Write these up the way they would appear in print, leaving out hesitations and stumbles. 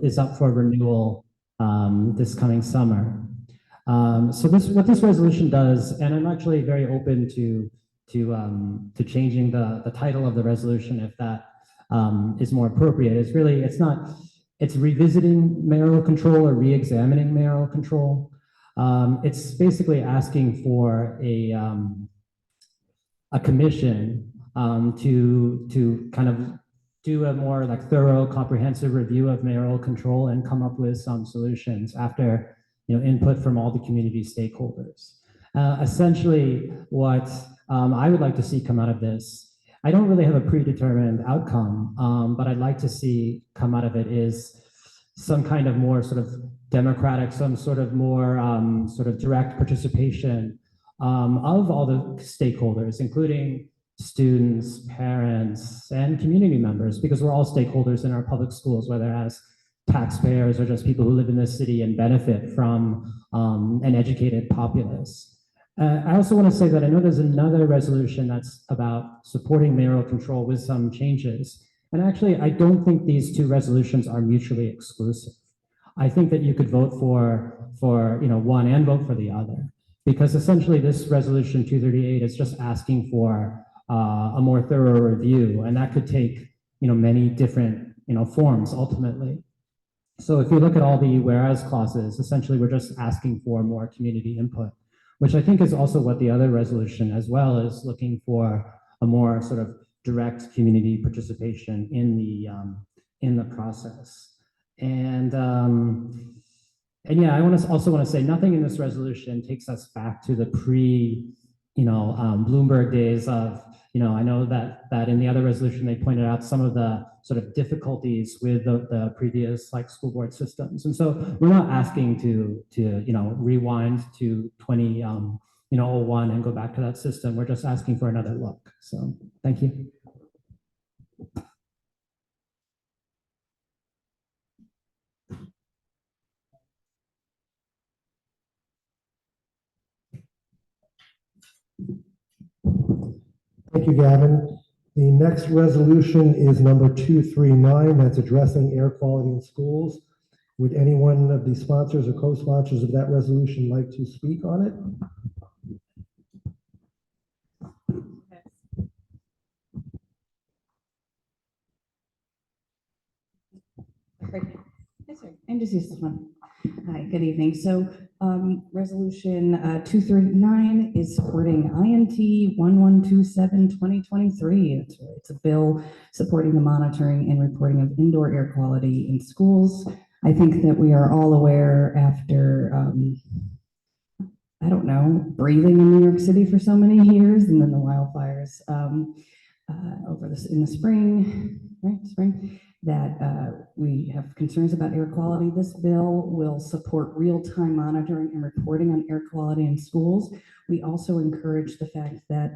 is up for renewal this coming summer. So what this resolution does, and I'm actually very open to changing the title of the resolution if that is more appropriate. It's revisiting mayoral control or re-examining mayoral control. It's basically asking for a commission to kind of do a more like thorough, comprehensive review of mayoral control and come up with some solutions after input from all the community stakeholders. Essentially, what I would like to see come out of this, I don't really have a predetermined outcome, but I'd like to see come out of it is some kind of more sort of democratic, some sort of more sort of direct participation of all the stakeholders, including students, parents, and community members, because we're all stakeholders in our public schools, whether as taxpayers or just people who live in this city and benefit from an educated populace. I also want to say that I know there's another resolution that's about supporting mayoral control with some changes. And actually, I don't think these two resolutions are mutually exclusive. I think that you could vote for one and vote for the other, because essentially this resolution 238 is just asking for a more thorough review, and that could take many different forms ultimately. So if you look at all the whereas clauses, essentially we're just asking for more community input, which I think is also what the other resolution as well is looking for, a more sort of direct community participation in the process. And yeah, I also want to say nothing in this resolution takes us back to the Bloomberg days of, I know that in the other resolution, they pointed out some of the sort of difficulties with the previous school board systems. And so we're not asking to rewind to 2001 and go back to that system. We're just asking for another look. So thank you. Thank you, Gavin. The next resolution is number 239. That's addressing air quality in schools. Would any one of the sponsors or co-sponsors of that resolution like to speak on it? Yes, sir. And just use this one. Hi, good evening. So resolution 239 is supporting INT 1127-2023. It's a bill supporting the monitoring and reporting of indoor air quality in schools. I think that we are all aware after, I don't know, breathing in New York City for so many years and then the wildfires in the spring, right? Spring. That we have concerns about air quality. This bill will support real-time monitoring and reporting on air quality in schools. We also encourage the fact that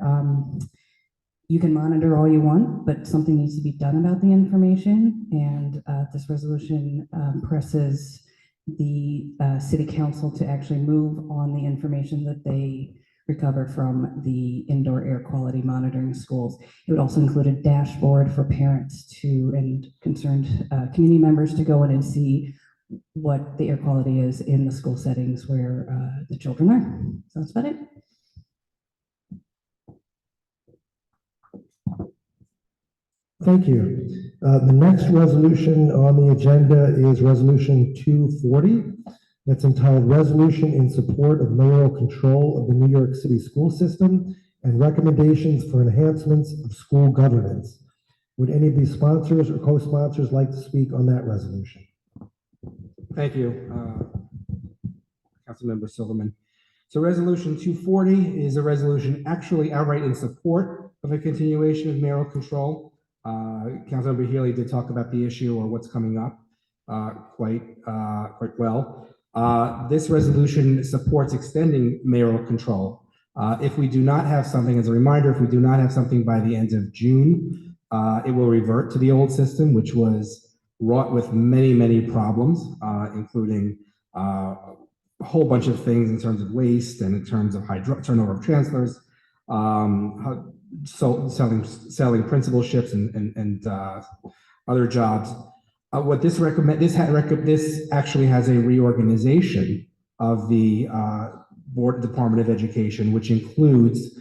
you can monitor all you want, but something needs to be done about the information. And this resolution presses the city council to actually move on the information that they recovered from the indoor air quality monitoring schools. It would also include a dashboard for parents and concerned community members to go in and see what the air quality is in the school settings where the children are. So that's about it. Thank you. The next resolution on the agenda is resolution 240. That's entitled Resolution in Support of Mayoral Control of the New York City School System and Recommendations for Enhancements of School Governance. Would any of these sponsors or co-sponsors like to speak on that resolution? Thank you, Councilmember Silverman. So resolution 240 is a resolution actually outright in support of a continuation of mayoral control. Councilmember Healy did talk about the issue or what's coming up quite well. This resolution supports extending mayoral control. If we do not have something, as a reminder, if we do not have something by the end of June, it will revert to the old system, which was wrought with many, many problems, including a whole bunch of things in terms of waste and in terms of high turnover of transfers, selling principalships and other jobs. What this recommend, this actually has a reorganization of the Board Department of Education, which includes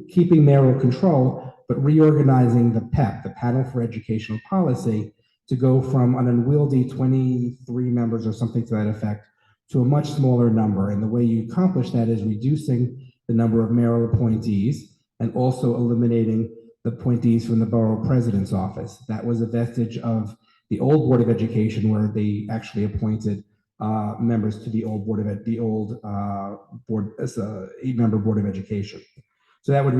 keeping mayoral control, but reorganizing the PEP, the Panel for Educational Policy, to go from an unwieldy 23 members or something to that effect to a much smaller number. And the way you accomplish that is reducing the number of mayoral appointees and also eliminating the appointees from the borough president's office. That was a vestige of the old Board of Education, where they actually appointed members to the old board, 8-member Board of Education. So that would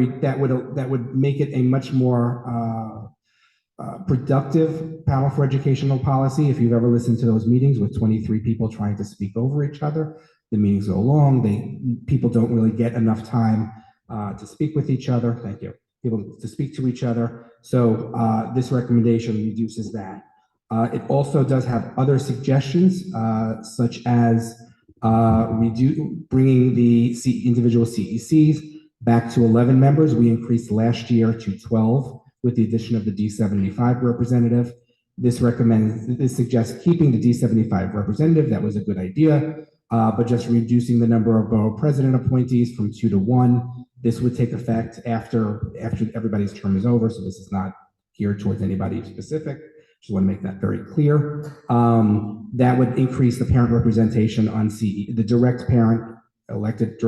make it a much more productive panel for educational policy. If you've ever listened to those meetings with 23 people trying to speak over each other, the meetings go long. People don't really get enough time to speak with each other. Thank you. People to speak to each other. So this recommendation reduces that. It also does have other suggestions, such as bringing the individual CECs back to 11 members. We increased last year to 12 with the addition of the D75 representative. This suggests keeping the D75 representative. That was a good idea, but just reducing the number of borough president appointees from 2 to 1. This would take effect after everybody's term is over, so this is not geared towards anybody specific. Just want to make that very clear. That would increase the parent representation on CE, the directly elected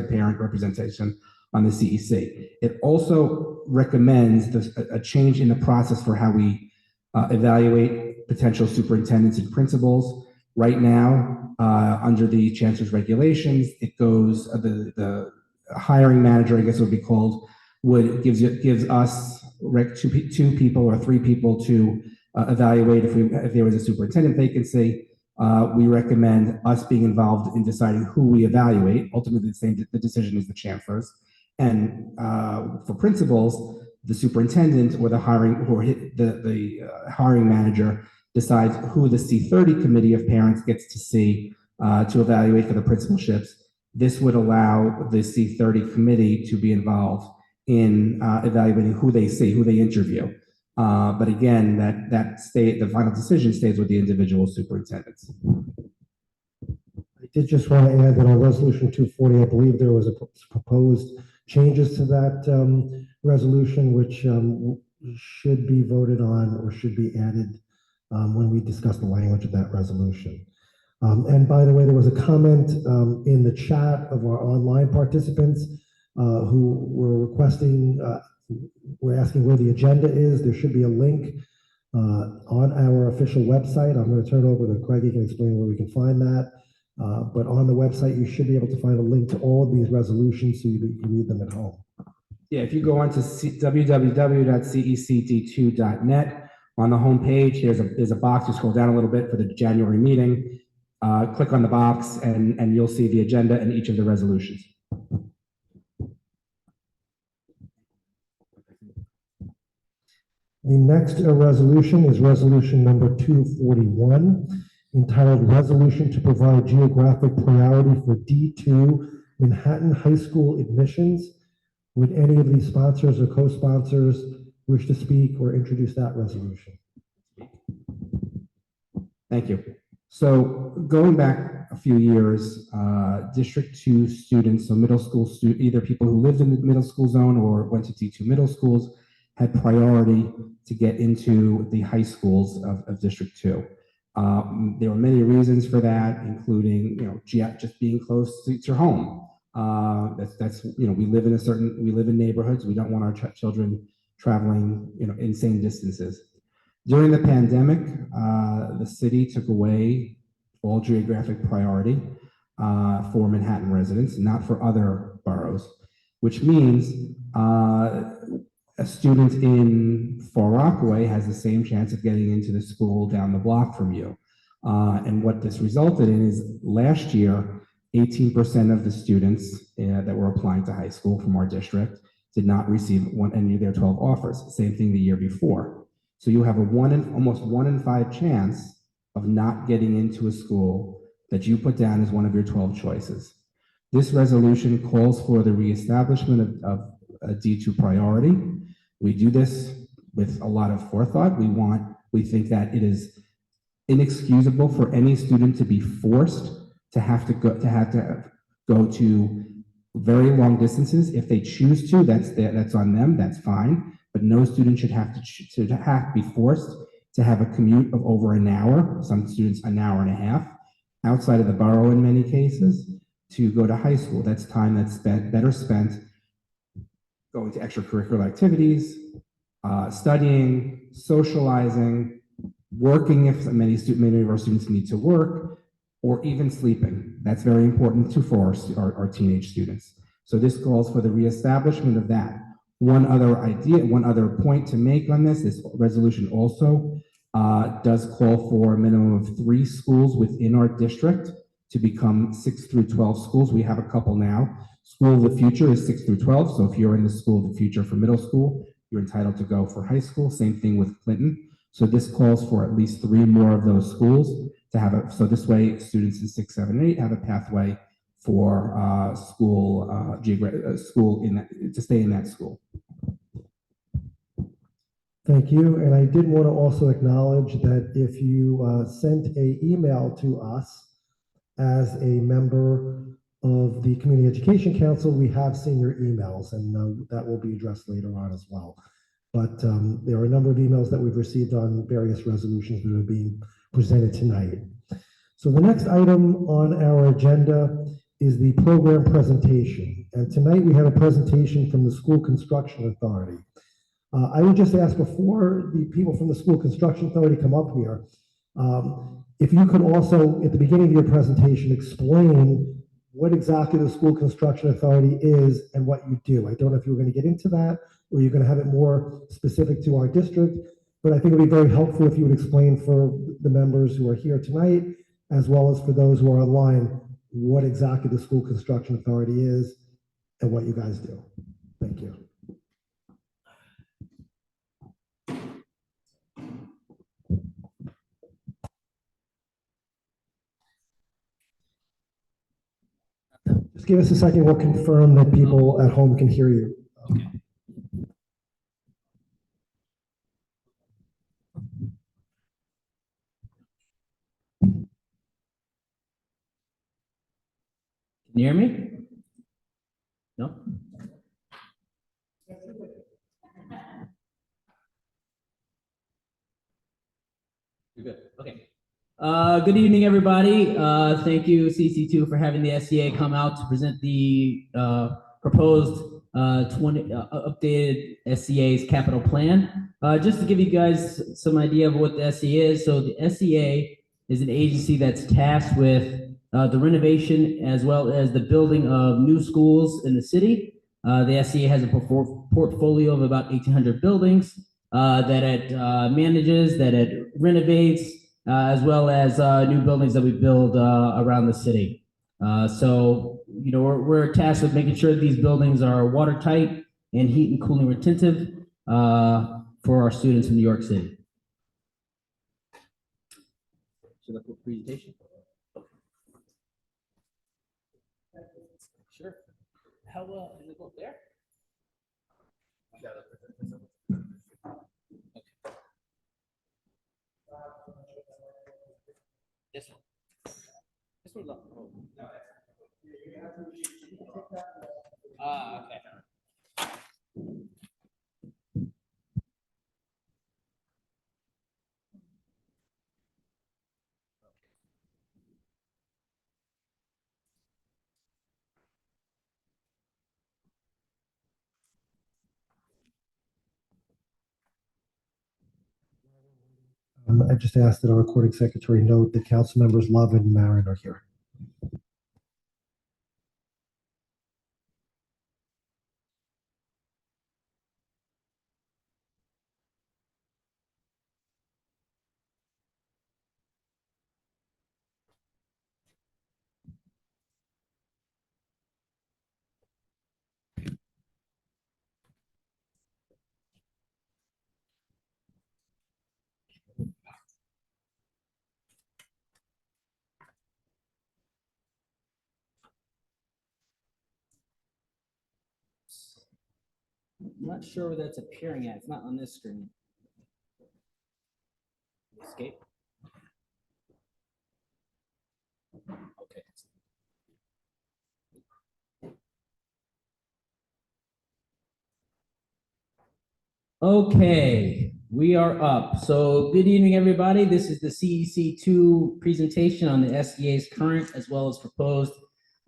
parent representation on the CEC. It also recommends a change in the process for how we evaluate potential superintendents and principals. Right now, under the chancellor's regulations, it goes, the hiring manager, I guess it would be called, gives us two people or 3 people to evaluate if there was a superintendent vacancy. We recommend us being involved in deciding who we evaluate. Ultimately, the decision is the chancellor's. And for principals, the superintendent or the hiring manager decides who the C30 committee of parents gets to see to evaluate for the principalships. This would allow the C30 committee to be involved in evaluating who they see, who they interview. But again, the final decision stays with the individual superintendents. I did just want to add that on Resolution 240, I believe there was a proposed changes to that resolution, which should be voted on or should be added when we discuss the language of that resolution. And by the way, there was a comment in the chat of our online participants who were requesting, we're asking where the agenda is. There should be a link on our official website. I'm going to turn it over to Craig. He can explain where we can find that. But on the website, you should be able to find a link to all of these resolutions so you can read them at home. Yeah, if you go on to www.cecd2.net, on the home page, there's a box. You scroll down a little bit for the January meeting. Click on the box, and you'll see the agenda and each of the resolutions. The next resolution is resolution number 241, entitled Resolution to Provide Geographic Priority for D2 Manhattan High School Admissions. Would any of these sponsors or co-sponsors wish to speak or introduce that resolution? Thank you. So going back a few years, District 2 students, so middle school students, either people who lived in the middle school zone or went to D2 middle schools, had priority to get into the high schools of District 2. There were many reasons for that, including just being close to home. That's we live in neighborhoods. We don't want our children traveling insane distances. During the pandemic, the city took away all geographic priority for Manhattan residents, not for other boroughs, which means a student in Far Rockaway has the same chance of getting into the school down the block from you. And what this resulted in is last year, 18% of the students that were applying to high school from our district did not receive any of their 12 offers. Same thing the year before. So you have almost 1 in 5 chance of not getting into a school that you put down as one of your 12 choices. This resolution calls for the reestablishment of a D2 priority. We do this with a lot of forethought. We want We think that it is inexcusable for any student to be forced to have to go to very long distances. If they choose to, that's on them, that's fine. But no student should have to be forced to have a commute of over an hour, some students an hour and a half, outside of the borough in many cases, to go to high school. That's time that's better spent going to extracurricular activities, studying, socializing, working if many of our students need to work, or even sleeping. That's very important too for our teenage students. So this calls for the reestablishment of that. One other point to make on this resolution also does call for a minimum of 3 schools within our district to become 6 through 12 schools. We have a couple now. School of the future is 6 through 12. So if you're in the school of the future for middle school, you're entitled to go for high school. Same thing with Clinton. So this calls for at least 3 more of those schools to have so this way students in 6, 7, and 8 have a pathway for school to stay in that school. Thank you. And I did want to also acknowledge that if you sent an email to us as a member of the Community Education Council, we have seen your emails, and that will be addressed later on as well. But there are a number of emails that we've received on various resolutions that are being presented tonight. So the next item on our agenda is the program presentation. And tonight we have a presentation from the School Construction Authority. I would just ask, before the people from the School Construction Authority come up here, if you could also, at the beginning of your presentation, explain what exactly the School Construction Authority is and what you do. I don't know if you were going to get into that, or you're going to have it more specific to our district, but I think it would be very helpful if you would explain for the members who are here tonight, as well as for those who are online, what exactly the School Construction Authority is and what you guys do. Thank you. Just give us a second. We'll confirm that people at home can hear you. Okay. Can you hear me? No? You're good. Okay. Good evening, everybody. Thank you, CECD2, for having the SEA come out to present the proposed updated SEA's capital plan. Just to give you guys some idea of what the SEA is. So the SEA is an agency that's tasked with the renovation as well as the building of new schools in the city. The SEA has a portfolio of about 1,800 buildings that it manages, that it renovates, as well as new buildings that we build around the city. So, you know, we're tasked with making sure these buildings are watertight and heat and cooling retentive for our students in New York City. Should I put presentation? Sure. How does it go there? This one. This one's up. Oh. Okay. I just asked that our recording secretary note that council members Love and Marin are here. I'm not sure where that's appearing at. It's not on this screen. Escape. Okay. Okay, we are up. So good evening, everybody. This is the CEC2 presentation on the SDA's current as well as proposed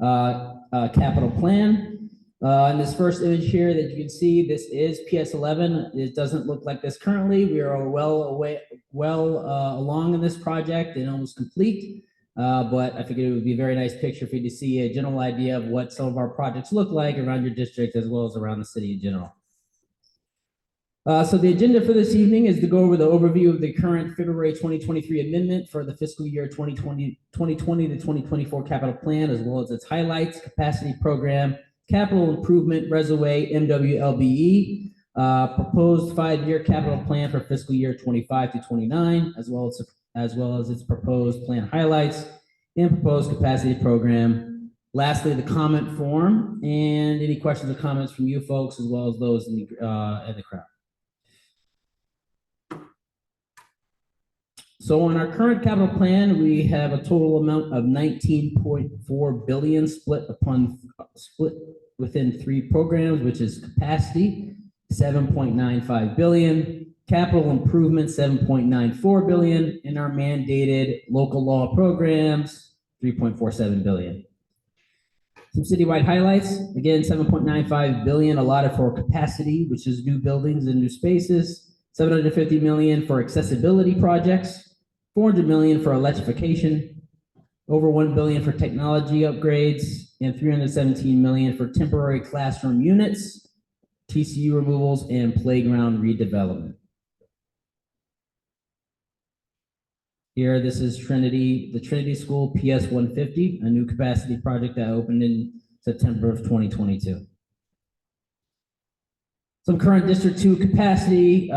capital plan. In this first image here that you can see, this is PS11. It doesn't look like this currently. We are well along in this project and almost complete. But I figured it would be a very nice picture for you to see a general idea of what some of our projects look like around your district as well as around the city in general. So the agenda for this evening is to go over the overview of the current February 2023 amendment for the fiscal year 2020 to 2024 capital plan, as well as its highlights, capacity program, capital improvement, resume, MWLBE, proposed 5-year capital plan for fiscal year 25 to 29, as well as its proposed plan highlights and proposed capacity program. Lastly, the comment form and any questions or comments from you folks, as well as those in the crowd. So on our current capital plan, we have a total amount of 19.4 billion split within 3 programs, which is capacity, 7.95 billion, capital improvement, 7.94 billion, and our mandated local law programs, 3.47 billion. Some citywide highlights, again, 7.95 billion allotted for capacity, which is new buildings and new spaces, 750 million for accessibility projects, 400 million for electrification, over 1 billion for technology upgrades, and 317 million for temporary classroom units, TCU removals, and playground redevelopment. Here, this is the Trinity School PS 150, a new capacity project that opened in September of 2022. Some current District 2 capacity.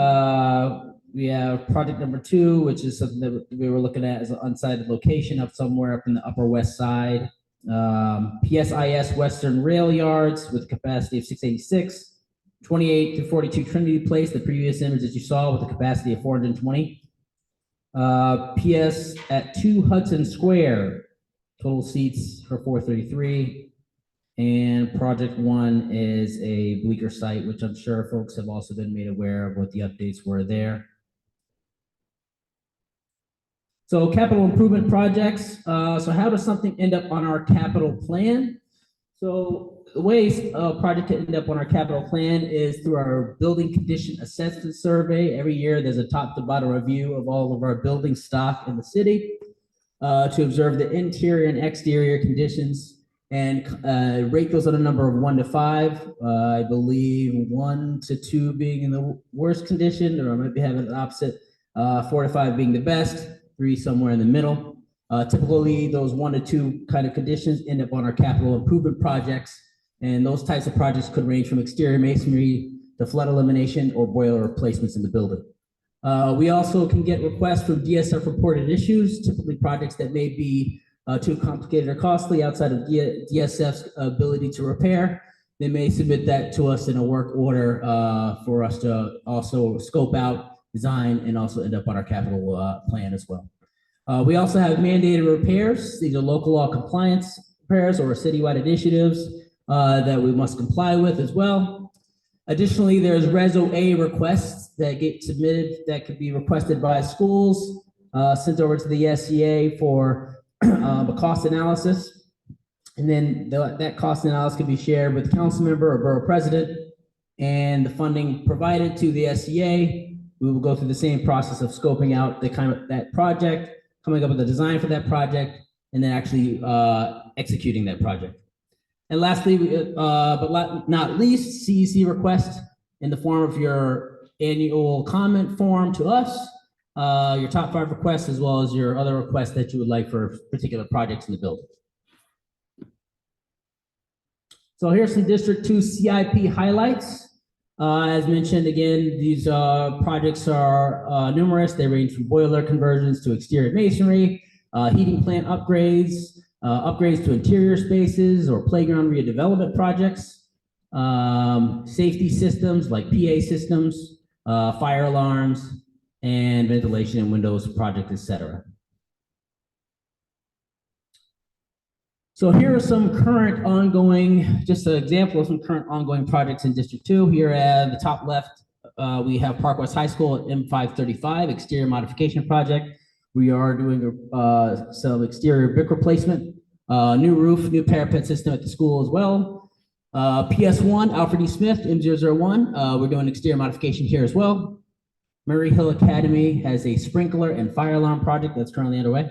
We have project number 2, which is something that we were looking at as an unsighted location up somewhere up in the Upper West Side. PSIS Western Rail Yards with a capacity of 686, 28 to 42 Trinity Place, the previous image that you saw with a capacity of 420. PS at 2 Hudson Square, total seats for 433. And project 1 is a Bleecker site, which I'm sure folks have also been made aware of what the updates were there. So capital improvement projects. So how does something end up on our capital plan? So the way a project can end up on our capital plan is through our building condition assessment survey. Every year there's a top to bottom review of all of our building stock in the city to observe the interior and exterior conditions and rate those on a number of 1 to 5. I believe 1 to 2 being in the worst condition, or I might be having the opposite, 4 to 5 being the best, 3 somewhere in the middle. Typically, those 1 to 2 kind of conditions end up on our capital improvement projects, and those types of projects could range from exterior masonry to flood elimination or boiler replacements in the building. We also can get requests from DSF reported issues, typically projects that may be too complicated or costly outside of DSF's ability to repair. They may submit that to us in a work order for us to also scope out, design, and also end up on our capital plan as well. We also have mandated repairs. These are local law compliance repairs or citywide initiatives that we must comply with as well. Additionally, there's Reso A requests that get submitted that could be requested by schools, sent over to the SCA for a cost analysis. And then that cost analysis can be shared with the council member or borough president, and the funding provided to the SCA. We will go through the same process of scoping out that project, coming up with a design for that project, and then actually executing that project. And lastly, but not least, CEC request in the form of your annual comment form to us, your top 5 requests, as well as your other requests that you would like for particular projects in the building. So here's some District 2 CIP highlights. As mentioned, again, these projects are numerous. They range from boiler conversions to exterior masonry, heating plant upgrades, upgrades to interior spaces or playground redevelopment projects, safety systems like PA systems, fire alarms, and ventilation and windows project, etc. So here are some current ongoing, just an example of some current ongoing projects in District 2. Here at the top left, we have Park West High School at M535 exterior modification project. We are doing some exterior brick replacement, new roof, new parapet system at the school as well. PS1, Alfred E. Smith, M001, we're doing exterior modification here as well. Murray Hill Academy has a sprinkler and fire alarm project that's currently underway.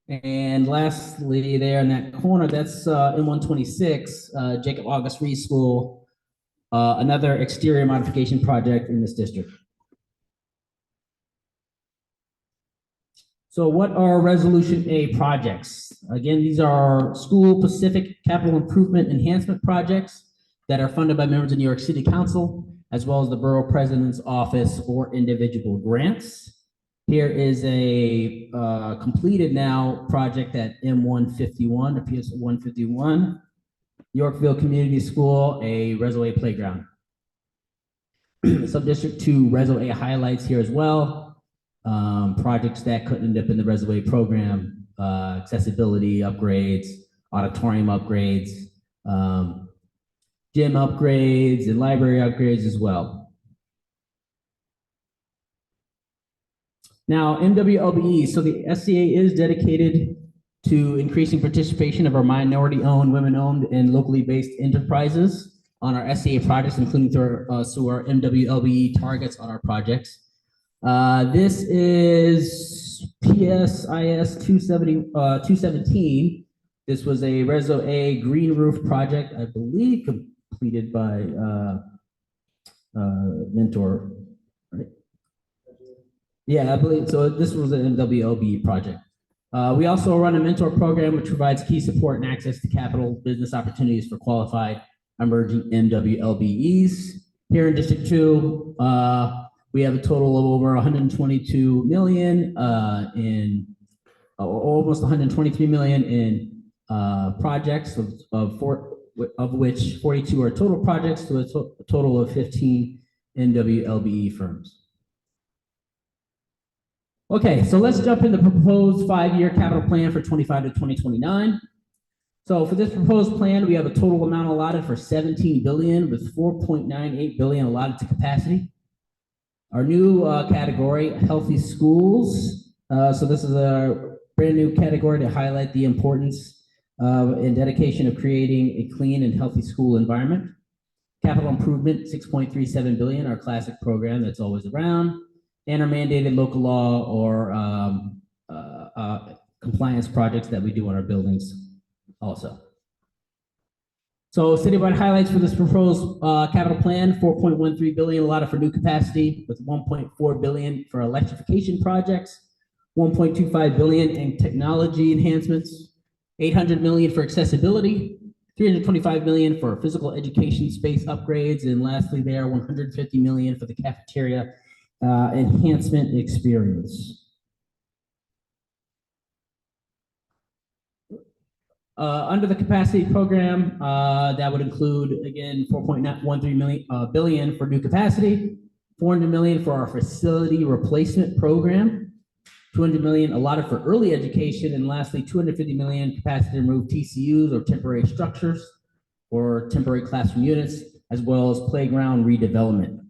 And lastly, there in that corner, that's M126, Jacob August Reed School, another exterior modification project in this district. So what are Resolution A projects? Again, these are school-specific capital improvement enhancement projects that are funded by members of New York City Council, as well as the Borough President's Office or individual grants. Here is a completed now project at M151, the PS 151, Yorkville Community School, a Reso A playground. Subdistrict 2 Reso A highlights here as well. Projects that could end up in the Reso A program, accessibility upgrades, auditorium upgrades, gym upgrades, and library upgrades as well. Now, MWLBE, so the SCA is dedicated to increasing participation of our minority-owned, women-owned, and locally based enterprises on our SCA projects, including through our MWLBE targets on our projects. This is PSIS 217. This was a Reso A green roof project, I believe completed by Mentor, right? Yeah, I believe so. This was an MWLB project. We also run a mentor program which provides key support and access to capital business opportunities for qualified emerging MWLBEs. Here in District 2, we have a total of over 122 million in almost 123 million in projects of which 42 are total projects to a total of 15 MWLBE firms. Okay, so let's jump into the proposed 5-year capital plan for 25 to 2029. So for this proposed plan, we have a total amount allotted for 17 billion with 4.98 billion allotted to capacity. Our new category, healthy schools. So this is a brand new category to highlight the importance and dedication of creating a clean and healthy school environment. Capital improvement, 6.37 billion, our classic program that's always around, and our mandated local law or compliance projects that we do on our buildings also. So citywide highlights for this proposed capital plan, 4.13 billion allotted for new capacity with 1.4 billion for electrification projects, 1.25 billion in technology enhancements, 800 million for accessibility, 325 million for physical education space upgrades, and lastly there, 150 million for the cafeteria enhancement experience. Under the capacity program, that would include, again, 4.13 billion for new capacity, 400 million for our facility replacement program, 200 million allotted for early education, and lastly, 250 million capacity to remove TCUs or temporary structures or temporary classroom units, as well as playground redevelopment.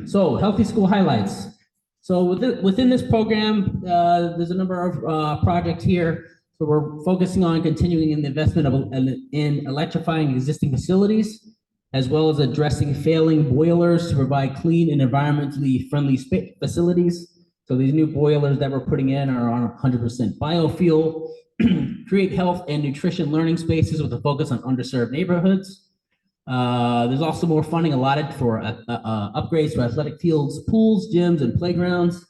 So, healthy school highlights. So within this program, there's a number of projects here. So we're focusing on continuing in the investment in electrifying existing facilities, as well as addressing failing boilers to provide clean and environmentally friendly facilities. So these new boilers that we're putting in are on 100% biofuel, create health and nutrition learning spaces with a focus on underserved neighborhoods. There's also more funding allotted for upgrades to athletic fields, pools, gyms, and playgrounds,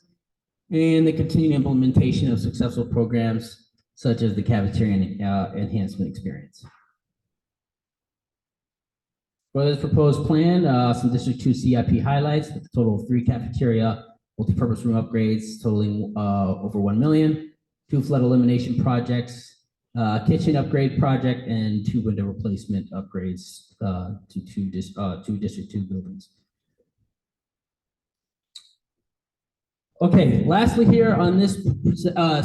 and the continued implementation of successful programs such as the cafeteria enhancement experience. For this proposed plan, some District 2 CIP highlights with a total of 3 cafeteria multipurpose room upgrades totaling over 1 million, 2 flood elimination projects, kitchen upgrade project, and 2 window replacement upgrades to two District 2 buildings. Okay, lastly here on this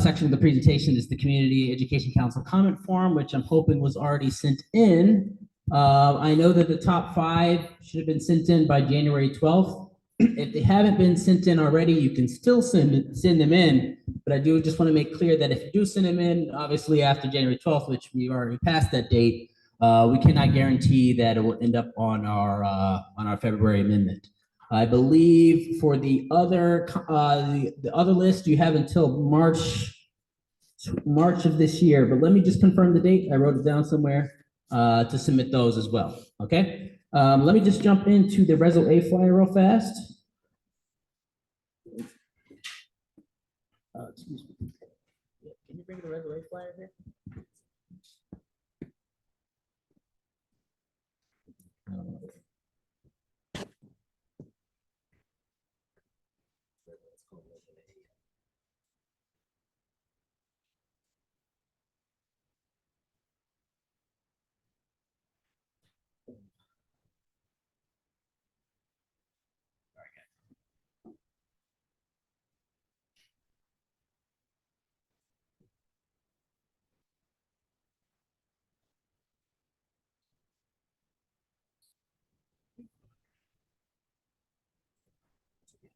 section of the presentation is the Community Education Council comment form, which I'm hoping was already sent in. I know that the top 5 should have been sent in by January 12th. If they haven't been sent in already, you can still send them in, but I do just want to make clear that if you do send them in, obviously after January 12th, which we already passed that date, we cannot guarantee that it will end up on our February amendment. I believe for the other list, you have until March of this year, but let me just confirm the date. I wrote it down somewhere to submit those as well. Okay. Let me just jump into the Reso A flyer real fast. Excuse me. Can you bring the Reso A flyer here?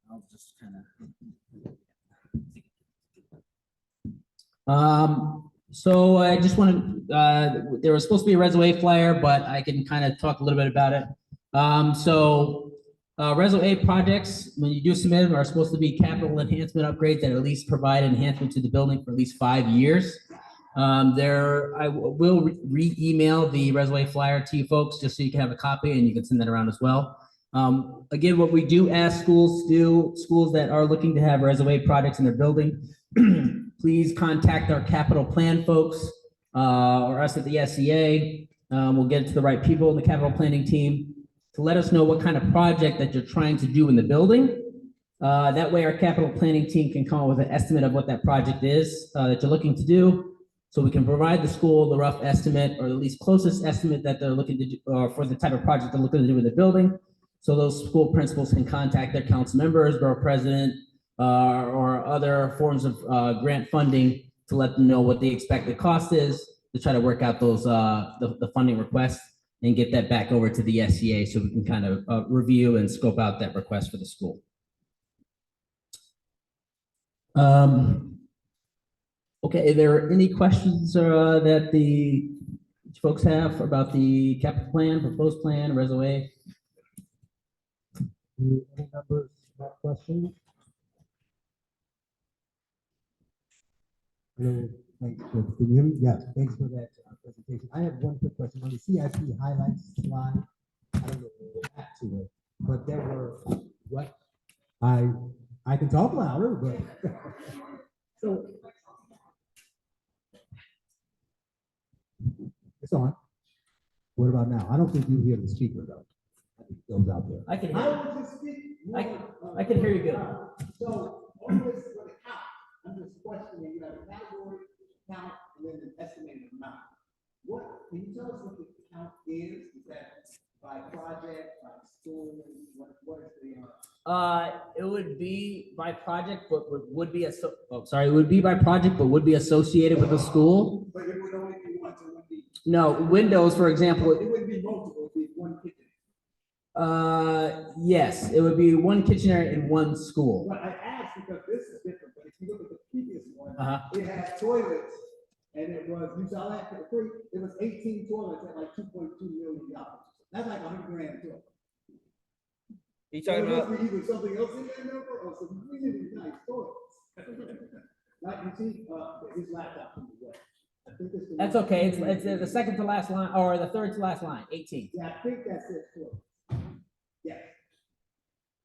I'll just kind of. So I just want to. There was supposed to be a Reso A flyer, but I can kind of talk a little bit about it. Reso A projects, when you do submit them, are supposed to be capital enhancement upgrades that at least provide enhancement to the building for at least 5 years. I will re-email the Reso A flyer to you folks just so you can have a copy and you can send that around as well. Again, what we do ask schools to do, schools that are looking to have Reso A projects in their building, please contact our capital plan folks or us at the SEA. We'll get it to the right people in the capital planning team to let us know what kind of project that you're trying to do in the building. That way our capital planning team can come up with an estimate of what that project is that you're looking to do. So we can provide the school the rough estimate or at least closest estimate that they're looking to do for the type of project they're looking to do in the building. So those school principals can contact their council members, borough president, or other forms of grant funding to let them know what the expected cost is to try to work out those the funding requests and get that back over to the SEA so we can kind of review and scope out that request for the school. Okay, are there any questions that the folks have about the capital plan, proposed plan, Reso A? Any numbers, questions? Hello, thanks for, can you hear me? Yes, thanks for that presentation. I have one quick question. On the CIP highlights slide, I don't know if we'll go back to it, but there were what I can talk louder, but so it's on. What about now? I don't think you hear the speaker though. It goes out there. I can hear you. I can hear you good. So on this for the count, I'm just questioning, you have a category, count, and then an estimated amount. What, can you tell us what the count is? Is that by project, by school, what is the? It would be by project, but would be it would be by project, but would be associated with the school. But it would only be one, so it would be. No, windows, for example. It wouldn't be multiple, it would be one kitchen. Yes, it would be one kitchen area in one school. Well, I asked because this is different, but if you look at the previous one, Uh-huh. it had toilets, and it was, you saw that for free, it was 18 toilets at like $2.2 million. That's like $100,000 toilet. You So it must be either something else in that number or some really nice toilets. Like you see, his laptop from the way. I think it's the That's one- okay. It's the second to last line or the third to last line, 18. Yeah, I think that's it, toilets. Yeah.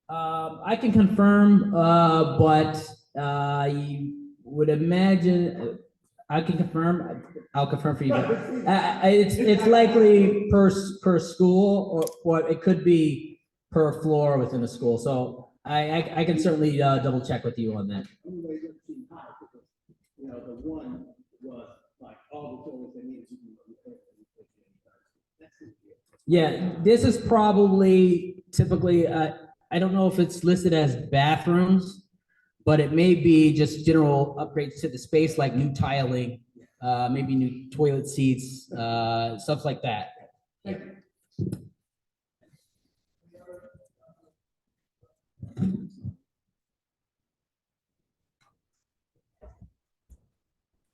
I can confirm, but you would imagine. I can confirm. I'll confirm for you. It's likely per school, or it could be per floor within the school. So I can certainly double check with you on that. Anyway, it doesn't seem high because, you know, the one was like all the toilets they needed to be repaired. That's it. Yeah, this is probably typically. I don't know if it's listed as bathrooms, but it may be just general upgrades to the space, like new tiling, maybe new toilet seats, stuff like that.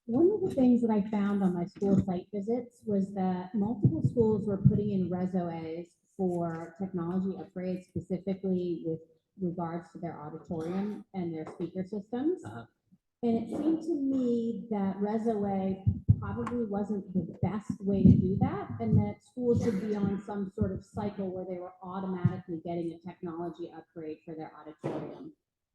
One of the things that I found on my school site visits was that multiple schools were putting in resumes for technology upgrades, specifically with regards to their auditorium and their speaker systems. And it seemed to me that resume probably wasn't the best way to do that, and that schools should be on some sort of cycle where they were automatically getting a technology upgrade for their auditorium.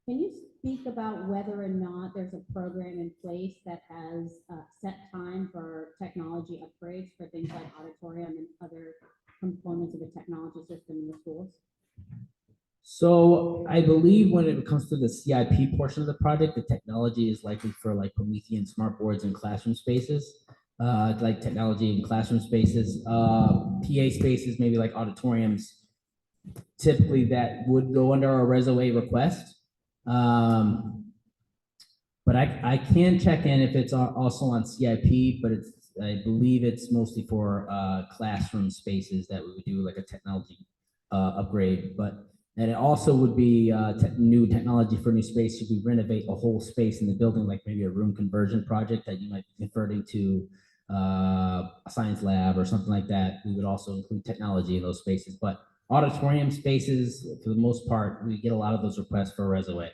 Can you speak about whether or not there's a program in place that has set time for technology upgrades for things like auditorium and other components of the technology system in the schools? So I believe when it comes to the CIP portion of the project, the technology is likely for like Promethean smart boards and classroom spaces, like technology in classroom spaces, PA spaces, maybe like auditoriums. Typically that would go under a resume request. But I can check in if it's also on CIP, but I believe it's mostly for classroom spaces that we would do like a technology upgrade. And it also would be new technology for new space. Should we renovate a whole space in the building, like maybe a room conversion project that you might be converting to a science lab or something like that, we would also include technology in those spaces. But auditorium spaces, for the most part, we get a lot of those requests for a resume.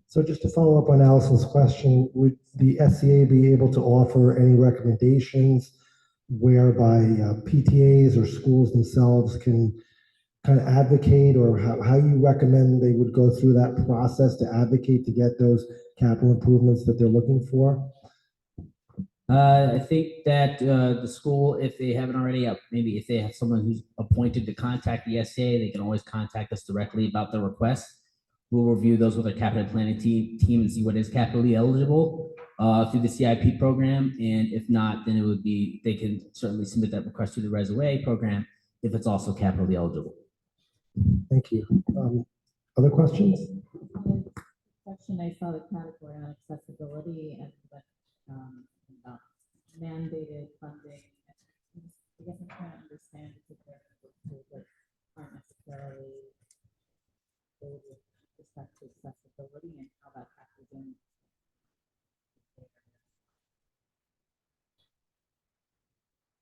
So just to follow up on Allison's question, would the SCA be able to offer any recommendations whereby PTAs or schools themselves can kind of advocate, or how you recommend they would go through that process to advocate to get those capital improvements that they're looking for? I think that the school, if they haven't already, maybe if they have someone who's appointed to contact the SCA, they can always contact us directly about the request. We'll review those with our capital planning team and see what is capitally eligible through the CIP program. And if not, then it would be, they can certainly submit that request to the resume program if it's also capitally eligible. Thank you. Other questions? Section, I saw the category on accessibility and mandated funding. I guess I'm trying to understand if there are schools that aren't necessarily with respect to accessibility and how that factors in.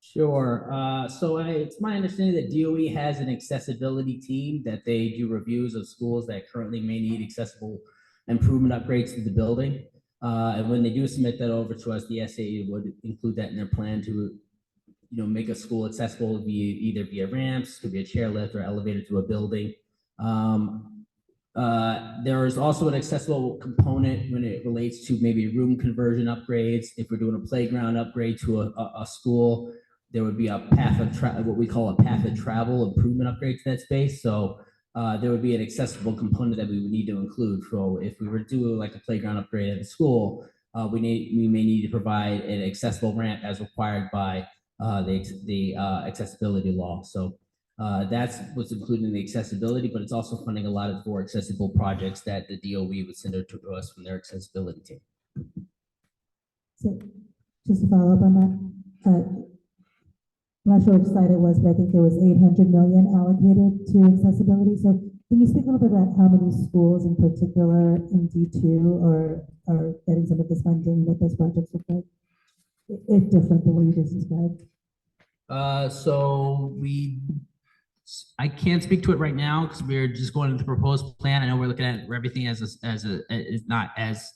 Sure. So it's my understanding that DOE has an accessibility team that they do reviews of schools that currently may need accessible improvement upgrades to the building. And when they do submit that over to us, the SAE would include that in their plan to, make a school accessible either via ramps, could be a chairlift or elevator to a building. There is also an accessible component when it relates to maybe room conversion upgrades. If we're doing a playground upgrade to a school, there would be a path of what we call a path of travel improvement upgrade to that space. So there would be an accessible component that we would need to include. So if we were to do like a playground upgrade at the school, we may need to provide an accessible ramp as required by the accessibility law. So that's what's included in the accessibility, but it's also funding a lot of for accessible projects that the DOE would send to us from their accessibility team. So just to follow up on that, I'm not sure which slide it was, but I think there was 800 million allocated to accessibility. So can you speak a little bit about how many schools in particular in D2 are getting some of this funding, what those projects look like? It's different than what you just described. I can't speak to it right now because we're just going into the proposed plan. I know we're looking at everything as not as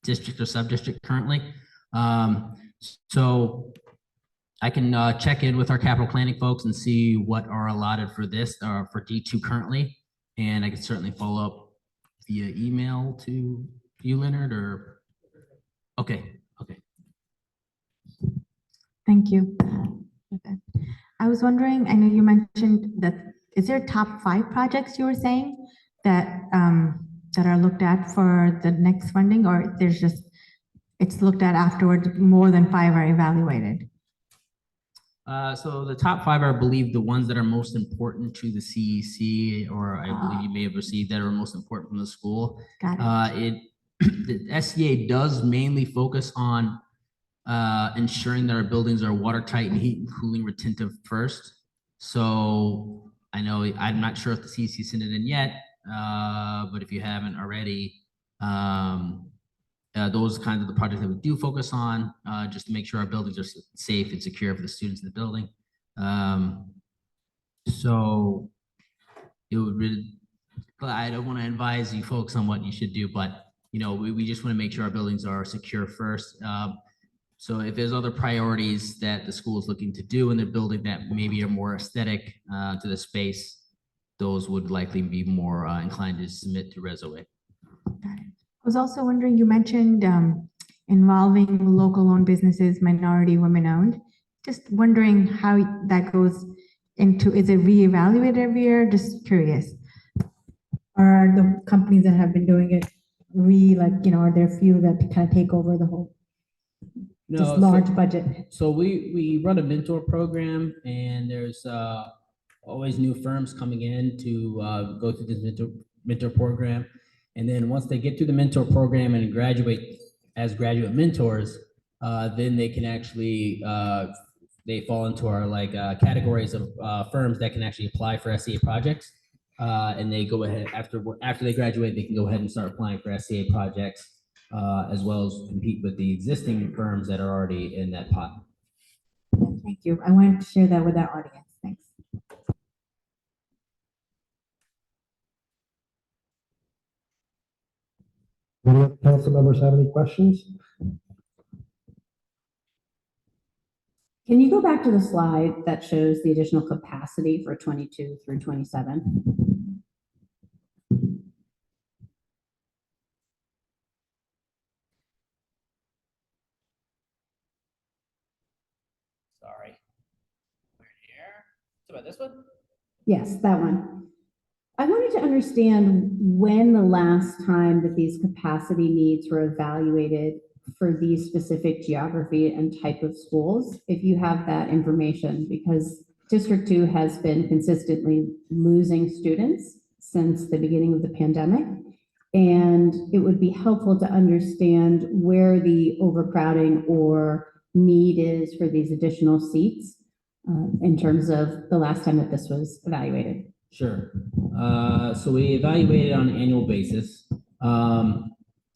district or sub-district currently. So I can check in with our capital planning folks and see what are allotted for this for D2 currently. And I can certainly follow up via email to you, Leonard, or, okay. Thank you. Okay. I was wondering, I know you mentioned that, is there top 5 projects you were saying that that are looked at for the next funding, or there's just, it's looked at afterwards, more than 5 are evaluated? So the top five are, I believe, the ones that are most important to the CEC, or I believe you may have received that are most important from the school. Got it. The SCA does mainly focus on ensuring that our buildings are watertight and heat and cooling retentive first. So I know, I'm not sure if the CEC sent it in yet, but if you haven't already, those kinds of the projects that we do focus on, just to make sure our buildings are safe and secure for the students in the building. So it would really, I don't want to advise you folks on what you should do, but we just want to make sure our buildings are secure first. So if there's other priorities that the school is looking to do in their building that maybe are more aesthetic to the space, those would likely be more inclined to submit to RESOA. Got it. I was also wondering, you mentioned involving local-owned businesses, minority women-owned. Just wondering how that goes into, is it reevaluated every year? Just curious. Are the companies that have been doing it are there a few that kind of take over the whole, No, large budget? So we run a mentor program, and there's always new firms coming in to go through this mentor program. And then once they get through the mentor program and graduate as graduate mentors, then they can actually, they fall into our categories of firms that can actually apply for SCA projects. And they go ahead, after they graduate, they can go ahead and start applying for SCA projects, as well as compete with the existing firms that are already in that pot. Thank you. I wanted to share that with our audience. Thanks. Any other council members have any questions? Can you go back to the slide that shows the additional capacity for 22 through 27? Sorry. We're here. It's about this one? Yes, that one. I wanted to understand when the last time that these capacity needs were evaluated for these specific geography and type of schools, if you have that information, because District 2 has been consistently losing students since the beginning of the pandemic. And it would be helpful to understand where the overcrowding or need is for these additional seats in terms of the last time that this was evaluated. Sure. So we evaluate it on an annual basis.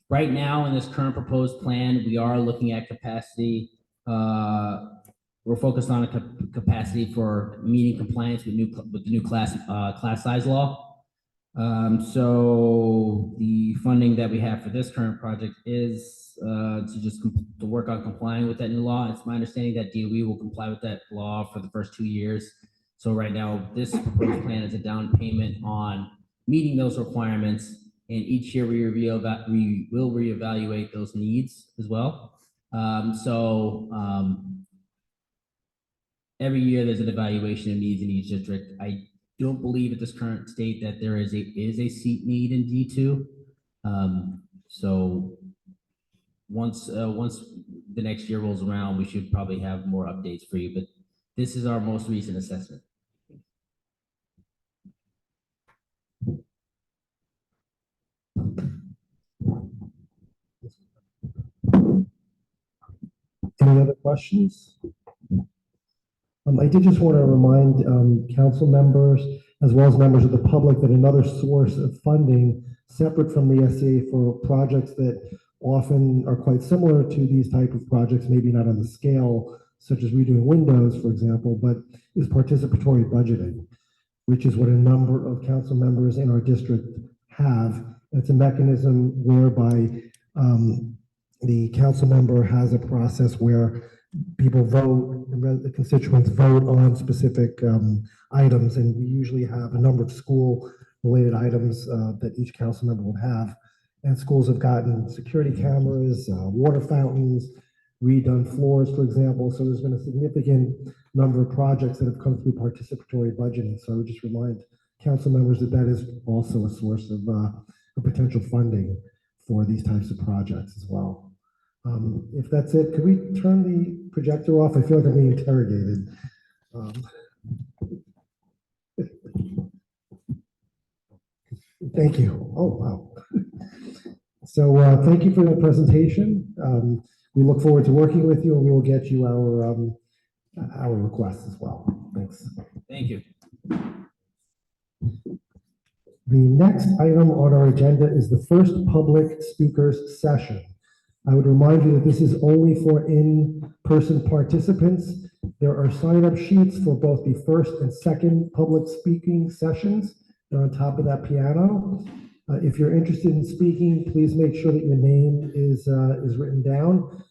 Right now, in this current proposed plan, we are looking at capacity. We're focused on a capacity for meeting compliance with the new class size law. So the funding that we have for this current project is to work on complying with that new law. It's my understanding that DOE will comply with that law for the first 2 years. So right now, this proposed plan is a down payment on meeting those requirements. And each year we will reevaluate those needs as well. Every year there's an evaluation of needs in each district. I don't believe at this current state that there is a seat need in D2. So once the next year rolls around, we should probably have more updates for you. But this is our most recent assessment. Any other questions? I did just want to remind council members, as well as members of the public, that another source of funding separate from the SCA for projects that often are quite similar to these type of projects, maybe not on the scale, such as redoing windows, for example, but is participatory budgeting, which is what a number of council members in our district have. It's a mechanism whereby the council member has a process where people vote, the constituents vote on specific items, and we usually have a number of school-related items that each council member will have. And schools have gotten security cameras, water fountains, redone floors, for example. So there's been a significant number of projects that have come through participatory budgeting. So I would just remind council members that that is also a source of potential funding for these types of projects as well. If that's it, could we turn the projector off? I feel like I'm being interrogated. Um, Thank you. Oh, wow. So thank you for that presentation. We look forward to working with you, and we will get you our requests as well. Thanks. Thank you. The next item on our agenda is the first public speakers session. I would remind you that this is only for in-person participants. There are sign-up sheets for both the first and second public speaking sessions. They're on top of that piano. If you're interested in speaking, please make sure that your name is written down.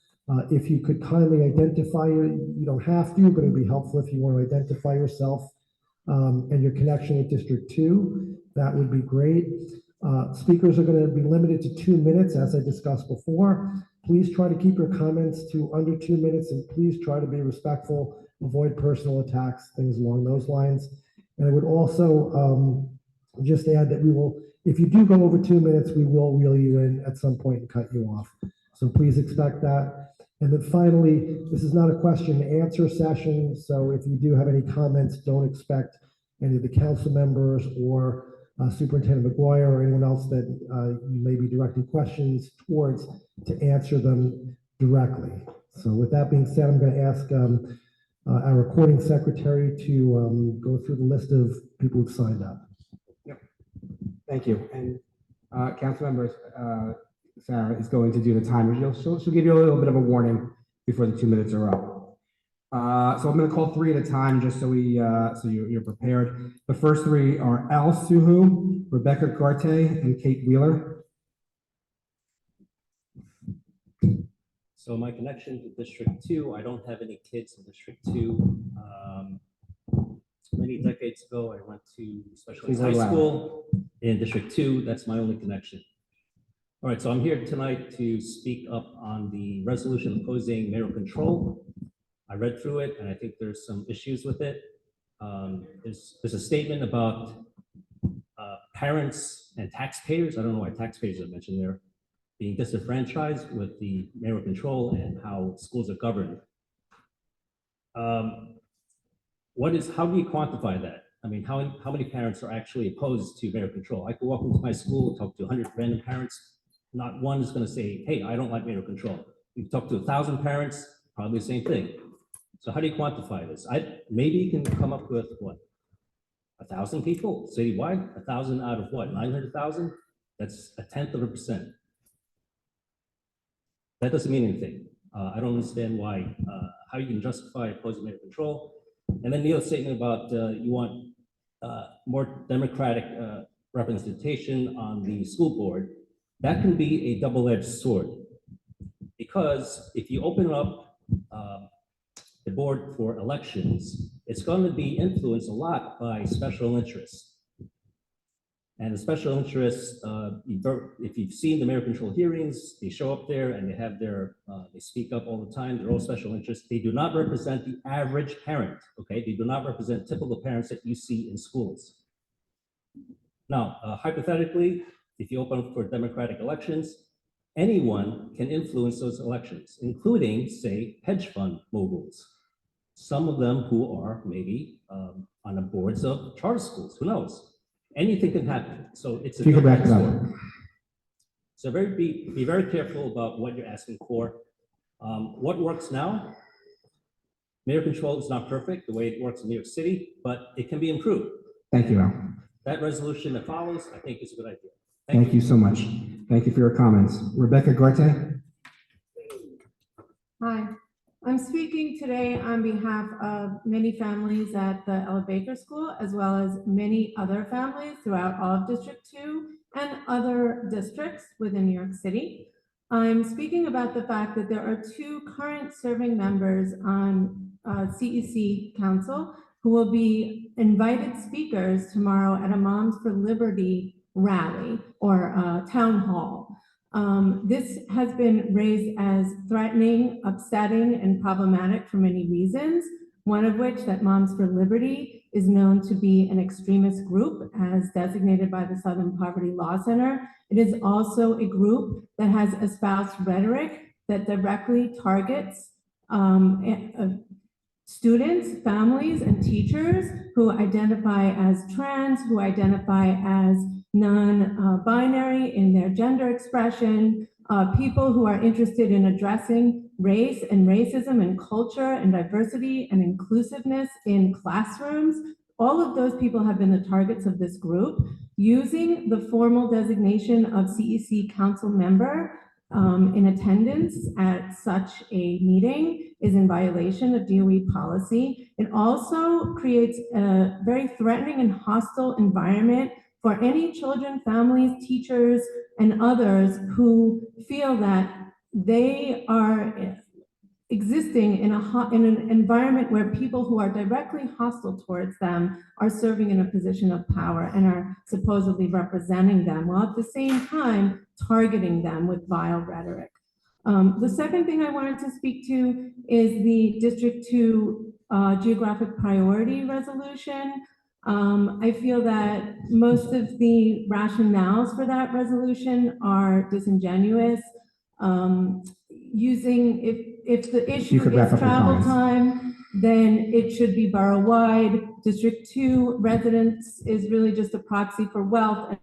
If you could kindly identify, you don't have to, but it'd be helpful if you want to identify yourself and your connection with District 2. That would be great. Speakers are going to be limited to 2 minutes, as I discussed before. Please try to keep your comments to under 2 minutes, and please try to be respectful, avoid personal attacks, things along those lines. And I would also just add that we will, if you do go over 2 minutes, we will reel you in at some point and cut you off. So please expect that. And then finally, this is not a question and answer session, so if you do have any comments, don't expect any of the council members or Superintendent McGuire or anyone else that you may be directing questions towards to answer them directly. So with that being said, I'm going to ask our recording secretary to go through the list of people who've signed up. Yep. Thank you. And council members, Sarah is going to do the timer. She'll give you a little bit of a warning before the 2 minutes are up. So I'm going to call three at a time just so you're prepared. The first three are Al Suhu, Rebecca Garte, and Kate Wheeler. So my connection to District 2, I don't have any kids in District 2. Many decades ago, I went to specialized high school in District 2. That's my only connection. All right, so I'm here tonight to speak up on the resolution opposing mayoral control. I read through it, and I think there's some issues with it. There's a statement about parents and taxpayers. I don't know why taxpayers are mentioned there, being disenfranchised with the mayoral control and how schools are governed. How do you quantify that? I mean, how many parents are actually opposed to mayoral control? I could walk into my school, talk to 100 random parents. Not one is going to say, hey, I don't like mayoral control. You talk to 1,000 parents, probably the same thing. So how do you quantify this? Maybe you can come up with what? 1,000 people citywide? 1,000 out of what? 900,000? That's 0.1%. That doesn't mean anything. I don't understand why, how you can justify opposing mayoral control. And then Neil's statement about you want more democratic representation on the school board. That can be a double-edged sword, because if you open up the board for elections, it's going to be influenced a lot by special interests. And the special interests, if you've seen the mayoral control hearings, they show up there and they have they speak up all the time. They're all special interests. They do not represent the average parent, okay? They do not represent typical parents that you see in schools. Now, hypothetically, if you open up for democratic elections, anyone can influence those elections, including, say, hedge fund moguls. Some of them who are maybe on the boards of charter schools, who knows? Anything can happen. So it's a double-edged sword. So be very careful about what you're asking for. What works now? Mayor control is not perfect the way it works in New York City, but it can be improved. Thank you, Al. That resolution that follows, I think, is a good idea. Thank you so much. Thank you for your comments. Rebecca Garte. Hi, I'm speaking today on behalf of many families at the Ella Baker School, as well as many other families throughout all of District 2 and other districts within New York City. I'm speaking about the fact that there are 2 current serving members on CEC Council who will be invited speakers tomorrow at a Moms for Liberty rally or town hall. This has been raised as threatening, upsetting, and problematic for many reasons, one of which that Moms for Liberty is known to be an extremist group as designated by the Southern Poverty Law Center. It is also a group that has espoused rhetoric that directly targets students, families, and teachers who identify as trans, who identify as non-binary in their gender expression, people who are interested in addressing race and racism and culture and diversity and inclusiveness in classrooms. All of those people have been the targets of this group. Using the formal designation of CEC council member in attendance at such a meeting is in violation of DOE policy. It also creates a very threatening and hostile environment for any children, families, teachers, and others who feel that they are existing in an environment where people who are directly hostile towards them are serving in a position of power and are supposedly representing them, while at the same time targeting them with vile rhetoric. The second thing I wanted to speak to is the District 2 geographic priority resolution. I feel that most of the rationales for that resolution are disingenuous. If the issue could wrap is up your travel comments. time, then it should be borough-wide. District 2 residents is really just a proxy for wealth,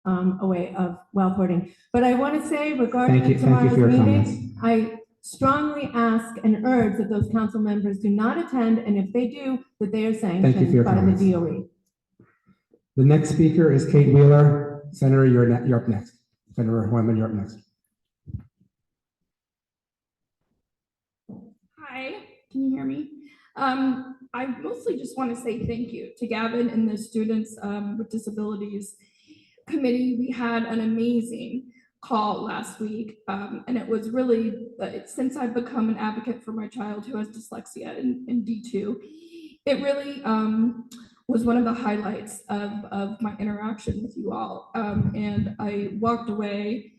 a way of wealth hoarding. But I want to say regarding Thank you for tomorrow's your meeting, comments. I strongly ask and urge that those council members do not attend, and if they do, that they are your sanctioned by the comments. DOE. The next speaker is Kate Wheeler. Senator, you're up next. Senator Hoyman, you're up next. Hi, can you hear me? I mostly just want to say thank you to Gavin and the Students with Disabilities Committee. We had an amazing call last week, and it was really, since I've become an advocate for my child who has dyslexia in D2, it really was one of the highlights of my interaction with you all. And I walked away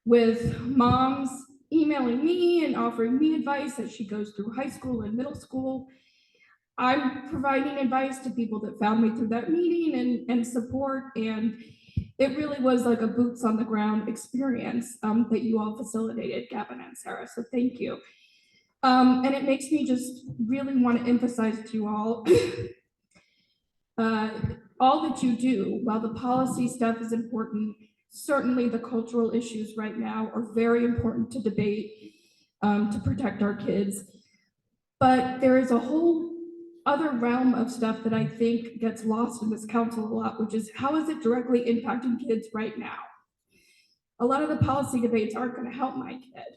with moms emailing me and offering me advice as she goes through high school and middle school. I'm providing advice to people that found me through that meeting and support, and it really was like a boots on the ground experience that you all facilitated, Gavin and Sarah, so thank you. And it makes me just really want to emphasize to you all that you do. While the policy stuff is important, certainly the cultural issues right now are very important to debate to protect our kids. But there is a whole other realm of stuff that I think gets lost in this council a lot, which is how is it directly impacting kids right now? A lot of the policy debates aren't going to help my kid.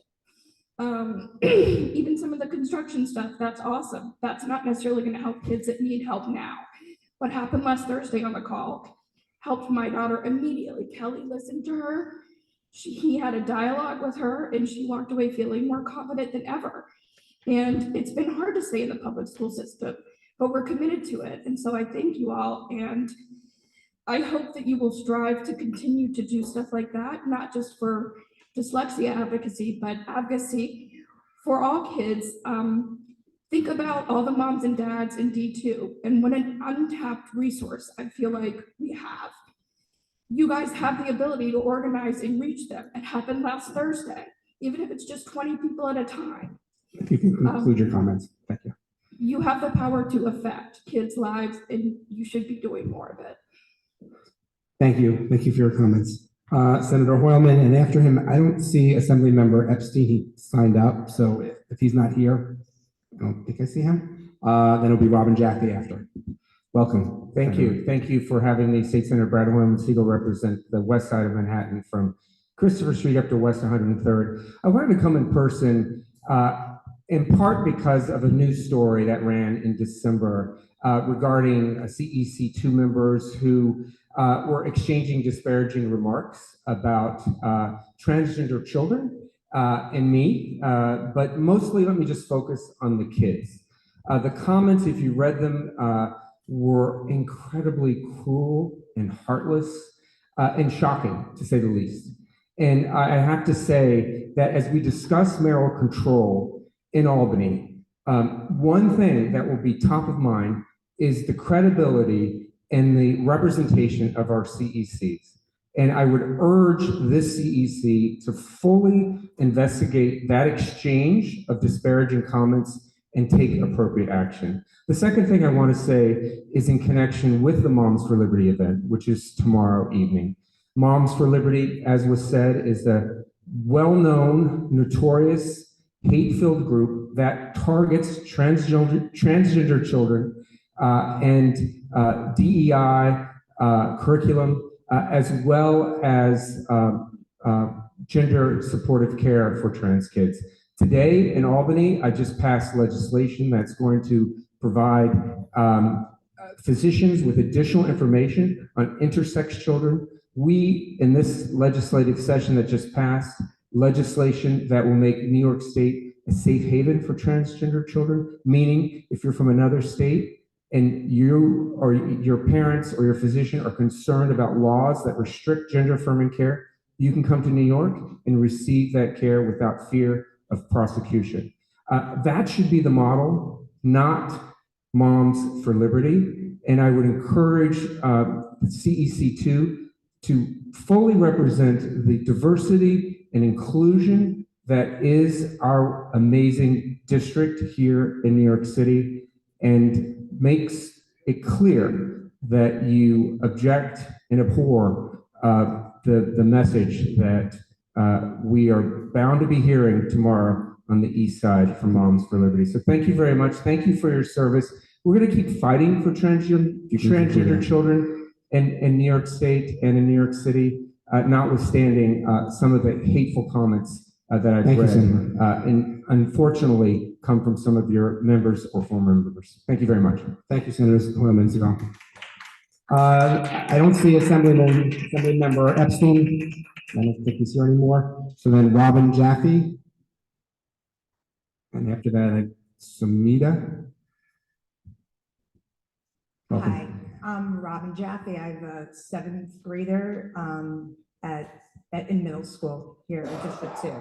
Even some of the construction stuff, that's awesome. That's not necessarily going to help kids that need help now. What happened last Thursday on the call helped my daughter immediately. Kelly listened to her. He had a dialogue with her, and she walked away feeling more confident than ever. And it's been hard to stay in the public school system, but we're committed to it. And so I thank you all. And I hope that you will strive to continue to do stuff like that, not just for dyslexia advocacy, but advocacy for all kids. Think about all the moms and dads in D2 and what an untapped resource I feel like we have. You guys have the ability to organize and reach them. It happened last Thursday, even if it's just 20 people at a time. If you can conclude your comments, thank you. You have the power to affect kids' lives, and you should be doing more of it. Thank you for your comments. Senator Hoyleman, and after him, I don't see Assembly Member Epstein. He signed up, so if he's not here, I don't think I see him. Then it'll be Robin Jackie after. Welcome. Thank you. Thank you for having me. State Senator Brad Hoyleman Siegel represent the west side of Manhattan from Christopher Street up to West 103rd. I wanted to come in person in part because of a news story that ran in December regarding CEC2 members who were exchanging disparaging remarks about transgender children and me, but mostly let me just focus on the kids. The comments, if you read them, were incredibly cruel and heartless and shocking, to say the least. And I have to say that as we discuss mayoral control in Albany, one thing that will be top of mind is the credibility and the representation of our CECs. And I would urge this CEC to fully investigate that exchange of disparaging comments and take appropriate action. The second thing I want to say is in connection with the Moms for Liberty event, which is tomorrow evening. Moms for Liberty, as was said, is the well-known, notorious, hate-filled group that targets transgender children and DEI curriculum, as well as gender supportive care for trans kids. Today in Albany, I just passed legislation that's going to provide physicians with additional information on intersex children. We, in this legislative session that just passed, legislation that will make New York State a safe haven for transgender children, meaning if you're from another state and you or your parents or your physician are concerned about laws that restrict gender affirming care, you can come to New York and receive that care without fear of prosecution. That should be the model, not Moms for Liberty. And I would encourage CEC2 to fully represent the diversity and inclusion that is our amazing district here in New York City, and makes it clear that you object and abhor the message that we are bound to be hearing tomorrow on the East Side from Moms for Liberty. So thank you very much. Thank you for your service. We're going to keep fighting for transgender children in New York State and in New York City, notwithstanding some of the hateful comments that I've read, and unfortunately come from some of your members or former members. Thank you very much. Thank you, Senator Menzies. I don't see Assembly Member Epstein. I don't think he's here anymore. So then Robin Jaffe. And after that, Sumida. Welcome. Hi, I'm Robin Jaffe. I have a seventh grader in middle school here in District 2.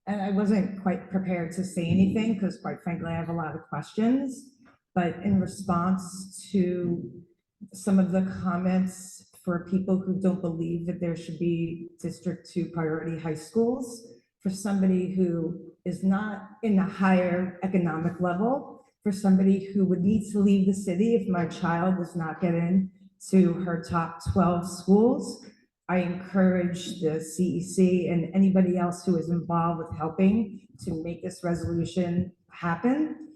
And I wasn't quite prepared to say anything because quite frankly, I have a lot of questions. But in response to some of the comments for people who don't believe that there should be District 2 priority high schools, for somebody who is not in a higher economic level, for somebody who would need to leave the city if my child does not get in to her top 12 schools, I encourage the CEC and anybody else who is involved with helping to make this resolution happen,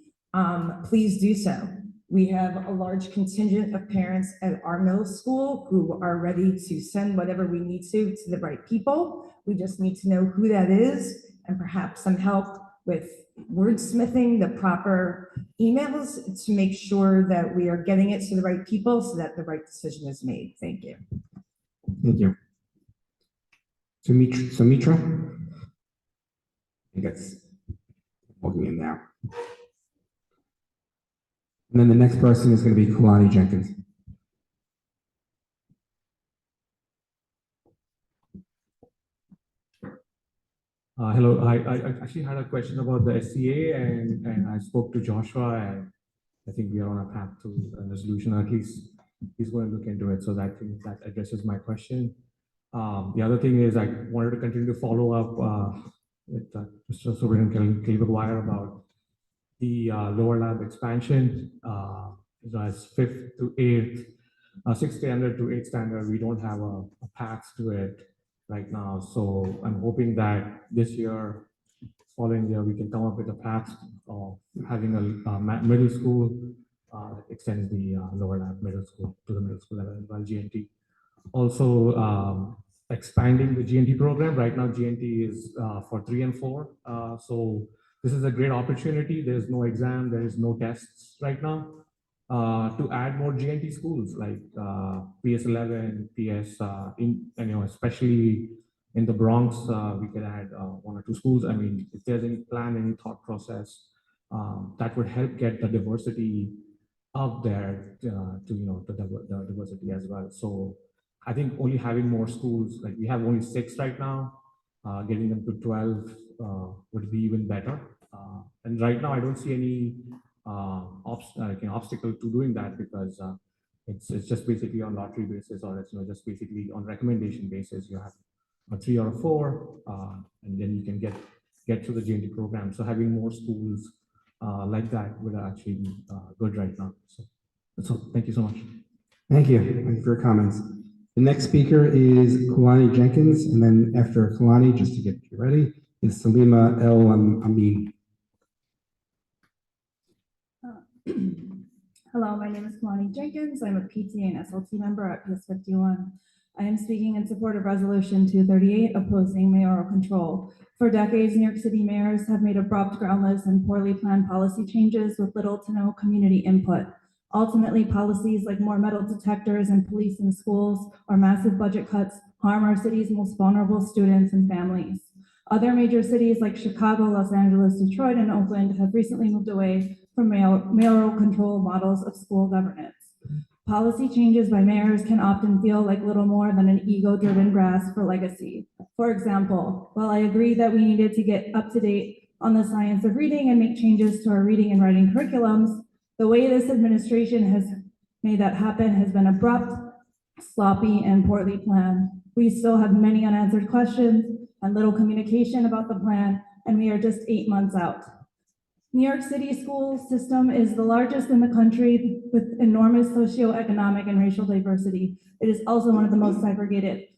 please do so. We have a large contingent of parents at our middle school who are ready to send whatever we need to the right people. We just need to know who that is and perhaps some help with wordsmithing the proper emails to make sure that we are getting it to the right people so that the right decision is made. Thank you. Thank you. Sumitra? I think that's logging in now. And then the next person is going to be Kalani Jenkins. Hello, I actually had a question about the SCA and I spoke to Joshua and I think we are on a path to a resolution, at least he's going to look into it. So that addresses my question. The other thing is I wanted to continue to follow up with Mr. Superintendent Cleaver about the lower lab expansion, as 5th to 8th, 6th standard to 8th standard, we don't have a path to it right now. So I'm hoping that this year, following year, we can come up with a path of having a middle school that extends the lower lab middle school to the middle school level as well, GNT. Also, expanding the GNT program. Right now, GNT is for 3 and 4. So this is a great opportunity. There's no exam, there is no tests right now. To add more GNT schools like PS11, PS, especially in the Bronx, we could add 1 or 2 schools. I mean, if there's any plan, any thought process that would help get the diversity up there the diversity as well. So I think only having more schools, like we have only 6 right now, getting them to 12 would be even better. And right now, I don't see any obstacle to doing that because it's just basically on lottery basis, or it's just basically on recommendation basis. You have a 3 or a 4, and then you can get to the GNT program. So having more schools like that would actually be good right now. So that's all. Thank you so much. Thank you. Thank you for your comments. The next speaker is Kalani Jenkins, and then after Kalani, just to get you ready, is Salima El Amin. Hello, my name is Kalani Jenkins. I'm a PTA and SLT member at PS 51. I am speaking in support of Resolution 238 opposing mayoral control. For decades, New York City mayors have made abrupt, groundless, and poorly planned policy changes with little to no community input. Ultimately, policies like more metal detectors and police in schools or massive budget cuts harm our city's most vulnerable students and families. Other major cities like Chicago, Los Angeles, Detroit, and Oakland have recently moved away from mayoral control models of school governance. Policy changes by mayors can often feel like little more than an ego-driven grasp for legacy. For example, while I agree that we needed to get up to date on the science of reading and make changes to our reading and writing curriculums, the way this administration has made that happen has been abrupt, sloppy, and poorly planned. We still have many unanswered questions and little communication about the plan, and we are just 8 months out. New York City school system is the largest in the country with enormous socioeconomic and racial diversity. It is also one of the most segregated.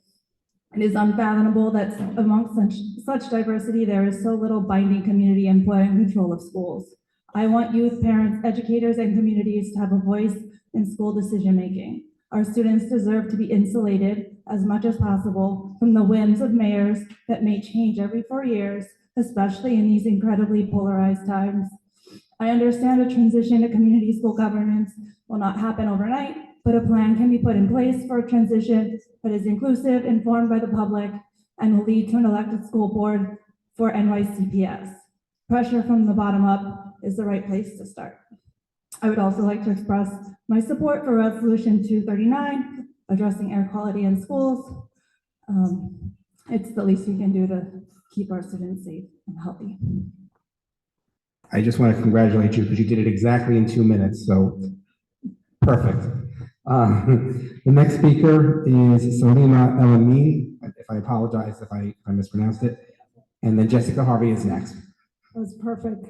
It is unfathomable that amongst such diversity, there is so little binding community input and control of schools. I want youth, parents, educators, and communities to have a voice in school decision-making. Our students deserve to be insulated as much as possible from the whims of mayors that may change every 4 years, especially in these incredibly polarized times. I understand a transition to community school governance will not happen overnight, but a plan can be put in place for a transition that is inclusive, informed by the public, and will lead to an elected school board for NYCPS. Pressure from the bottom up is the right place to start. I would also like to express my support for Resolution 239, addressing air quality in schools. It's the least we can do to keep our students safe and healthy. I just want to congratulate you because you did it exactly in 2 minutes, so perfect. The next speaker is Salima El Amin, if I apologize if I mispronounced it, and then Jessica Harvey is next. That was perfect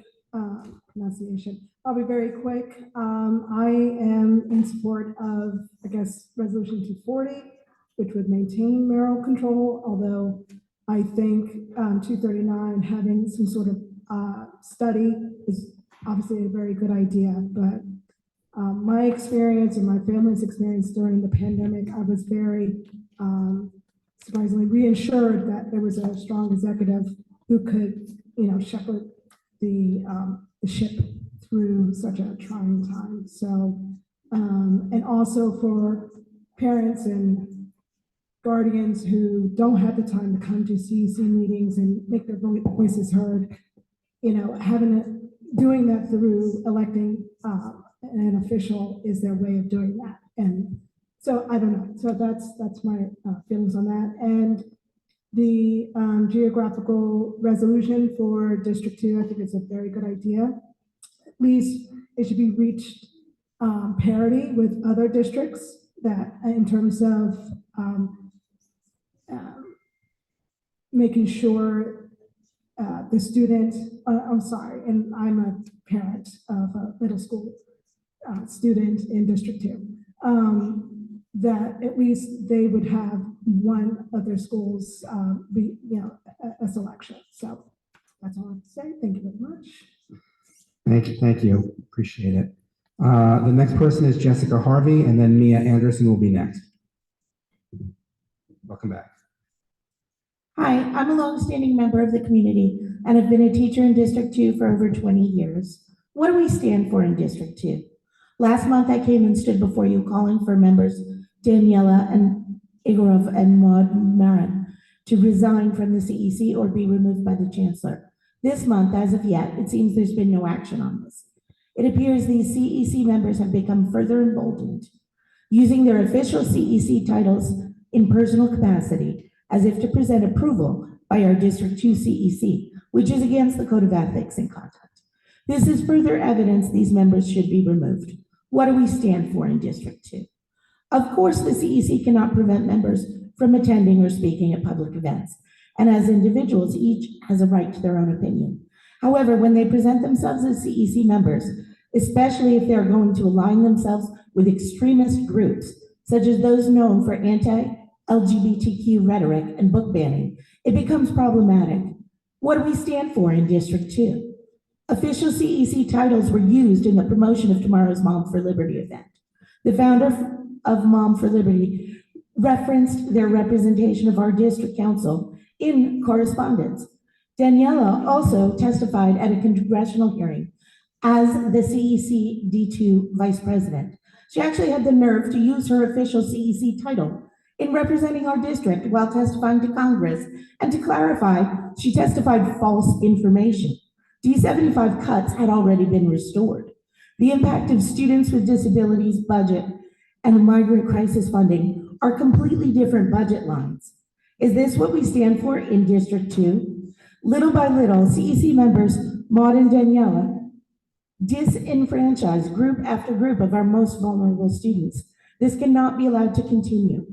pronunciation. I'll be very quick. I am in support of, I guess, Resolution 240, which would maintain mayoral control, although I think 239 having some sort of study is obviously a very good idea, but my experience and my family's experience during the pandemic, I was very surprisingly reassured that there was a strong executive who could, shepherd the ship through such a trying time. So, and also for parents and guardians who don't have the time to come to CEC meetings and make their voices heard, doing that through electing an official is their way of doing that. And so I don't know. So that's my feelings on that. And the geographical resolution for District 2, I think it's a very good idea. At least it should be reached parity with other districts that in terms of making sure the student, I'm sorry, and I'm a parent of a middle school student in District 2, that at least they would have one of their schools be, a selection. So that's all I have to say. Thank you very much. Thank you. Appreciate it. The next person is Jessica Harvey, and then Mia Anderson will be next. Welcome back. Hi, I'm a longstanding member of the community and have been a teacher in District 2 for over 20 years. What do we stand for in District 2? Last month, I came and stood before you calling for members Daniela and Igorov and Maud Marin to resign from the CEC or be removed by the chancellor. This month, as of yet, it seems there's been no action on this. It appears these CEC members have become further emboldened, using their official CEC titles in personal capacity as if to present approval by our District 2 CEC, which is against the Code of Ethics and Conduct. This is further evidence these members should be removed. What do we stand for in District 2? Of course, the CEC cannot prevent members from attending or speaking at public events, and as individuals, each has a right to their own opinion. However, when they present themselves as CEC members, especially if they're going to align themselves with extremist groups, such as those known for anti-LGBTQ rhetoric and book banning, it becomes problematic. What do we stand for in District 2? Official CEC titles were used in the promotion of tomorrow's Mom for Liberty event. The founder of Mom for Liberty referenced their representation of our district council in correspondence. Daniela also testified at a congressional hearing as the CECD2 vice president. She actually had the nerve to use her official CEC title in representing our district while testifying to Congress. And to clarify, she testified false information. D75 cuts had already been restored. The impact of students with disabilities budget and migrant crisis funding are completely different budget lines. Is this what we stand for in District 2? Little by little, CEC members Maud and Daniela disenfranchise group after group of our most vulnerable students. This cannot be allowed to continue.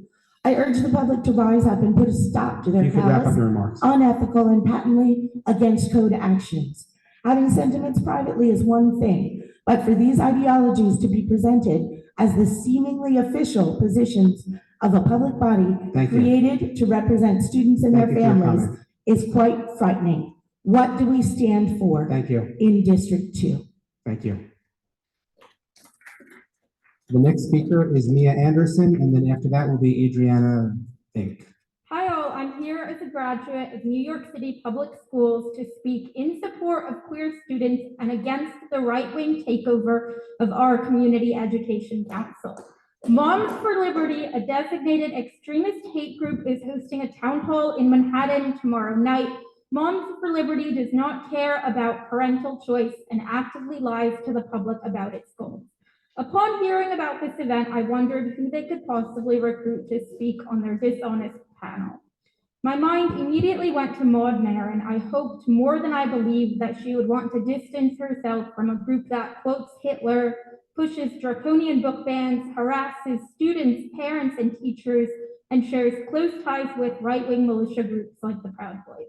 I urge the public to rise up and put a stop to their callous, unethical, and patently against code actions. Having sentiments privately is one thing, but for these ideologies to be presented as the seemingly official positions of a public body created to represent students and their families is quite frightening. What do we stand for in District 2? Thank you. The next speaker is Mia Anderson, and then after that will be Adriana Fink. Hi all, I'm here as a graduate of New York City Public Schools to speak in support of queer students and against the right-wing takeover of our Community Education Council. Moms for Liberty, a designated extremist hate group, is hosting a town hall in Manhattan tomorrow night. Moms for Liberty does not care about parental choice and actively lies to the public about its goals. Upon hearing about this event, I wondered who they could possibly recruit to speak on their dishonest panel. My mind immediately went to Maud Marin. I hoped more than I believed that she would want to distance herself from a group that quotes Hitler, pushes draconian book bans, harasses students, parents, and teachers, and shares close ties with right-wing militia groups like the Proud Boys.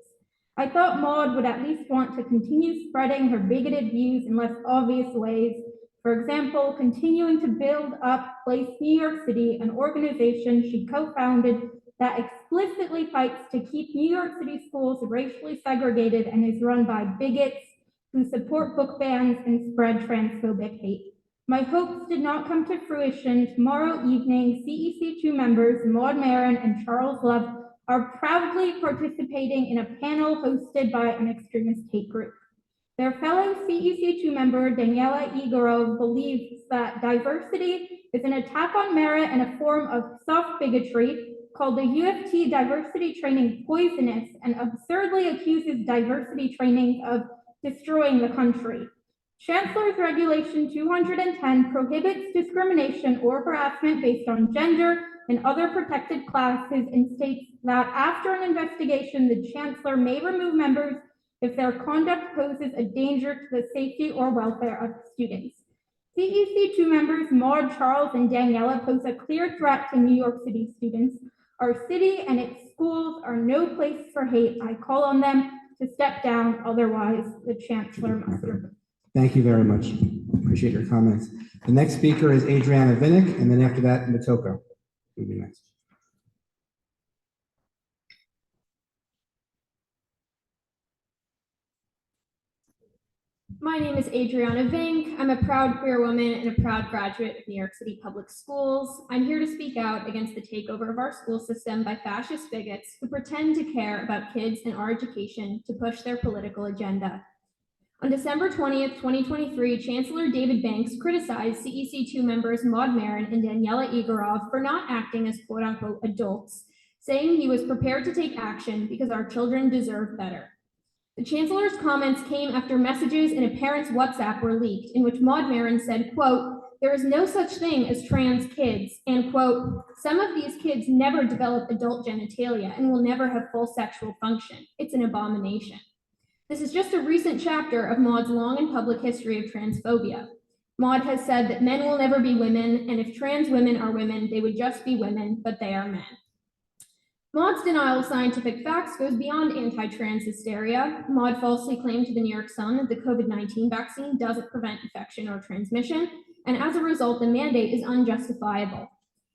I thought Maud would at least want to continue spreading her bigoted views in less obvious ways. For example, continuing to build up Place New York City, an organization she co-founded that explicitly fights to keep New York City schools racially segregated and is run by bigots who support book bans and spread transphobic hate. My hopes did not come to fruition. Tomorrow evening, CEC2 members Maud Marin and Charles Love are proudly participating in a panel hosted by an extremist hate group. Their fellow CEC2 member, Daniela Igorov, believes that diversity is an attack on merit and a form of soft bigotry, called the UFT diversity training poisonous, and absurdly accuses diversity training of destroying the country. Chancellor's Regulation 210 prohibits discrimination or harassment based on gender and other protected classes and states that after an investigation, the Chancellor may remove members if their conduct poses a danger to the safety or welfare of students. CEC2 members Maud, Charles, and Daniela pose a clear threat to New York City students. Our city and its schools are no place for hate. I call on them to step down, otherwise the Chancellor must remove. Thank you very much. Appreciate your comments. The next speaker is Adriana Vinnick, and then after that, Matoko will be next. My name is Adriana Vink. I'm a proud queer woman and a proud graduate of New York City Public Schools. I'm here to speak out against the takeover of our school system by fascist bigots who pretend to care about kids and our education to push their political agenda. On December 20th, 2023, Chancellor David Banks criticized CEC2 members Maud Marin and Daniela Igorov for not acting as quote-unquote adults, saying he was prepared to take action because our children deserve better. The Chancellor's comments came after messages in a parent's WhatsApp were leaked, in which Maud Marin said, quote, "There is no such thing as trans kids," and quote, "Some of these kids never develop adult genitalia and will never have full sexual function. It's an abomination." This is just a recent chapter of Maud's long and public history of transphobia. Maud has said that men will never be women, and if trans women are women, they would just be women, but they are men. Maud's denial of scientific facts goes beyond anti-trans hysteria. Maud falsely claimed to the New York Sun that the COVID-19 vaccine doesn't prevent infection or transmission, and as a result, the mandate is unjustifiable.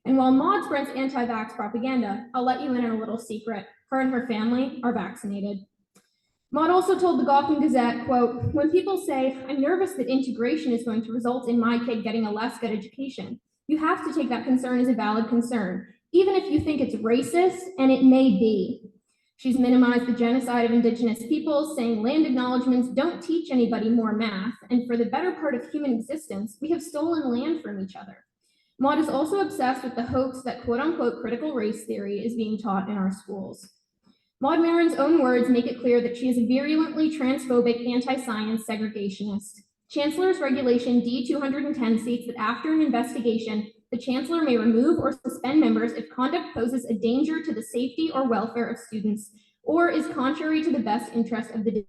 And while Maud spreads anti-vax propaganda, I'll let you in on a little secret. Her and her family are vaccinated. Maud also told the Gawking Gazette, quote, "When people say, I'm nervous that integration is going to result in my kid getting a less good education, you have to take that concern as a valid concern, even if you think it's racist, and it may be." She's minimized the genocide of indigenous peoples, saying land acknowledgements don't teach anybody more math, and for the better part of human existence, we have stolen land from each other. Maud is also obsessed with the hoax that quote-unquote critical race theory is being taught in our schools. Maud Marin's own words make it clear that she is a virulently transphobic anti-science segregationist. Chancellor's Regulation D-210 states that after an investigation, the Chancellor may remove or suspend members if conduct poses a danger to the safety or welfare of students or is contrary to the best interest of the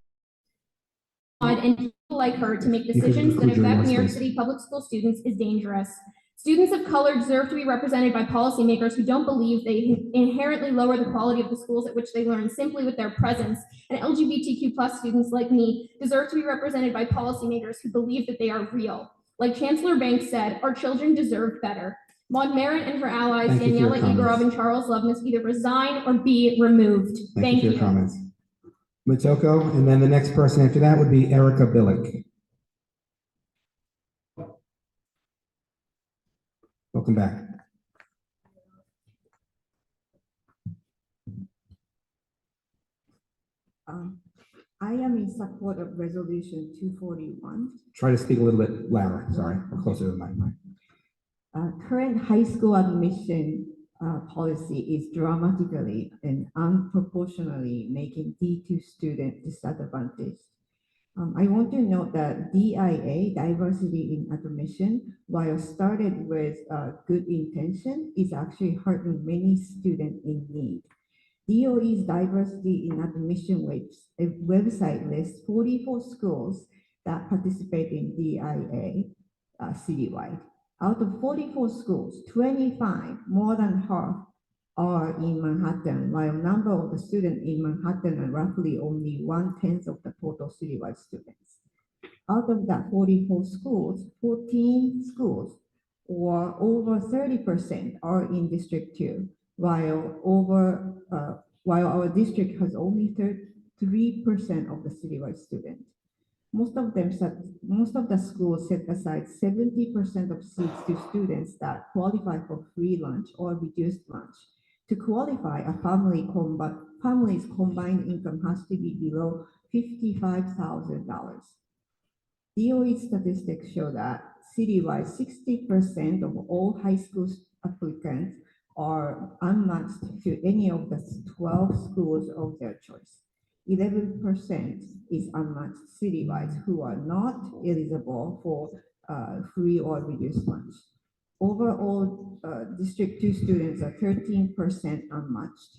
and people like her to make decisions that affect New York City public school students is dangerous. Students of color deserve to be represented by policymakers who don't believe they inherently lower the quality of the schools at which they learn simply with their presence. And LGBTQ+ students like me deserve to be represented by policymakers who believe that they are real. Like Chancellor Banks said, our children deserve better. Maud Marin and her allies, Daniela Igorov and Charles Love, must either resign or be removed. Thank you. For your comments. Motoko, and then the next person after that would be Erica Billick. Welcome back. I am in support of Resolution 241. Try to speak a little bit louder, sorry, or closer to the mic. Current high school admission policy is dramatically and unproportionately making D2 students disadvantaged. I want to note that DIA, diversity in admission, while started with good intention, is actually hurting many students in need. DOE's diversity in admission website lists 44 schools that participate in DIA citywide. Out of 44 schools, 25, more than half, are in Manhattan, while number of the students in Manhattan are roughly only 1/10 of the total citywide students. Out of that 44 schools, 14 schools, or over 30%, are in District 2, while our district has only 3% of the citywide students. Most of the schools set aside 70% of seats to students that qualify for free lunch or reduced lunch. To qualify, a family's combined income has to be below $55,000. DOE statistics show that citywide, 60% of all high school applicants are unmatched to any of the 12 schools of their choice. 11% is unmatched citywide who are not eligible for free or reduced lunch. Overall, District 2 students are 13% unmatched.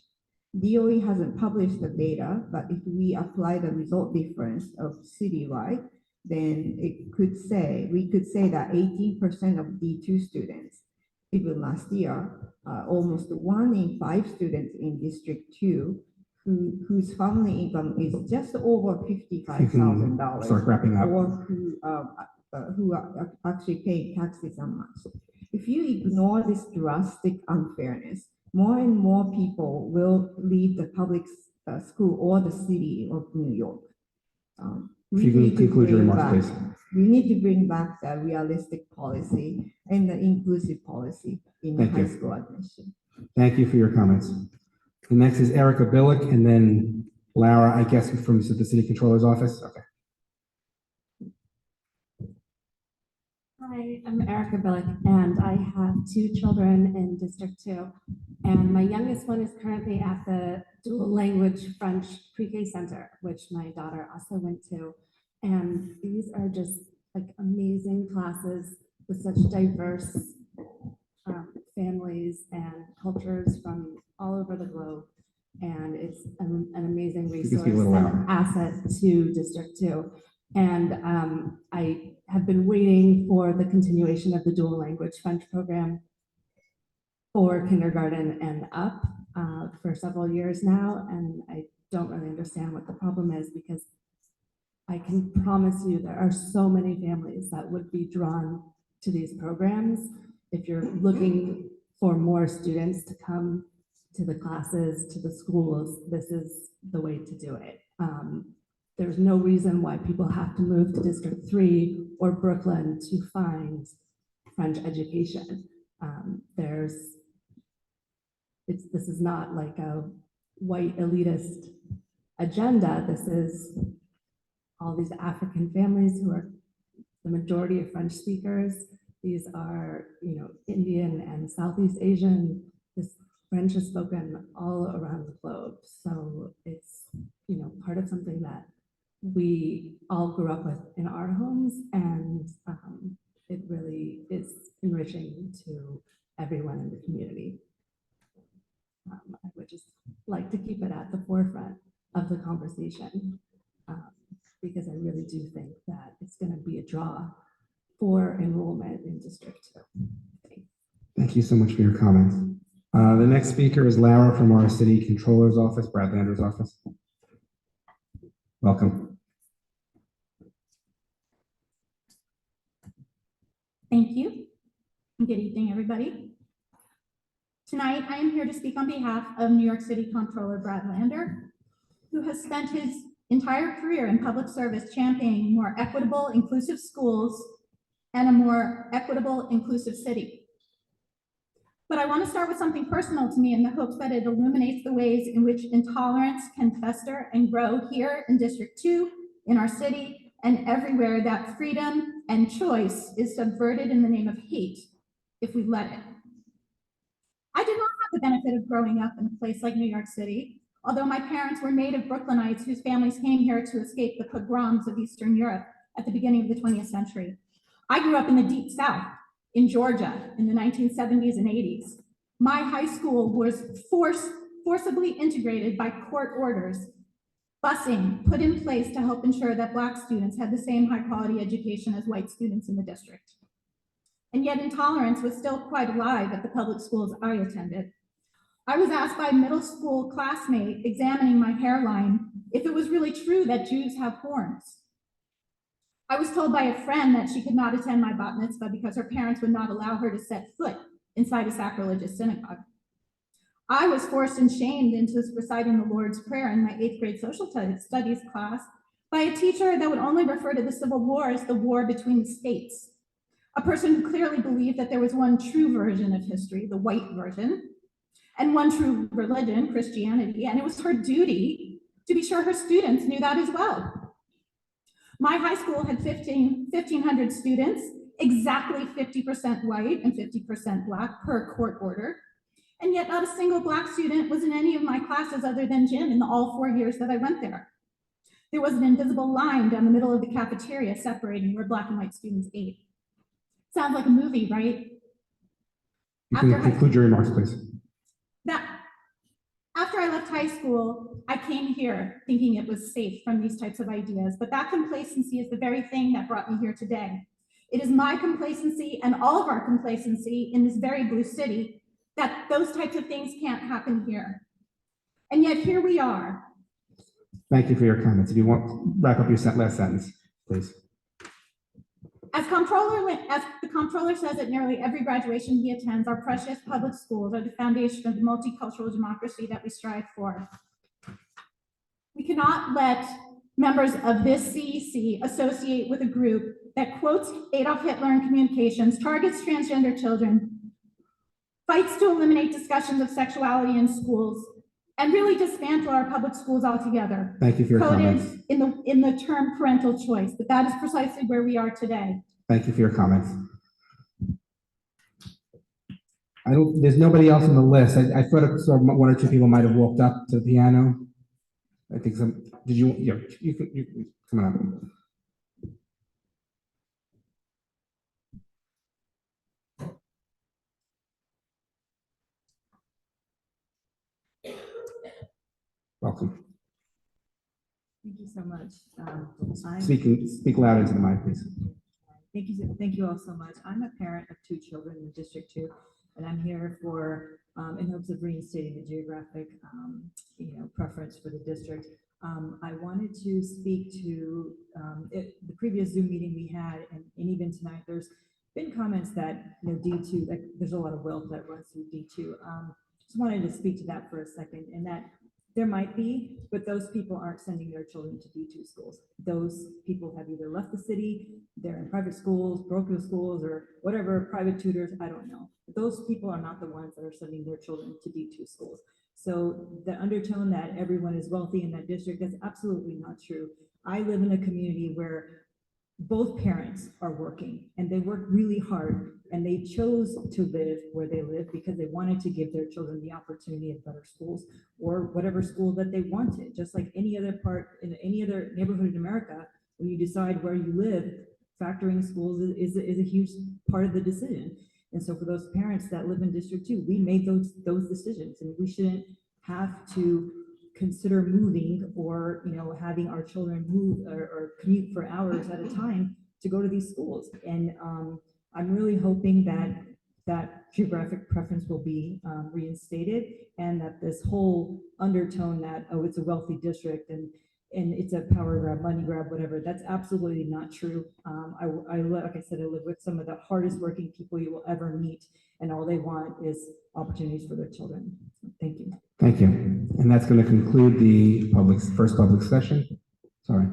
DOE hasn't published the data, but if we apply the result difference of citywide, then we could say that 18% of D2 students, even last year, almost 1 in 5 students in District 2 whose family income is just over $55,000, start wrapping up, or who are actually paying taxes unmatched. If you ignore this drastic unfairness, more and more people will leave the public school or the city of New York. If you can conclude your remarks, please. We need to bring back the realistic policy and the inclusive policy in high school admission. Thank you for your comments. The next is Erica Billick, and then Laura, I guess, from the City Controller's Office. Okay. Hi, I'm Erica Billick, and I have 2 children in District 2. And my youngest one is currently at the dual language French pre-K center, which my daughter also went to. And these are just like amazing classes with such diverse families and cultures from all over the globe. And it's an amazing resource and asset to District 2. And I have been waiting for the continuation of the dual language French program for kindergarten and up. for several years now, and I don't really understand what the problem is because I can promise you there are so many families that would be drawn to these programs. If you're looking for more students to come to the classes, to the schools, this is the way to do it. There's no reason why people have to move to District 3 or Brooklyn to find French education. This is not like a white elitist agenda. This is all these African families who are the majority of French speakers. These are, Indian and Southeast Asian. This French is spoken all around the globe. So it's, part of something that we all grew up with in our homes, and it really is enriching to everyone in the community. I would just like to keep it at the forefront of the conversation because I really do think that it's going to be a draw for enrollment in District 2. Thank you so much for your comments. The next speaker is Lara from our City Controller's Office, Brad Lander's office. Welcome. Thank you. Good evening, everybody. Tonight, I am here to speak on behalf of New York City Comptroller Brad Lander, who has spent his entire career in public service championing more equitable, inclusive schools and a more equitable, inclusive city. But I want to start with something personal to me in the hopes that it illuminates the ways in which intolerance can fester and grow here in District 2, in our city, and everywhere that freedom and choice is subverted in the name of hate if we let it. I did not have the benefit of growing up in a place like New York City, although my parents were native Brooklynites whose families came here to escape the pogroms of Eastern Europe at the beginning of the 20th century. I grew up in the Deep South, in Georgia, in the 1970s and 80s. My high school was forcibly integrated by court orders, busing put in place to help ensure that Black students had the same high-quality education as white students in the district. And yet intolerance was still quite alive at the public schools I attended. I was asked by a middle school classmate examining my hairline if it was really true that Jews have horns. I was told by a friend that she could not attend my bat mitzvah because her parents would not allow her to set foot inside a sacrilegious synagogue. I was forced and shamed into reciting the Lord's Prayer in my 8th grade social studies class by a teacher that would only refer to the Civil War as the war between the states. A person who clearly believed that there was one true version of history, the white version, and one true religion, Christianity, and it was her duty to be sure her students knew that as well. My high school had 1,500 students, exactly 50% white and 50% Black per court order, and yet not a single Black student was in any of my classes other than Jim in all 4 years that I went there. There was an invisible line down the middle of the cafeteria separating where Black and white students ate. Sounds like a movie, right? You can conclude your remarks, please. After I left high school, I came here thinking it was safe from these types of ideas, but that complacency is the very thing that brought me here today. It is my complacency and all of our complacency in this very blue city that those types of things can't happen here. And yet here we are. Thank you for your comments. If you want, wrap up your last sentence, please. As the comptroller says at nearly every graduation he attends, our precious public schools are the foundation of the multicultural democracy that we strive for. We cannot let members of this CEC associate with a group that quotes Adolf Hitler in communications, targets transgender children, fights to eliminate discussions of sexuality in schools, and really dismantle our public schools altogether. Thank you for your comments. In the term parental choice, but that is precisely where we are today. Thank you for your comments. There's nobody else on the list. I thought one or two people might have walked up to the piano. I think you come on up. Welcome. Thank you so much. Speak loud into the mic, please. Thank you all so much. I'm a parent of 2 children in District 2, And I'm here for, in hopes of reinstating the geographic, preference for the district. I wanted to speak to the previous Zoom meeting we had, and even tonight, there's been comments that, D2, like there's a lot of wealth that runs through D2. Just wanted to speak to that for a second, and that there might be, but those people aren't sending their children to D2 schools. Those people have either left the city, they're in private schools, parochial schools, or whatever, private tutors, I don't know. But those people are not the ones that are sending their children to D2 schools. So the undertone that everyone is wealthy in that district is absolutely not true. I live in a community where both parents are working and they work really hard, and they chose to live where they live because they wanted to give their children the opportunity of better schools or whatever school that they wanted. Just like any other part in any other neighborhood in America, when you decide where you live, factoring schools is a huge part of the decision. And so for those parents that live in District 2, we made those decisions, and we shouldn't have to consider moving or having our children move or commute for hours at a time to go to these schools. And I'm really hoping that geographic preference will be reinstated, and that this whole undertone that, oh, it's a wealthy district and it's a power grab, money grab, whatever, that's absolutely not true. Like I said, I live with some of the hardest working people you will ever meet, and all they want is opportunities for their children. Thank you. Thank you. And that's going to conclude the first public session. Sorry.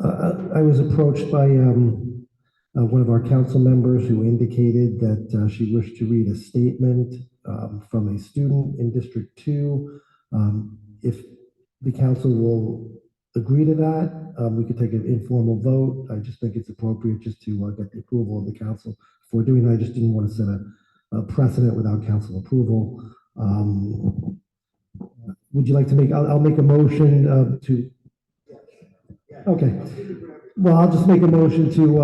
I was approached by one of our council members who indicated that she wished to read a statement from a student in District 2. If the council will agree to that, we could take an informal vote. I just think it's appropriate just to get the approval of the council for doing that. I just didn't want to set a precedent without council approval. Would you like to I'll make a motion to. Okay. Well, I'll just make a motion to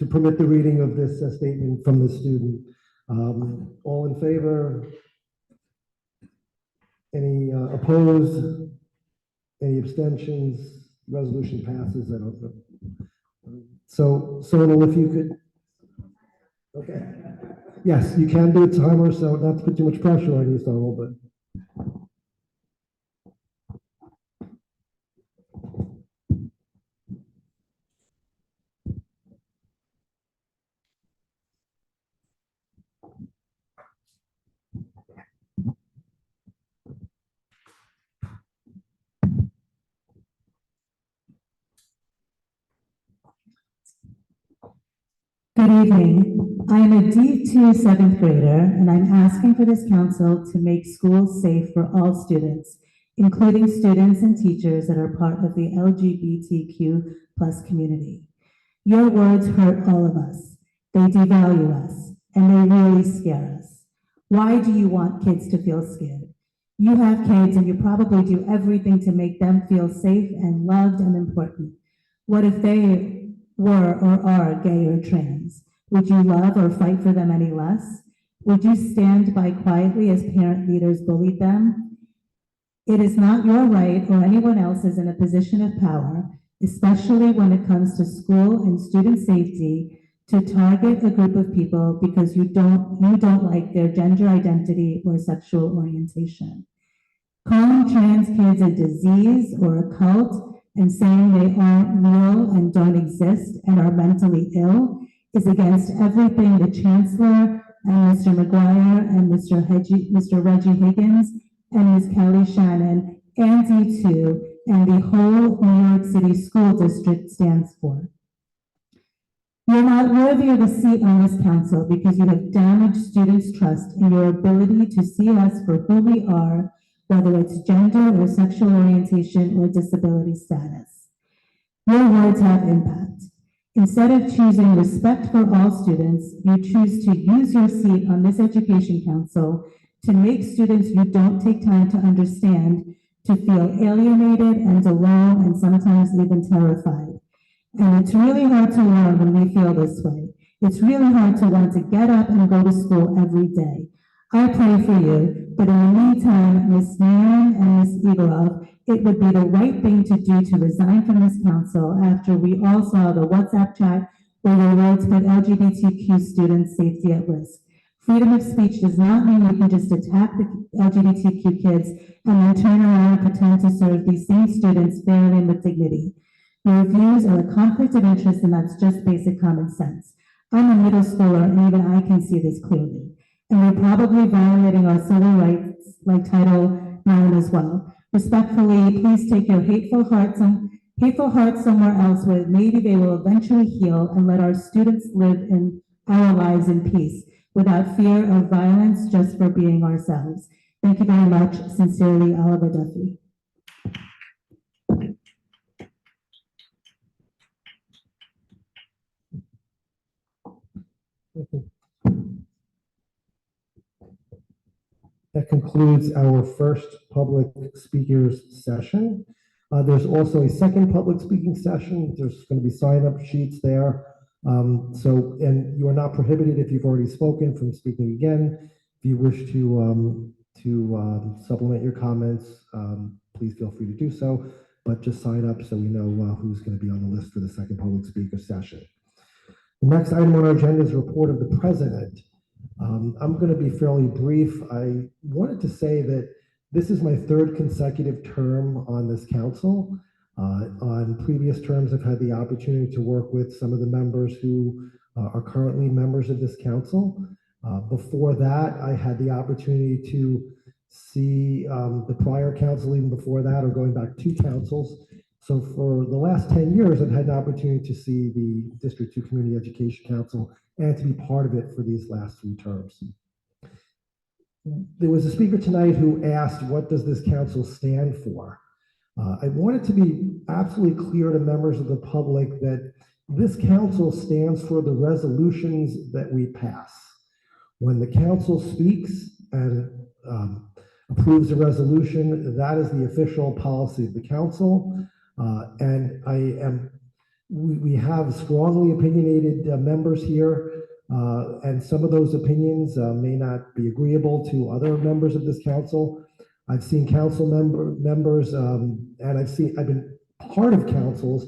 permit the reading of this statement from the student. All in favor? Any opposed? Any abstentions? Resolution passes. I don't know. So, Sonal, if you could. Okay. Yes, you can do a timer, so not to put too much pressure on you, Sonal, but. Good evening. I am a D2 seventh grader, and I'm asking for this council to make schools safe for all students, including students and teachers that are part of the LGBTQ+ community. Your words hurt all of us. They devalue us, and they really scare us. Why do you want kids to feel scared? You have kids, and you probably do everything to make them feel safe and loved and important. What if they were or are gay or trans? Would you love or fight for them any less? Would you stand by quietly as parent leaders bullied them? It is not your right or anyone else's in a position of power, especially when it comes to school and student safety, to target a group of people because you don't like their gender identity or sexual orientation. Calling trans kids a disease or a cult and saying they aren't real and don't exist and are mentally ill is against everything the Chancellor and Mr. McGuire and Mr. Reggie Higgins and Ms. Kelly Shannon and D2 and the whole New York City School District stands for. You're not worthy of a seat on this council because you have damaged students' trust in your ability to see us for who we are, whether it's gender or sexual orientation or disability status. Your words have impact. Instead of choosing respect for all students, you choose to use your seat on this education council to make students you don't take time to understand to feel alienated and alone and sometimes even terrified. And it's really hard to learn when we feel this way. It's really hard to want to get up and go to school every day. I pray for you, but in the meantime, Ms. Nguyen and Ms. Igorov it would be the right thing to do to resign from this council after we all saw the WhatsApp chat where your words put LGBTQ students' safety at risk. Freedom of speech does not mean you can just attack the LGBTQ kids and then turn around and pretend to serve these same students fairly and with dignity. Your views are a conflict of interest, and that's just basic common sense. I'm a middle schooler, and even I can see this clearly. And we're probably violating our civil rights like Title IX as well. Respectfully, please take your hateful hearts somewhere else where maybe they will eventually heal, and let our students live in our lives in peace without fear of violence, just for being ourselves. Thank you very much. Sincerely, Oliver Duffy. That concludes our first public speakers session. There's also a second public speaking session. There's going to be sign-up sheets there. And you are not prohibited, if you've already spoken, from speaking again. If you wish to supplement your comments, please feel free to do so. But just sign up so we know who's going to be on the list for the second public speaker session. The next item on our agenda is report of the president. I'm going to be fairly brief. I wanted to say that this is my third consecutive term on this council. On previous terms, I've had the opportunity to work with some of the members who are currently members of this council. Before that, I had the opportunity to see the prior council even before that, or going back 2 councils. So for the last 10 years, I've had an opportunity to see the District 2 Community Education Council and to be part of it for these last 3 terms. There was a speaker tonight who asked, what does this council stand for? I wanted to be absolutely clear to members of the public that this council stands for the resolutions that we pass. When the council speaks and approves a resolution, that is the official policy of the council. And we have strongly opinionated members here, and some of those opinions may not be agreeable to other members of this council. I've seen council members, and I've been part of councils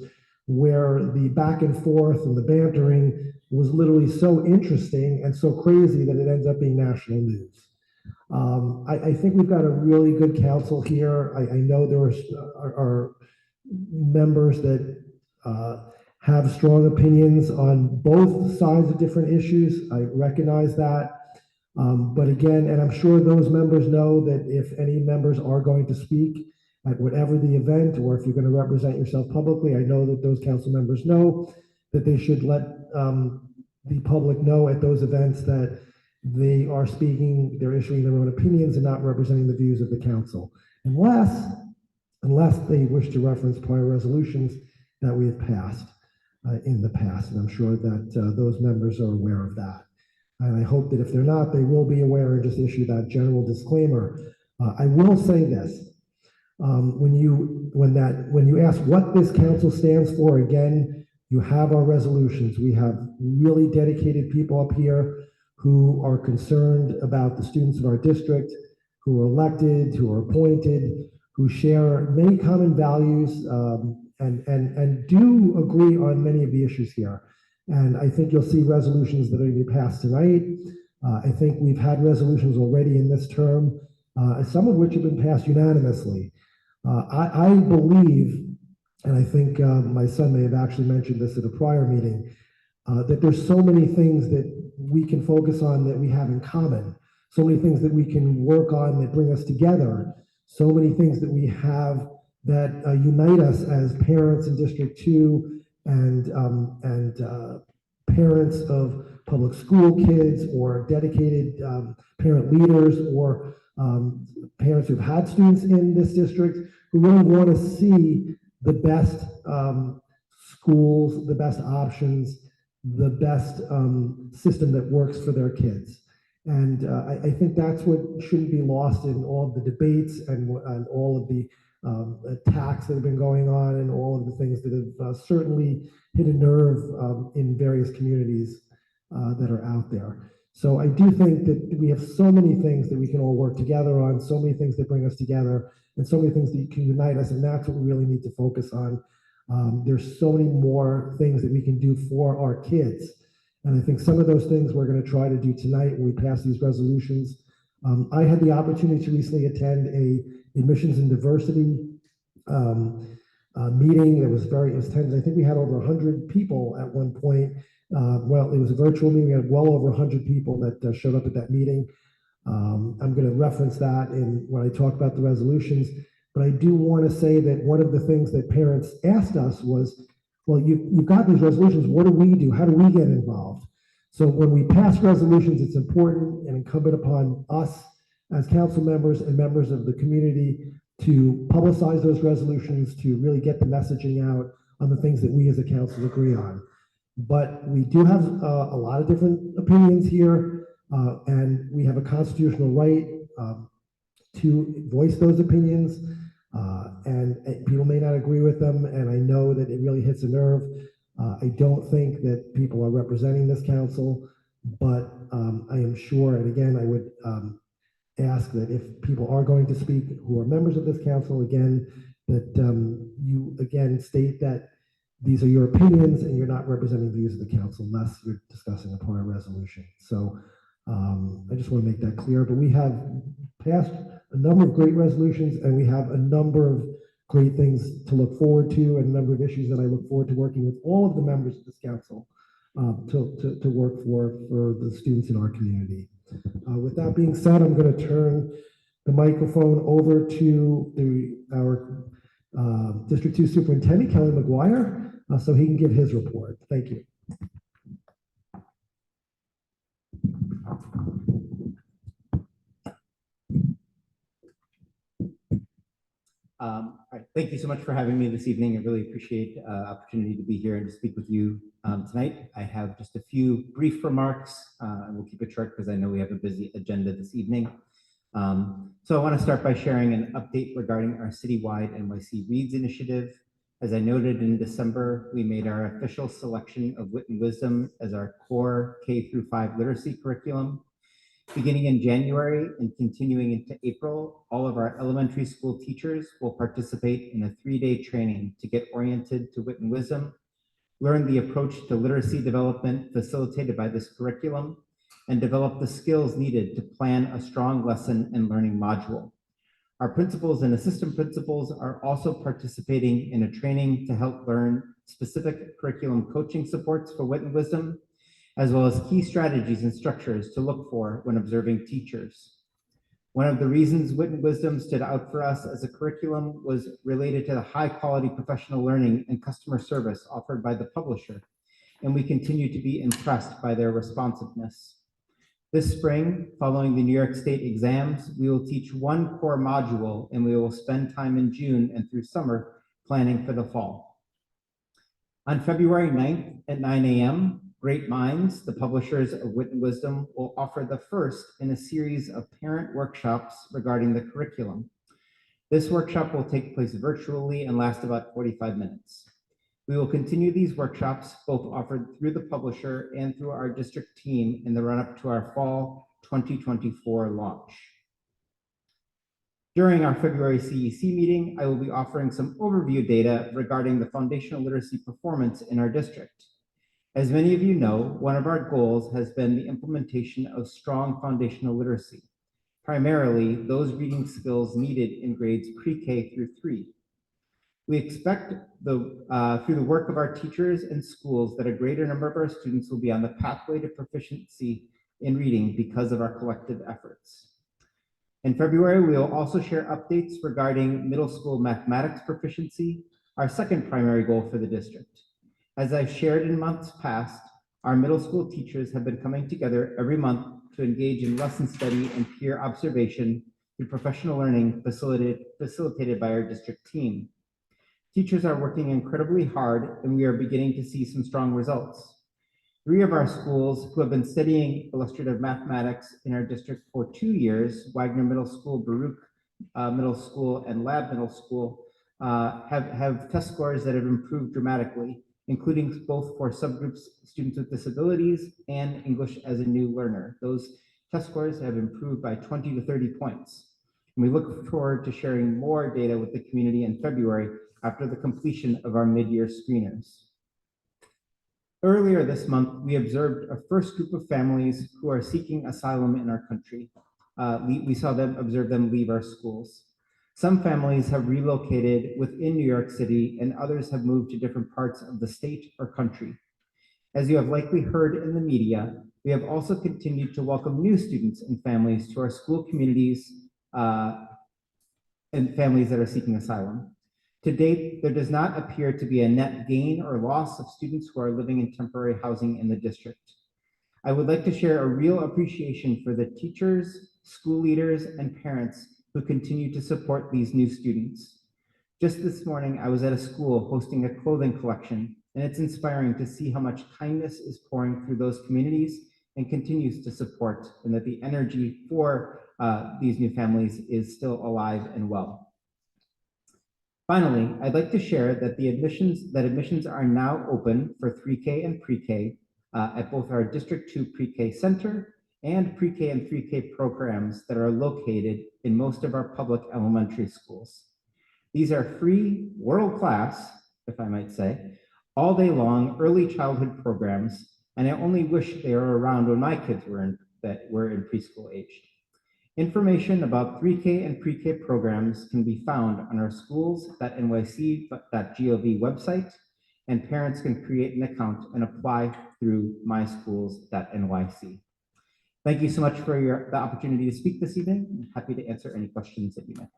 where the back and forth and the bantering was literally so interesting and so crazy that it ends up being national news. I think we've got a really good council here. I know there are members that have strong opinions on both sides of different issues. I recognize that. But again, and I'm sure those members know that if any members are going to speak at whatever the event, or if you're going to represent yourself publicly, I know that those council members know that they should let the public know at those events that they are speaking, they're issuing their own opinions and not representing the views of the council, unless they wish to reference prior resolutions that we have passed in the past. And I'm sure that those members are aware of that. And I hope that if they're not, they will be aware and just issue that general disclaimer. I will say this, when you ask what this council stands for, again, you have our resolutions. We have really dedicated people up here who are concerned about the students of our district, who are elected, who are appointed, who share many common values, and do agree on many of the issues here. And I think you'll see resolutions that are going to be passed tonight. I think we've had resolutions already in this term, some of which have been passed unanimously. I believe, and I think my son may have actually mentioned this at a prior meeting, that there's so many things that we can focus on that we have in common, so many things that we can work on that bring us together, so many things that we have that unite us as parents in District 2 and parents of public school kids, or dedicated parent leaders, or parents who've had students in this district who really want to see the best schools, the best options, the best system that works for their kids. And I think that's what shouldn't be lost in all of the debates and all of the attacks that have been going on, and all of the things that have certainly hit a nerve in various communities that are out there. So I do think that we have so many things that we can all work together on, so many things that bring us together, and so many things that can unite us, and that's what we really need to focus on. There's so many more things that we can do for our kids. And I think some of those things we're going to try to do tonight when we pass these resolutions. I had the opportunity to recently attend a admissions and diversity meeting. It was tense. I think we had over 100 people at one point. Well, it was a virtual meeting. We had well over 100 people that showed up at that meeting. I'm going to reference that when I talk about the resolutions. But I do want to say that one of the things that parents asked us was, well, you've got these resolutions. What do we do? How do we get involved? So when we pass resolutions, it's important and incumbent upon us as council members and members of the community to publicize those resolutions, to really get the messaging out on the things that we as a council agree on. But we do have a lot of different opinions here, and we have a constitutional right to voice those opinions, and people may not agree with them, and I know that it really hits a nerve. I don't think that people are representing this council, but I am sure, and again, I would ask that if people are going to speak who are members of this council, again, that you again state that these are your opinions and you're not representing views of the council unless you're discussing a part of resolution. So I just want to make that clear, but we have passed a number of great resolutions and we have a number of great things to look forward to and a number of issues that I look forward to working with all of the members of this council to work for the students in our community. With that being said, I'm going to turn the microphone over to our District 2 Superintendent, Kelly McGuire, so he can give his report. Thank you. All right. Thank you so much for having me this evening. I really appreciate the opportunity to be here and to speak with you tonight. I have just a few brief remarks, and we'll keep it short because I know we have a busy agenda this evening. So I want to start by sharing an update regarding our citywide NYC Reads initiative. As I noted in December, we made our official selection of Wit and Wisdom as our core K-5 literacy curriculum. Beginning in January and continuing into April, all of our elementary school teachers will participate in a 3-day training to get oriented to Wit and Wisdom, learn the approach to literacy development facilitated by this curriculum, and develop the skills needed to plan a strong lesson and learning module. Our principals and assistant principals are also participating in a training to help learn specific curriculum coaching supports for Wit and Wisdom, as well as key strategies and structures to look for when observing teachers. One of the reasons Wit and Wisdom stood out for us as a curriculum was related to the high quality professional learning and customer service offered by the publisher, and we continue to be impressed by their responsiveness. This spring, following the New York State exams, we will teach one core module and we will spend time in June and through summer planning for the fall. On February 9th at 9 a.m., Great Minds, the publishers of Wit and Wisdom, will offer the first in a series of parent workshops regarding the curriculum. This workshop will take place virtually and last about 45 minutes. We will continue these workshops, both offered through the publisher and through our district team in the run-up to our fall 2024 launch. During our February CEC meeting, I will be offering some overview data regarding the foundational literacy performance in our district. As many of you know, one of our goals has been the implementation of strong foundational literacy, primarily those reading skills needed in grades pre-K through 3. We expect through the work of our teachers and schools that a greater number of our students will be on the pathway to proficiency in reading because of our collective efforts. In February, we will also share updates regarding middle school mathematics proficiency, our second primary goal for the district. As I've shared in months past, our middle school teachers have been coming together every month to engage in lesson study and peer observation through professional learning facilitated by our district team. Teachers are working incredibly hard, and we are beginning to see some strong results. 3 of our schools who have been studying illustrative mathematics in our district for 2 years, Wagner Middle School, Baruch Middle School, and Lab Middle School, have test scores that have improved dramatically, including both for subgroups, students with disabilities, and English as a new learner. Those test scores have improved by 20 to 30 points. And we look forward to sharing more data with the community in February after the completion of our mid-year screeners. Earlier this month, we observed a first group of families who are seeking asylum in our country. We observed them leave our schools. Some families have relocated within New York City, and others have moved to different parts of the state or country. As you have likely heard in the media, we have also continued to welcome new students and families to our school communities and families that are seeking asylum. To date, there does not appear to be a net gain or loss of students who are living in temporary housing in the district. I would like to share a real appreciation for the teachers, school leaders, and parents who continue to support these new students. Just this morning, I was at a school hosting a clothing collection, and it's inspiring to see how much kindness is pouring through those communities and continues to support, and that the energy for these new families is still alive and well. Finally, I'd like to share that admissions are now open for 3K and pre-K at both our District 2 pre-K center and pre-K and 3K programs that are located in most of our public elementary schools. These are free, world-class, if I might say, all day long early childhood programs, and I only wish they were around when my kids were in preschool aged. Information about 3K and pre-K programs can be found on our schools.nyc.gov website, and parents can create an account and apply through myschools.nyc. Thank you so much for the opportunity to speak this evening. I'm happy to answer any questions that you may have.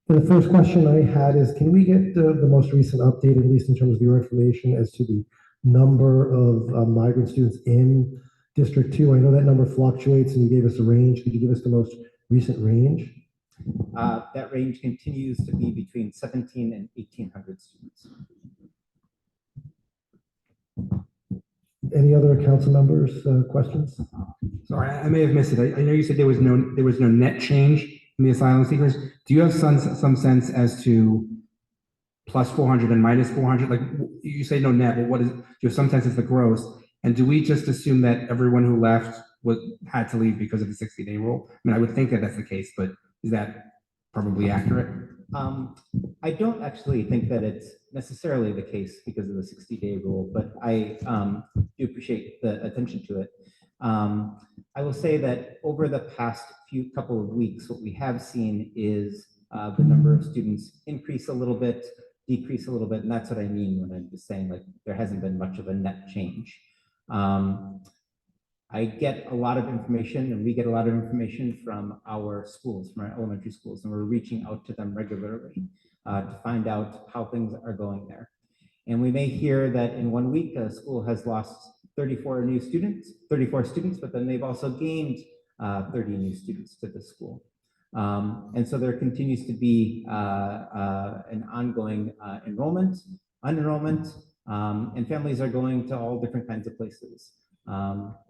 The first question I had is, can we get the most recent update, at least in terms of your information, as to the number of migrant students in District 2? I know that number fluctuates and you gave us a range. Could you give us the most recent range? That range continues to be between 17 and 1,800 students. Any other council members' questions? Sorry, I may have missed it. I know you said there was no net change in the asylum seekers. Do you have some sense as to plus 400 and minus 400? Like, you say no net, but what is? Do you have some sense as the gross? And do we just assume that everyone who left had to leave because of the 60-day rule? I mean, I would think that that's the case, but is that probably accurate? I don't actually think that it's necessarily the case because of the 60-day rule, but I do appreciate the attention to it. I will say that over the past couple of weeks, what we have seen is the number of students increase a little bit, decrease a little bit, and that's what I mean when I'm just saying like there hasn't been much of a net change. I get a lot of information, and we get a lot of information from our schools, from our elementary schools, and we're reaching out to them regularly to find out how things are going there. And we may hear that in 1 week, a school has lost 34 students, but then they've also gained 30 new students to the school. And so there continues to be an ongoing unenrollment, and families are going to all different kinds of places.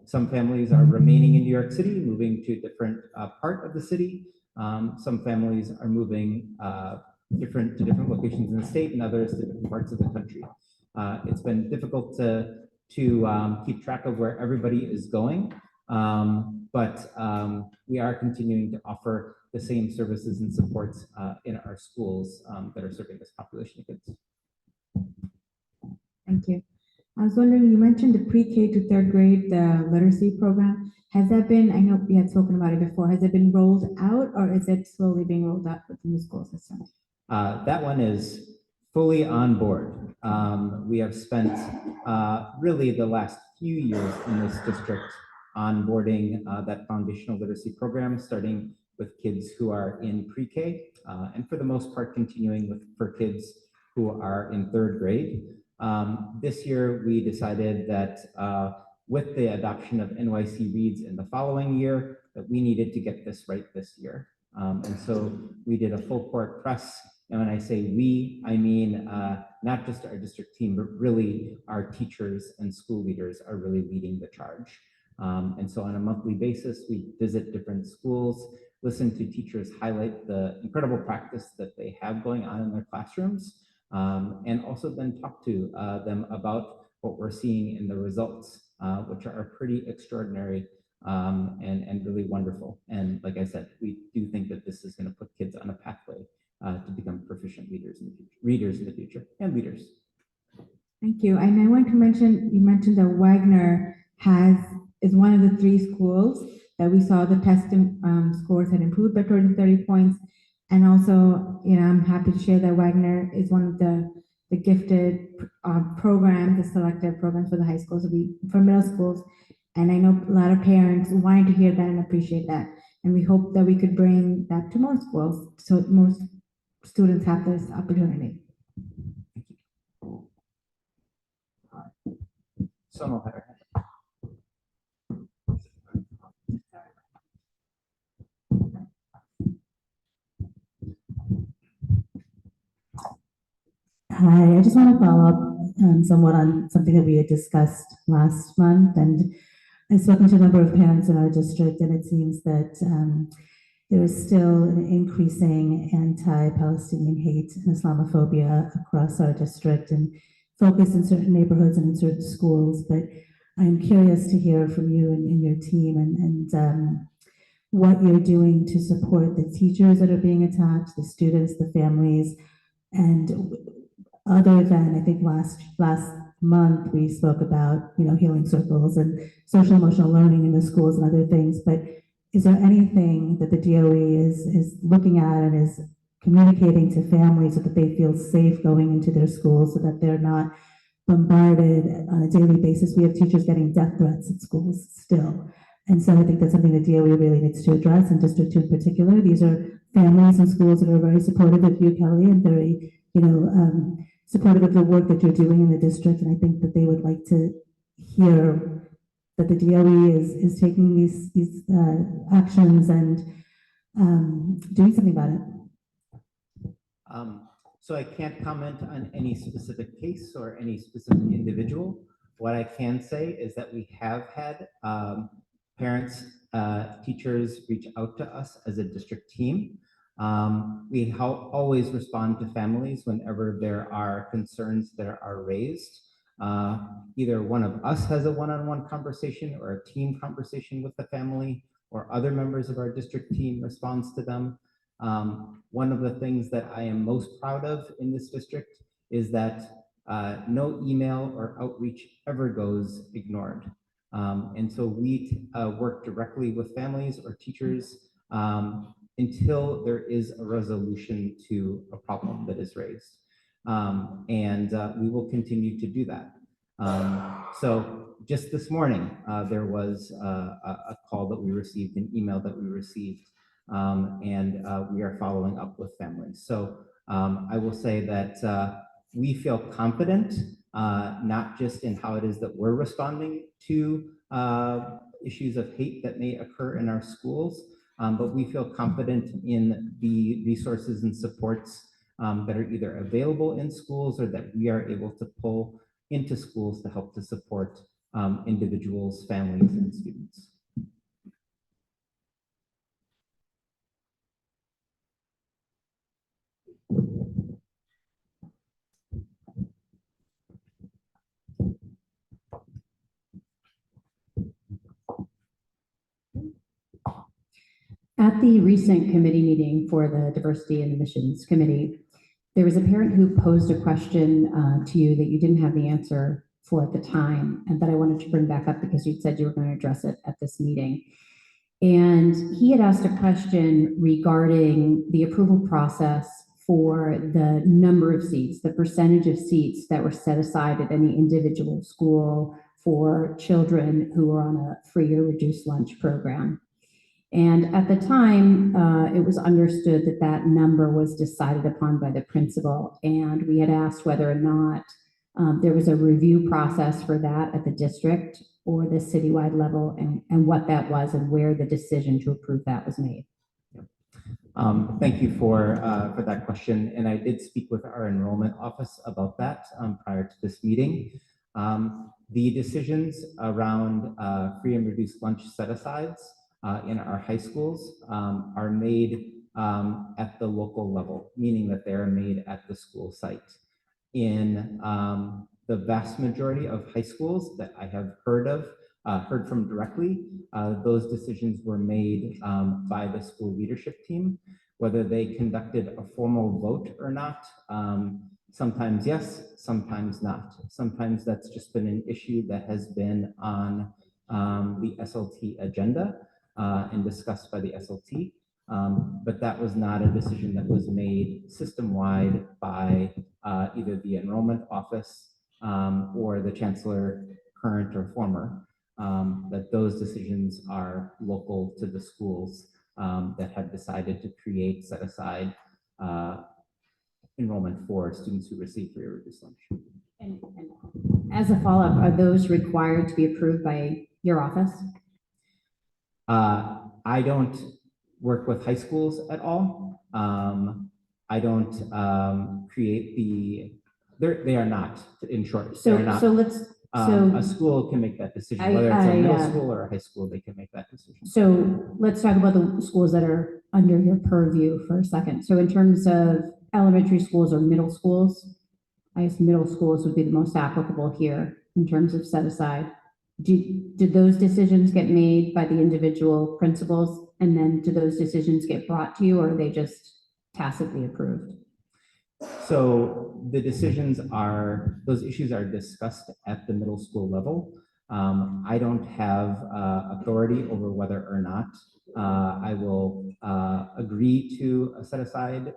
Some families are remaining in New York City, moving to a different part of the city. Some families are moving to different locations in the state, and others to different parts of the country. It's been difficult to keep track of where everybody is going, but we are continuing to offer the same services and supports in our schools that are serving this population of kids. Thank you. I was wondering, you mentioned the pre-K to third grade, the literacy program. Has that been, I know we had spoken about it before, has it been rolled out, or is it slowly being rolled out within the school system? That one is fully on board. We have spent really the last few years in this district onboarding that foundational literacy program, starting with kids who are in pre-K, and for the most part continuing for kids who are in third grade. This year, we decided that with the adoption of NYC Reads in the following year, that we needed to get this right this year. And so we did a full court press. And when I say we, I mean not just our district team, but really our teachers and school leaders are really leading the charge. And so on a monthly basis, we visit different schools, listen to teachers highlight the incredible practice that they have going on in their classrooms, and also then talk to them about what we're seeing in the results, which are pretty extraordinary and really wonderful. And like I said, we do think that this is going to put kids on a pathway to become proficient readers in the future, and leaders. Thank you. And I want to mention, you mentioned that Wagner is one of the 3 schools that we saw the test scores had improved by 30 points. And also, I'm happy to share that Wagner is one of the gifted programs, the selective programs for the high schools, for middle schools. And I know a lot of parents wanted to hear that and appreciate that. And we hope that we could bring that to more schools so most students have this opportunity. So Hi, I just want to follow up somewhat on something that we had discussed last month, and I've spoken to a number of parents in our district, and it seems that there is still an increasing anti-Palestinian hate and Islamophobia across our district, and focused in certain neighborhoods and in certain schools. But I'm curious to hear from you and your team and what you're doing to support the teachers that are being attacked, the students, the families, and other than, I think last month, we spoke about, healing circles and social emotional learning in the schools and other things, but is there anything that the DOE is looking at and is communicating to families so that they feel safe going into their schools, so that they're not bombarded on a daily basis? We have teachers getting death threats at schools still. And so I think that's something the DOE really needs to address, and District 2 in particular. These are families and schools that are very supportive of you, Kelly, and very, supportive of the work that you're doing in the district. And I think that they would like to hear that the DOE is taking these actions and doing something about it. So I can't comment on any specific case or any specific individual. What I can say is that we have had parents, teachers reach out to us as a district team. We always respond to families whenever there are concerns that are raised. Either one of us has a one-on-one conversation or a team conversation with the family, or other members of our district team responds to them. One of the things that I am most proud of in this district is that no email or outreach ever goes ignored. And so we work directly with families or teachers until there is a resolution to a problem that is raised. And we will continue to do that. So just this morning, there was a call that we received, an email that we received, and we are following up with families. So I will say that we feel confident, not just in how it is that we're responding to issues of hate that may occur in our schools, but we feel confident in the resources and supports that are either available in schools or that we are able to pull into schools to help to support individuals, families, and students. At the recent committee meeting for the Diversity and Admissions Committee, there was a parent who posed a question to you that you didn't have the answer for at the time, and that I wanted to bring back up because you said you were going to address it at this meeting. And he had asked a question regarding the approval process for the number of seats, the percentage of seats that were set aside at any individual school for children who are on a free or reduced lunch program. And at the time, it was understood that that number was decided upon by the principal. And we had asked whether or not there was a review process for that at the district or the citywide level, and what that was and where the decision to approve that was made. Thank you for that question. And I did speak with our enrollment office about that prior to this meeting. The decisions around free and reduced lunch set-asides in our high schools are made at the local level, meaning that they are made at the school site. in the vast majority of high schools that I have heard from directly, those decisions were made by the school leadership team. Whether they conducted a formal vote or not, sometimes yes, sometimes not. Sometimes that's just been an issue that has been on the SLT agenda and discussed by the SLT. But that was not a decision that was made system-wide by either the enrollment office or the chancellor, current or former, that those decisions are local to the schools that have decided to create, set aside enrollment for students who receive free or reduced lunch. And as a follow-up, are those required to be approved by your office? I don't work with high schools at all. I don't create they are not, in short. So, they're not. so let's, so. A school can make that decision, whether it's a middle school or a high school, they can make that decision. So let's talk about the schools that are under your purview for a second. So in terms of elementary schools or middle schools, I guess middle schools would be the most applicable here in terms of set aside. Did those decisions get made by the individual principals, and then do those decisions get brought to you, or are they just tacitly approved? So the decisions those issues are discussed at the middle school level. I don't have authority over whether or not I will agree to a set aside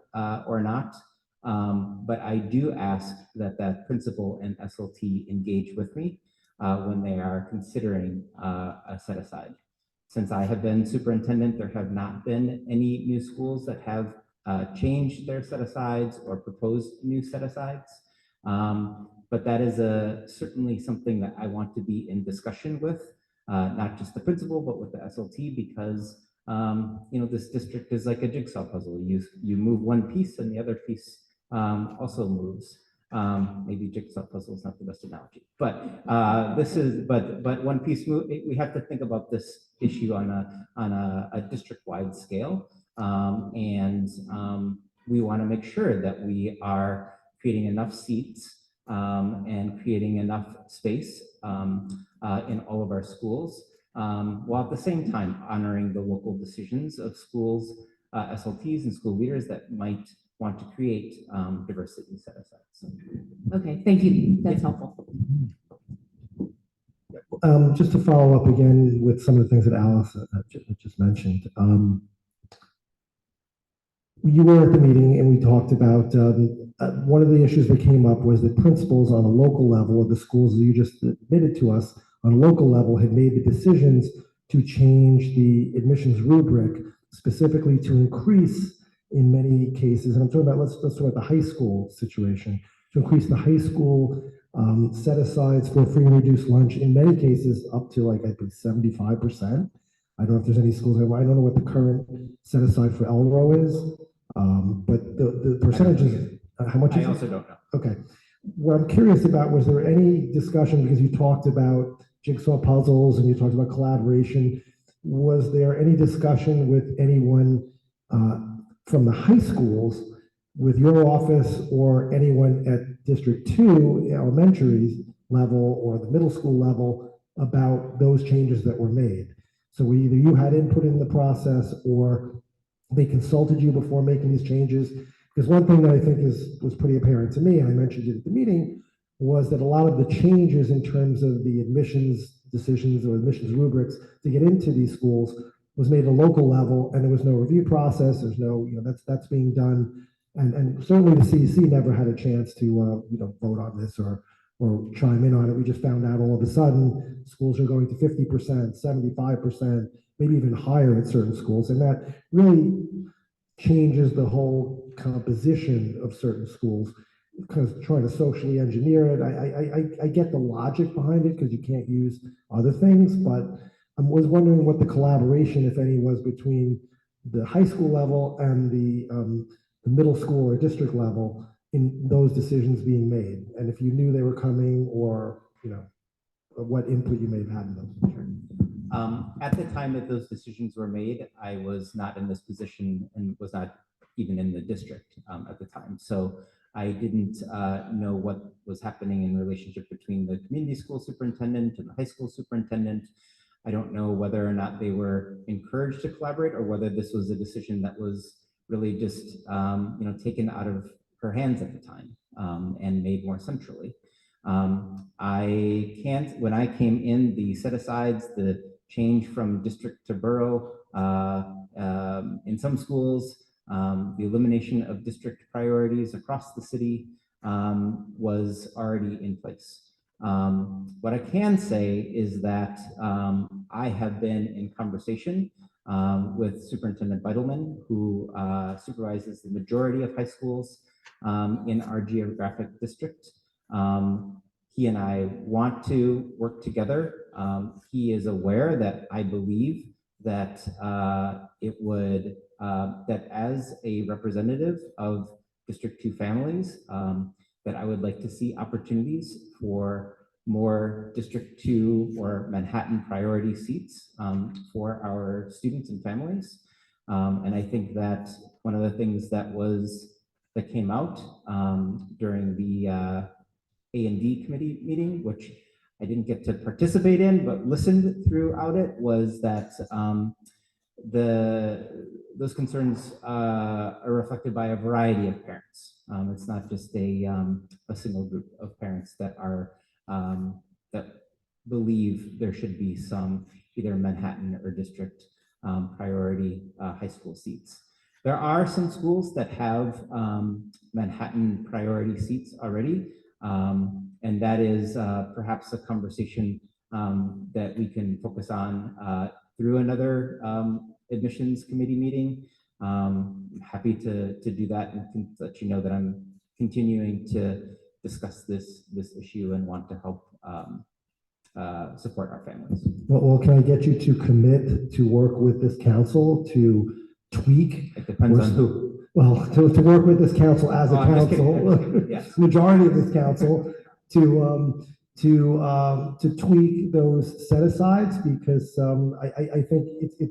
or not. But I do ask that principal and SLT engage with me when they are considering a set aside. Since I have been superintendent, there have not been any new schools that have changed their set asides or proposed new set asides. But that is certainly something that I want to be in discussion with, not just the principal, but with the SLT, because this district is like a jigsaw puzzle. You move one piece and the other piece also moves. Maybe jigsaw puzzle is not the best analogy, but but one piece move. We have to think about this issue on a district-wide scale, and we want to make sure that we are creating enough seats and creating enough space in all of our schools, while at the same time honoring the local decisions of schools, SLTs and school leaders that might want to create diversity set asides. Okay, thank you. That's helpful. Just to follow up again with some of the things that Alice just mentioned. You were at the meeting and we talked about one of the issues that came up was that principals on a local level of the schools that you just admitted to us on a local level had made the decisions to change the admissions rubric specifically to increase in many cases, and I'm talking about, let's talk about the high school situation, to increase the high school set asides for free and reduced lunch, in many cases up to like, I think 75%. I don't know if there's any schools, I don't know what the current set aside for Elro is, but the percentages, how much is it? I also don't know. Okay. What I'm curious about, was there any discussion, because you talked about jigsaw puzzles and you talked about collaboration, was there any discussion with anyone from the high schools, with your office or anyone at District 2 elementary level or the middle school level about those changes that were made? So either you had input in the process or they consulted you before making these changes? Because one thing that I think was pretty apparent to me, and I mentioned it at the meeting, was that a lot of the changes in terms of the admissions decisions or admissions rubrics to get into these schools was made at a local level, and there was no review process. There's no, that's being done, and certainly the CEC never had a chance to vote on this or chime in on it. We just found out all of a sudden schools are going to 50%, 75%, maybe even higher at certain schools, and that really changes the whole composition of certain schools, because trying to socially engineer it. I get the logic behind it, because you can't use other things, but I was wondering what the collaboration, if any, was between the high school level and the middle school or district level in those decisions being made, and if you knew they were coming, or what input you may have had in them. At the time that those decisions were made, I was not in this position and was not even in the district at the time. So I didn't know what was happening in relationship between the community school superintendent and the high school superintendent. I don't know whether or not they were encouraged to collaborate or whether this was a decision that was really just taken out of her hands at the time and made more centrally. When I came in, the set-asides, the change from district to borough, in some schools, the elimination of district priorities across the city was already in place. What I can say is that I have been in conversation with Superintendent Beidelman, who supervises the majority of high schools in our geographic district. He and I want to work together. He is aware that I believe that that as a representative of District 2 families, that I would like to see opportunities for more District 2 or Manhattan priority seats for our students and families. And I think that one of the things that came out during the A&D committee meeting, which I didn't get to participate in, but listened throughout it, was that those concerns are reflected by a variety of parents. It's not just a single group of parents that are that believe there should be some either Manhattan or district priority high school seats. There are some schools that have Manhattan priority seats already, and that is perhaps a conversation that we can focus on through another admissions committee meeting. Happy to do that and can let you know that I'm continuing to discuss this issue and want to help support our families. Well, can I get you to commit to work with this council to tweak? It depends on who. Well, to work with this council as a council, yes. majority of this council, to tweak those set-asides, because I think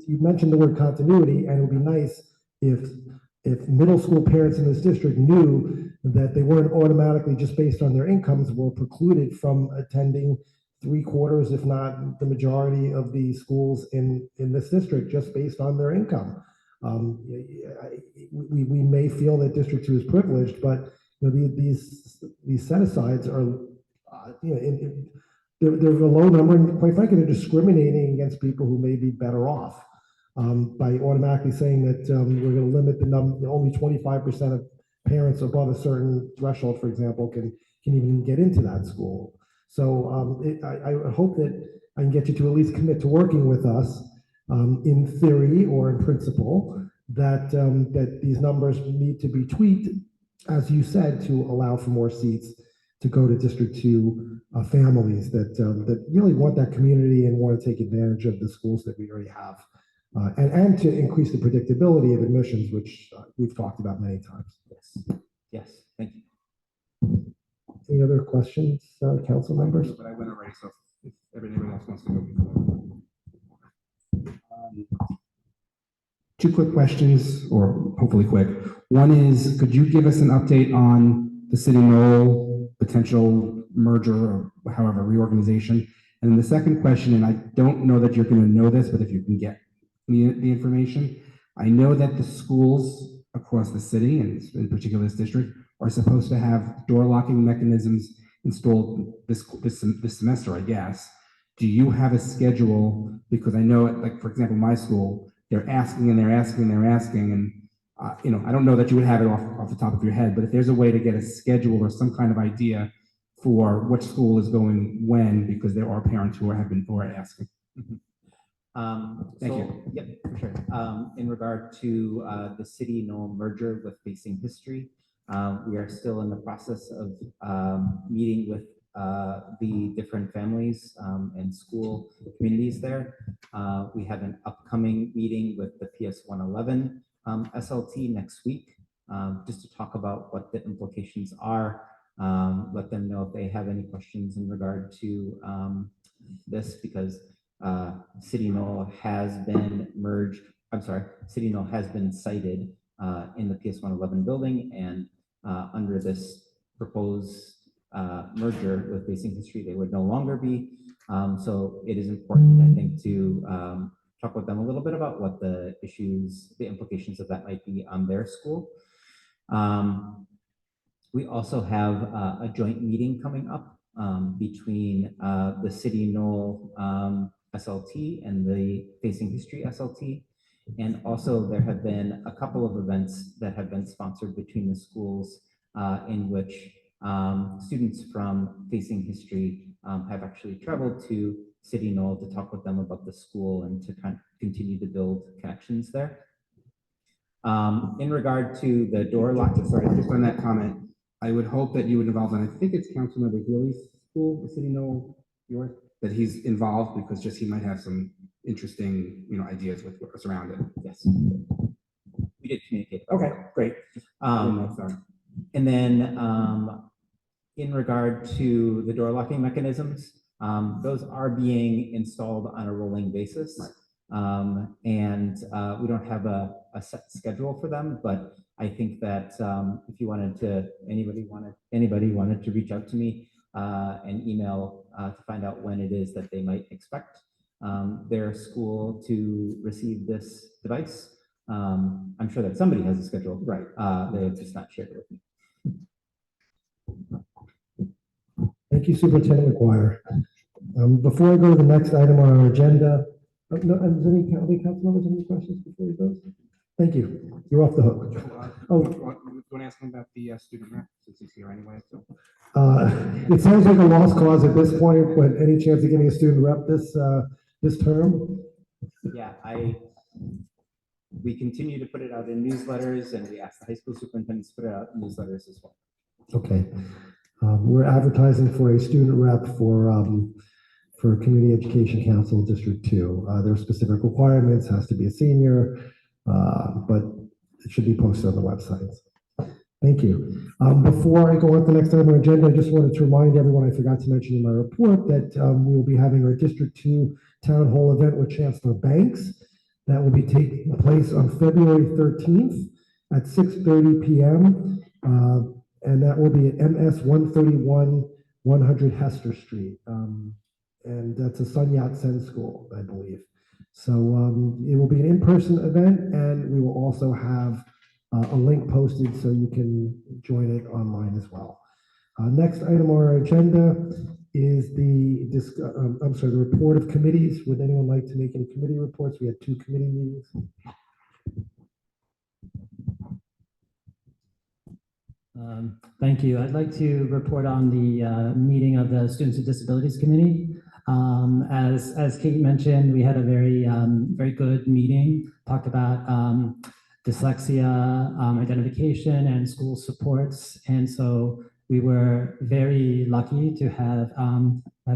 you mentioned the word continuity, and it would be nice if middle school parents in this district knew that they weren't automatically, just based on their incomes, were precluded from attending 3/4, if not the majority of the schools in this district, just based on their income. We may feel that District 2 is privileged, but these set-asides are, they're a low number, and quite frankly, they're discriminating against people who may be better off by automatically saying that we're going to limit the number. Only 25% of parents above a certain threshold, for example, can even get into that school. So I hope that I can get you to at least commit to working with us in theory or in principle, that these numbers need to be tweaked, as you said, to allow for more seats to go to District 2 families that really want that community and want to take advantage of the schools that we already have, and to increase the predictability of admissions, which we've talked about many times. Yes, thank you. Any other questions, council members? But I went already, so if everyone else wants to go before. Two quick questions, or hopefully quick. One is, could you give us an update on the City Knoll potential merger or however reorganization? And then the second question, and I don't know that you're going to know this, but if you can get the information, I know that the schools across the city, and in particular this district, are supposed to have door locking mechanisms installed this semester, I guess. Do you have a schedule? Because I know, like, for example, my school, they're asking and they're asking and they're asking, and I don't know that you would have it off the top of your head, but if there's a way to get a schedule or some kind of idea for which school is going when, because there are parents who are asking. Thank you. Yep, for sure. In regard to the City Knoll merger with Facing History, we are still in the process of meeting with the different families and school communities there. We have an upcoming meeting with the PS 111 SLT next week, just to talk about what the implications are, let them know if they have any questions in regard to this, because City Knoll has been merged, City Knoll has been cited in the PS 111 building, and under this proposed merger with Facing History, they would no longer be. So it is important, I think, to talk with them a little bit about what the issues, the implications of that might be on their school. We also have a joint meeting coming up between the City Knoll SLT and the Facing History SLT. And also there have been a couple of events that have been sponsored between the schools in which students from Facing History have actually traveled to City Knoll to talk with them about the school and to kind of continue to build connections there. In regard to the door lock, Sorry, just on that comment, I would hope that you would involve, and I think it's Councilmember Healy's school, the City Knoll, yours, that he's involved because just he might have some interesting, ideas with what's around it. Yes, we did communicate. Okay, great. Sorry. And then in regard to the door locking mechanisms, those are being installed on a rolling basis. Right. And we don't have a set schedule for them, but I think that if you wanted to, anybody wanted to reach out to me and email to find out when it is that they might expect their school to receive this device. I'm sure that somebody has a schedule. Right. They have just not shared it with me. Thank you, Superintendent McGuire. Before I go to the next item on our agenda, no, does any council members have any questions before we go? Thank you. You're off the hook. You want to ask him about the student rep since he's here anyway? So. It sounds like a lost cause at this point, but any chance of getting a student rep this term? Yeah, we continue to put it out in newsletters, and we ask the high school superintendents to put it out in newsletters as well. Okay. We're advertising for a student rep for Community Education Council District 2. There are specific requirements, has to be a senior, but it should be posted on the website. Thank you. Before I go on to the next item on the agenda, I just wanted to remind everyone, I forgot to mention in my report that we will be having our District 2 Town Hall event with Chancellor Banks. That will be taking place on February 13th at 6:30 p.m. And that will be at MS 131 100 Hester Street. And that's a Sun Yat-sen school, I believe. So it will be an in-person event, and we will also have a link posted so you can join it online as well. Next item on our agenda is the report of committees. Would anyone like to make any committee reports? We had 2 committee meetings. Thank you. I'd like to report on the meeting of the Students with Disabilities Committee. As Kate mentioned, we had a very good meeting, talked about dyslexia identification and school supports. And so we were very lucky to have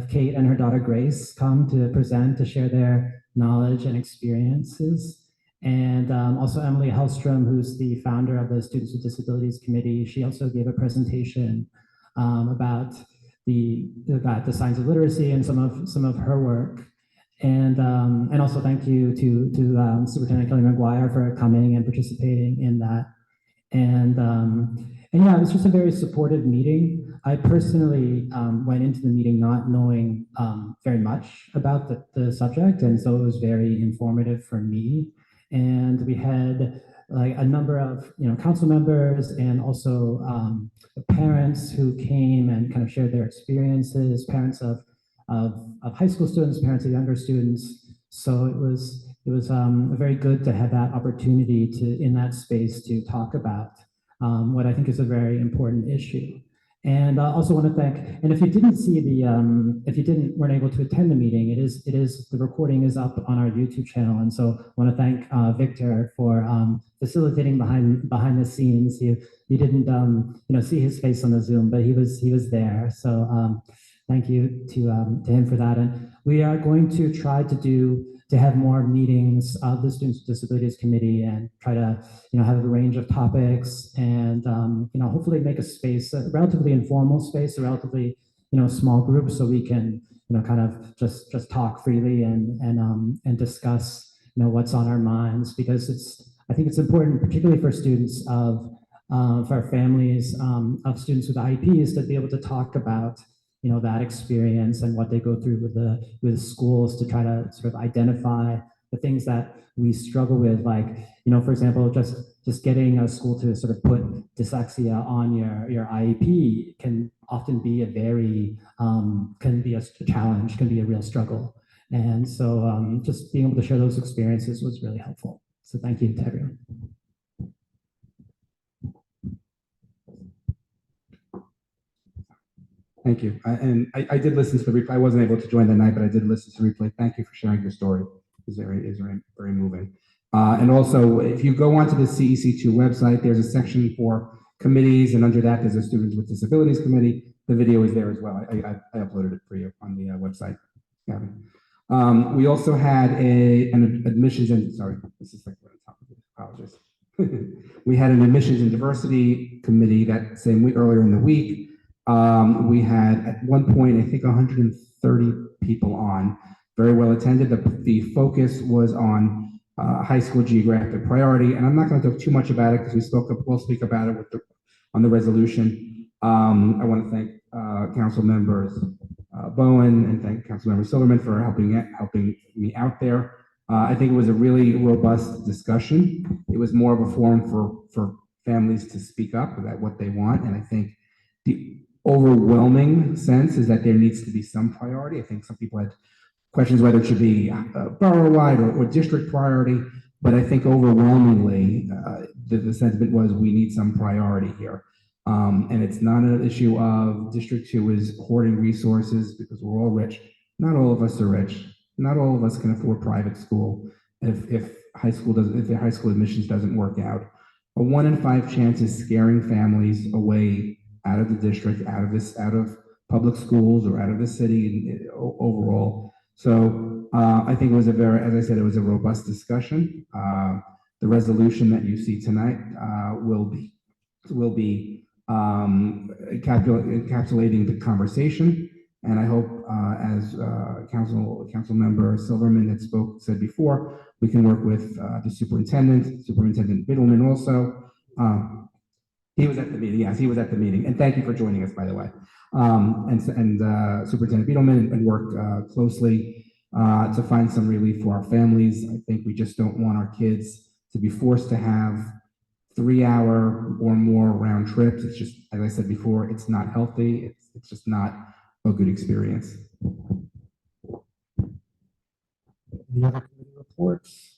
Kate and her daughter Grace come to present, to share their knowledge and experiences. And also Emily Hellstrom, who's the founder of the Students with Disabilities Committee. She also gave a presentation about the signs of literacy and some of her work. And also thank you to Superintendent Kelly McGuire for coming and participating in that. And yeah, it was just a very supportive meeting. I personally went into the meeting not knowing very much about the subject, and so it was very informative for me. And we had like a number of council members and also parents who came and kind of shared their experiences, parents of high school students, parents of younger students. So it was very good to have that opportunity to in that space to talk about what I think is a very important issue. And I also want to thank, and if you didn't see if you weren't able to attend the meeting, the recording is up on our YouTube channel. And so I want to thank Victor for facilitating behind the scenes. You didn't see his face on the Zoom, but he was there. So thank you to him for that. And we are going to try to have more meetings of the Students with Disabilities Committee and try to have a range of topics and hopefully make a space, a relatively informal space, a relatively small group, so we can kind of just talk freely and discuss what's on our minds, because I think it's important, particularly for students of for families of students with IEPs to be able to talk about that experience and what they go through with schools to try to sort of identify the things that we struggle with, like for example, just getting a school to sort of put dyslexia on your IEP can often be a very can be a challenge, can be a real struggle. And so just being able to share those experiences was really helpful. So thank you to everyone. Thank you. I did listen to the replay. I wasn't able to join the night, but I did listen to the replay. Thank you for sharing your story. It's very moving. And also, if you go onto the CEC2 website, there's a section for committees, and under that, there's a Students with Disabilities Committee. The video is there as well. I uploaded it for you on the website, Gavin. We also had an admissions and, sorry, this is like right on top of it. Apologies. We had an admissions and diversity committee that same week, earlier in the week. We had at one point, I think 130 people on, very well attended. The focus was on high school geographic priority, and I'm not going to talk too much about it because we'll speak about it on the resolution. I want to thank council members Bowen and thank council member Silverman for helping me out there. I think it was a really robust discussion. It was more of a forum for families to speak up about what they want, and I think the overwhelming sense is that there needs to be some priority. I think some people had questions whether it should be borough-wide or district priority, but I think overwhelmingly the sentiment was we need some priority here. And it's not an issue of District 2 is hoarding resources because we're all rich. Not all of us are rich. Not all of us can afford private school if high school admissions doesn't work out. A 1 in 5 chance is scaring families away out of the district, out of public schools or out of the city overall. So I think it was as I said, it was a robust discussion. The resolution that you see tonight will be encapsulating the conversation. And I hope, as council member Silverman had said before, we can work with the Superintendent Biddleman also. He was at the meeting. Yes, he was at the meeting. And thank you for joining us, by the way. And Superintendent Biddleman, and work closely to find some relief for our families. I think we just don't want our kids to be forced to have 3-hour or more round trips. It's just, as I said before, it's not healthy. It's just not a good experience. The other committee reports.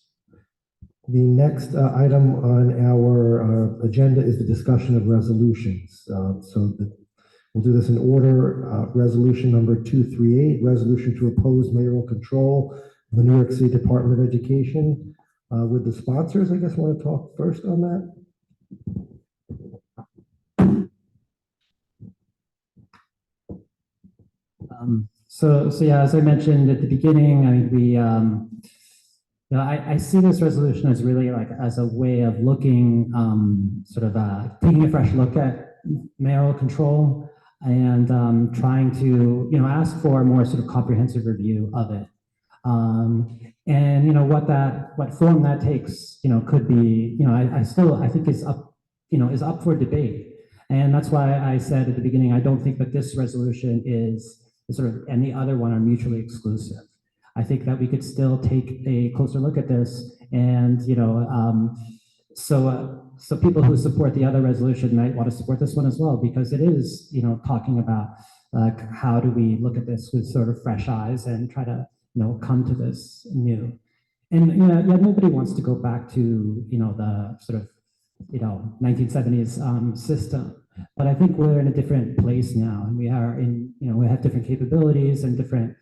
The next item on our agenda is the discussion of resolutions. We'll do this in order. Resolution number 238, resolution to oppose mayoral control of the New York City Department of Education. Would the sponsors, I guess, want to talk first on that? So yeah, as I mentioned at the beginning, I mean, I see this resolution as really like as a way of looking, taking a fresh look at mayoral control and trying to, ask for a more sort of comprehensive review of it. And what form that takes, could be, I think is up for debate. And that's why I said at the beginning, I don't think that this resolution is and the other one are mutually exclusive. I think that we could still take a closer look at this, and so people who support the other resolution might want to support this one as well, because it is talking about how do we look at this with sort of fresh eyes and try to come to this new. And nobody wants to go back to the sort of 1970s system. But I think we're in a different place now, and we are in, we have different capabilities and different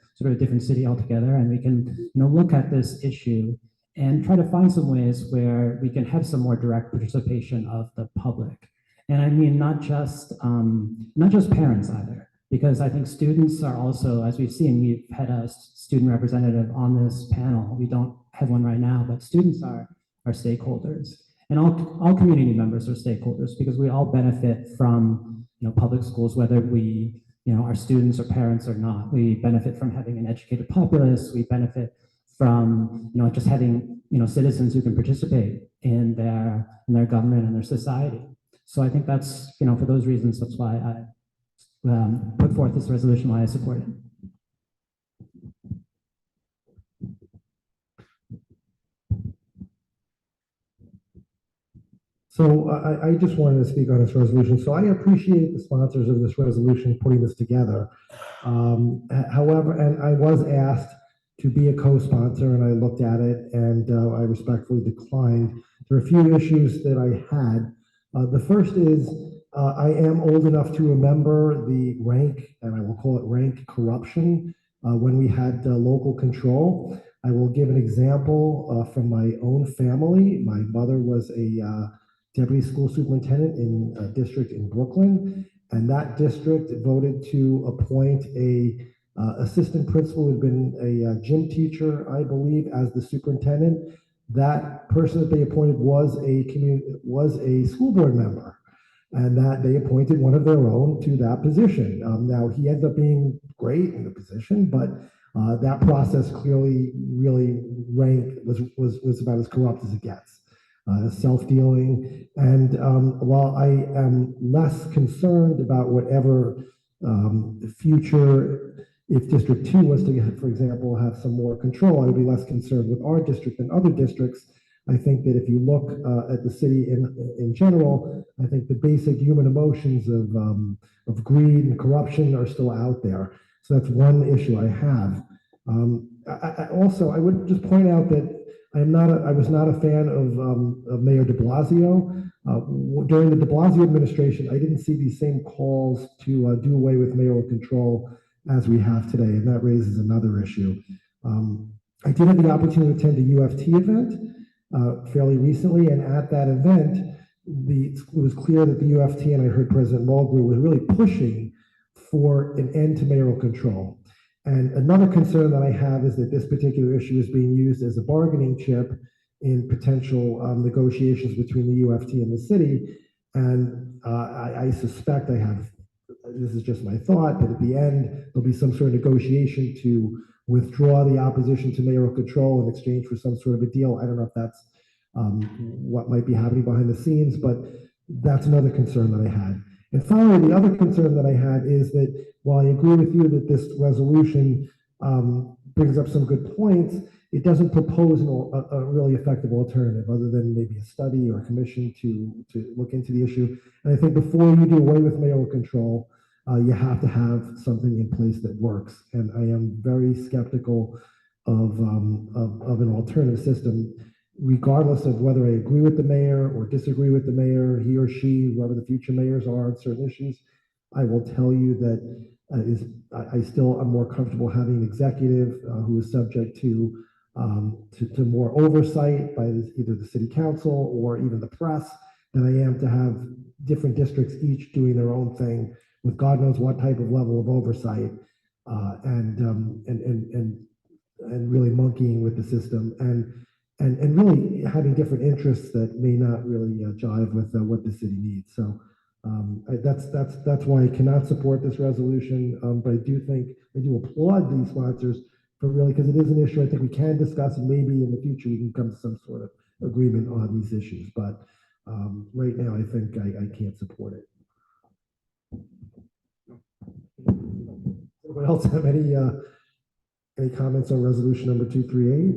city altogether, and we can, look at this issue and try to find some ways where we can have some more direct participation of the public. And I mean, not just parents either, because I think students are also, as we've seen, we've had a student representative on this panel. We don't have one right now, but students are stakeholders. And all community members are stakeholders, because we all benefit from public schools, whether we are students or parents or not. We benefit from having an educated populace. We benefit from just having citizens who can participate in their government and their society. So I think that's, for those reasons, that's why I put forth this resolution, why I support it. So I just wanted to speak on this resolution. So I appreciate the sponsors of this resolution putting this together. However, and I was asked to be a co-sponsor, and I looked at it, and I respectfully declined. There are a few issues that I had. The first is I am old enough to remember the rank, and I will call it rank corruption, when we had local control. I will give an example from my own family. My mother was a deputy school superintendent in a district in Brooklyn, and that district voted to appoint a assistant principal who had been a gym teacher, I believe, as the superintendent. That person that they appointed was a school board member, and that they appointed one of their own to that position. Now he ended up being great in the position, but that process clearly really was about as corrupt as it gets. Self-dealing. And while I am less concerned about whatever future, if District 2 was to, for example, have some more control, I would be less concerned with our district than other districts. I think that if you look at the city in general, I think the basic human emotions of greed and corruption are still out there. So that's one issue I have. I would just point out that I was not a fan of Mayor de Blasio. During the de Blasio administration, I didn't see these same calls to do away with mayoral control as we have today, and that raises another issue. I did have the opportunity to attend a UFT event fairly recently, and at that event, it was clear that the UFT, and I heard President Mulgrew, was really pushing for an end to mayoral control. And another concern that I have is that this particular issue is being used as a bargaining chip in potential negotiations between the UFT and the city. And I suspect this is just my thought, that at the end, there'll be some sort of negotiation to withdraw the opposition to mayoral control in exchange for some sort of a deal. I don't know if that's what might be happening behind the scenes, but that's another concern that I had. And finally, the other concern that I had is that while I agree with you that this resolution brings up some good points, it doesn't propose a really effective alternative other than maybe a study or a commission to look into the issue. And I think before you do away with mayoral control, you have to have something in place that works. And I am very skeptical of an alternative system, regardless of whether I agree with the mayor or disagree with the mayor, he or she, whoever the future mayors are on certain issues. I will tell you that I still am more comfortable having an executive who is subject to more oversight by either the city council or even the press than I am to have different districts each doing their own thing with God knows what type of level of oversight and really monkeying with the system and really having different interests that may not really jive with what the city needs. So that's why I cannot support this resolution. But I do applaud these sponsors for really, because it is an issue I think we can discuss, and maybe in the future we can come to some sort of agreement on these issues. But right now, I think I can't support it. Anyone else have any comments on resolution number 238?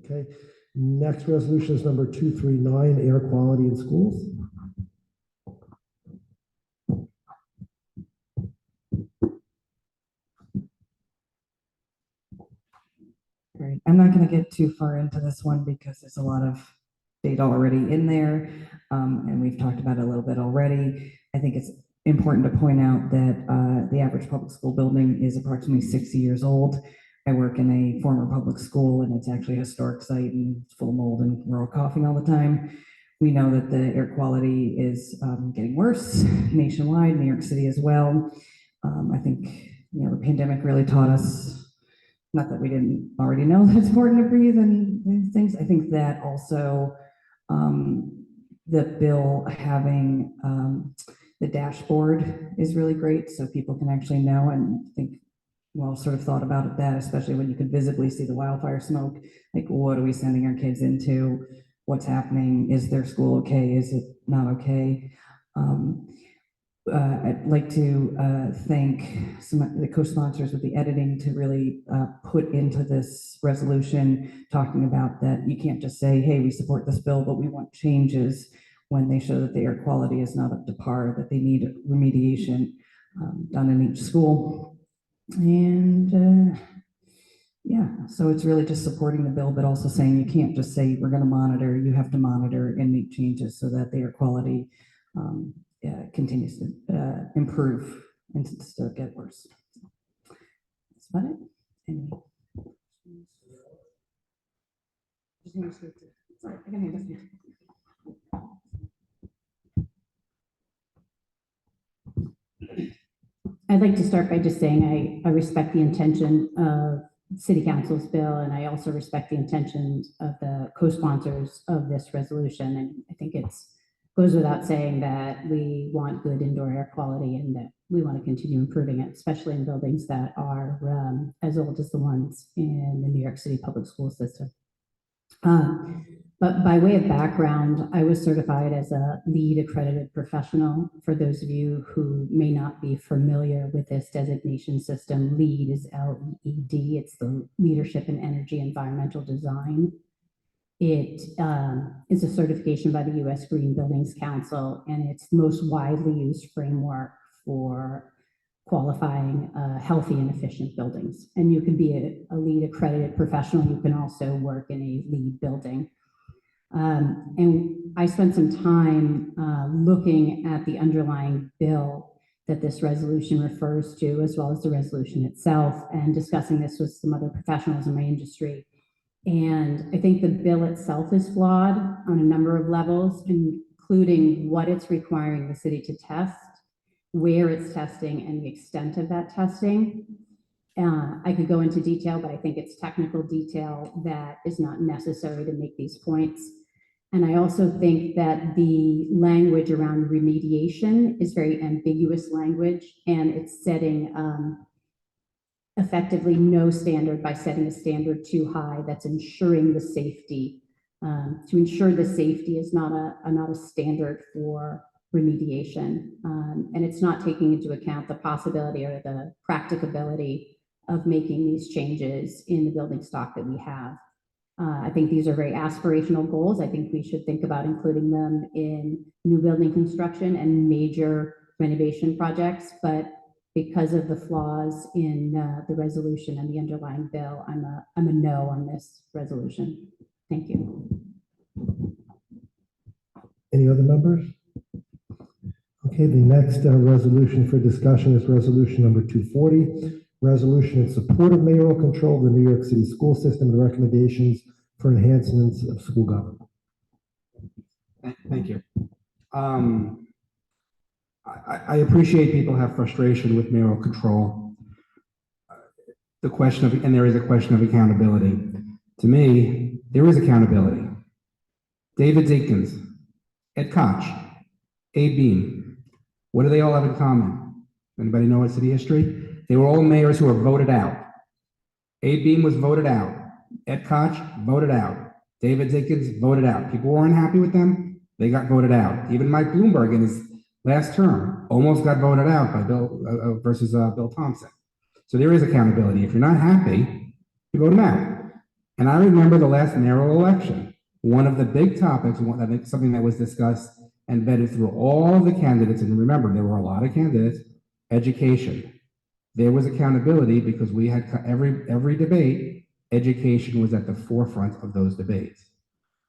Okay. Next resolution is number 239, air quality in schools. Great. I'm not going to get too far into this one because there's a lot of data already in there, and we've talked about it a little bit already. I think it's important to point out that the average public school building is approximately 60 years old. I work in a former public school, and it's actually a historic site, and it's full of mold, and we're all coughing all the time. We know that the air quality is getting worse nationwide, New York City as well. I think the pandemic really taught us, not that we didn't already know that it's important to breathe and these things. I think that also the bill having the dashboard is really great, so people can actually know and think. Well, sort of thought about that, especially when you could visibly see the wildfire smoke. Like, what are we sending our kids into? what's happening. Is their school okay? Is it not okay? I'd like to thank some of the co-sponsors with the editing to really put into this resolution, talking about that you can't just say, hey, we support this bill, but we want changes when they show that the air quality is not up to par, that they need remediation done in each school. And yeah, so it's really just supporting the bill, but also saying you can't just say we're going to monitor, you have to monitor and make changes so that the air quality continues to improve and to get worse. That's about it. Any sorry, I can handle this. I'd like to start by just saying I respect the intention of City Council's bill, and I also respect the intentions of the co-sponsors of this resolution. And I think it's goes without saying that we want good indoor air quality and that we want to continue improving it, especially in buildings that are as old as the ones in the New York City public school system. But by way of background, I was certified as a LEED accredited professional. For those of you who may not be familiar with this designation system, LEED is L-E-E-D. It's the Leadership in Energy Environmental Design. It is a certification by the U.S. Green Buildings Council, and it's the most widely used framework for qualifying healthy and efficient buildings. And you can be a LEED accredited professional. You can also work in a LEED building. And I spent some time looking at the underlying bill that this resolution refers to, as well as the resolution itself, and discussing this with some other professionals in my industry. And I think the bill itself is flawed on a number of levels, including what it's requiring the city to test, where it's testing, and the extent of that testing. I could go into detail, but I think it's technical detail that is not necessary to make these points. And I also think that the language around remediation is very ambiguous language, and it's setting effectively no standard by setting a standard too high that's ensuring the safety. To ensure the safety is not a standard for remediation. And it's not taking into account the possibility or the practicability of making these changes in the building stock that we have. I think these are very aspirational goals. I think we should think about including them in new building construction and major renovation projects, but because of the flaws in the resolution and the underlying bill, I'm a no on this resolution. Thank you. Any other members? Okay, the next resolution for discussion is resolution number 240, resolution in support of mayoral control of the New York City school system and recommendations for enhancements of school government. Thank you. I appreciate people have frustration with mayoral control. The question of, and there is a question of accountability. To me, there is accountability. David Dinkins, Ed Koch, Abe Beam, what do they all have in common? Anybody know city history? They were all mayors who were voted out. Abe Beam was voted out. Ed Koch voted out. David Dinkins voted out. People weren't happy with them. They got voted out. Even Mike Bloomberg in his last term almost got voted out by Bill versus Bill Thompson. So there is accountability. If you're not happy, you vote them out. And I remember the last mayoral election. One of the big topics, I think something that was discussed and vetted through all of the candidates, and remember, there were a lot of candidates, education. There was accountability because we had every debate, education was at the forefront of those debates.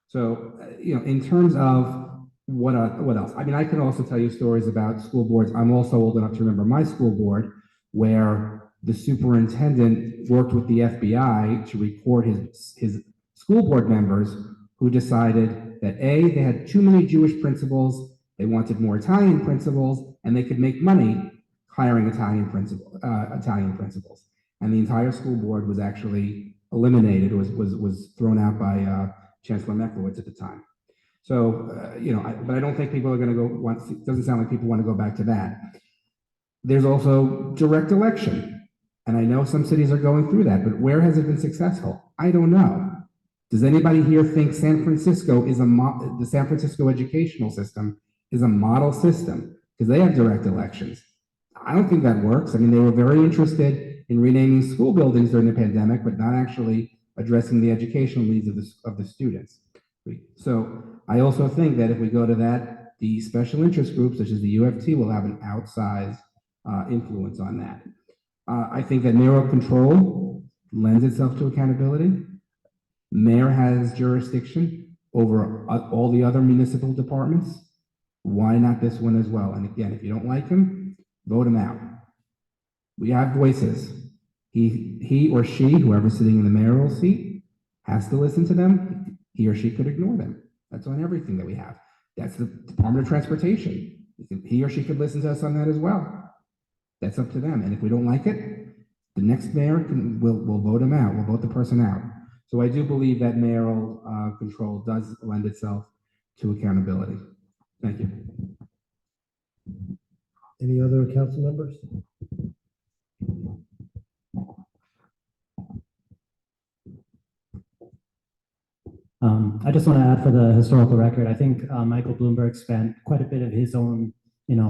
So, in terms of what else? I mean, I can also tell you stories about school boards. I'm also old enough to remember my school board where the superintendent worked with the FBI to record his school board members who decided that A, they had too many Jewish principals, they wanted more Italian principals, and they could make money hiring Italian principals. And the entire school board was actually eliminated, was thrown out by Chancellor Meklowitz at the time. So, but I don't think people are going to it doesn't sound like people want to go back to that. There's also direct election. And I know some cities are going through that, but where has it been successful? I don't know. Does anybody here think San Francisco is the San Francisco educational system is a model system? Because they have direct elections. I don't think that works. I mean, they were very interested in renaming school buildings during the pandemic, but not actually addressing the educational needs of the students. So I also think that if we go to that, the special interest groups, such as the UFT, will have an outsized influence on that. I think that mayoral control lends itself to accountability. Mayor has jurisdiction over all the other municipal departments. Why not this one as well? And again, if you don't like him, vote him out. We have voices. He or she, whoever's sitting in the mayoral seat, has to listen to them. He or she could ignore them. That's on everything that we have. That's the Department of Transportation. He or she could listen to us on that as well. That's up to them. And if we don't like it, the next mayor will vote him out. We'll vote the person out. So I do believe that mayoral control does lend itself to accountability. Thank you. Any other council members? I just want to add for the historical record, I think Michael Bloomberg spent quite a bit of his own,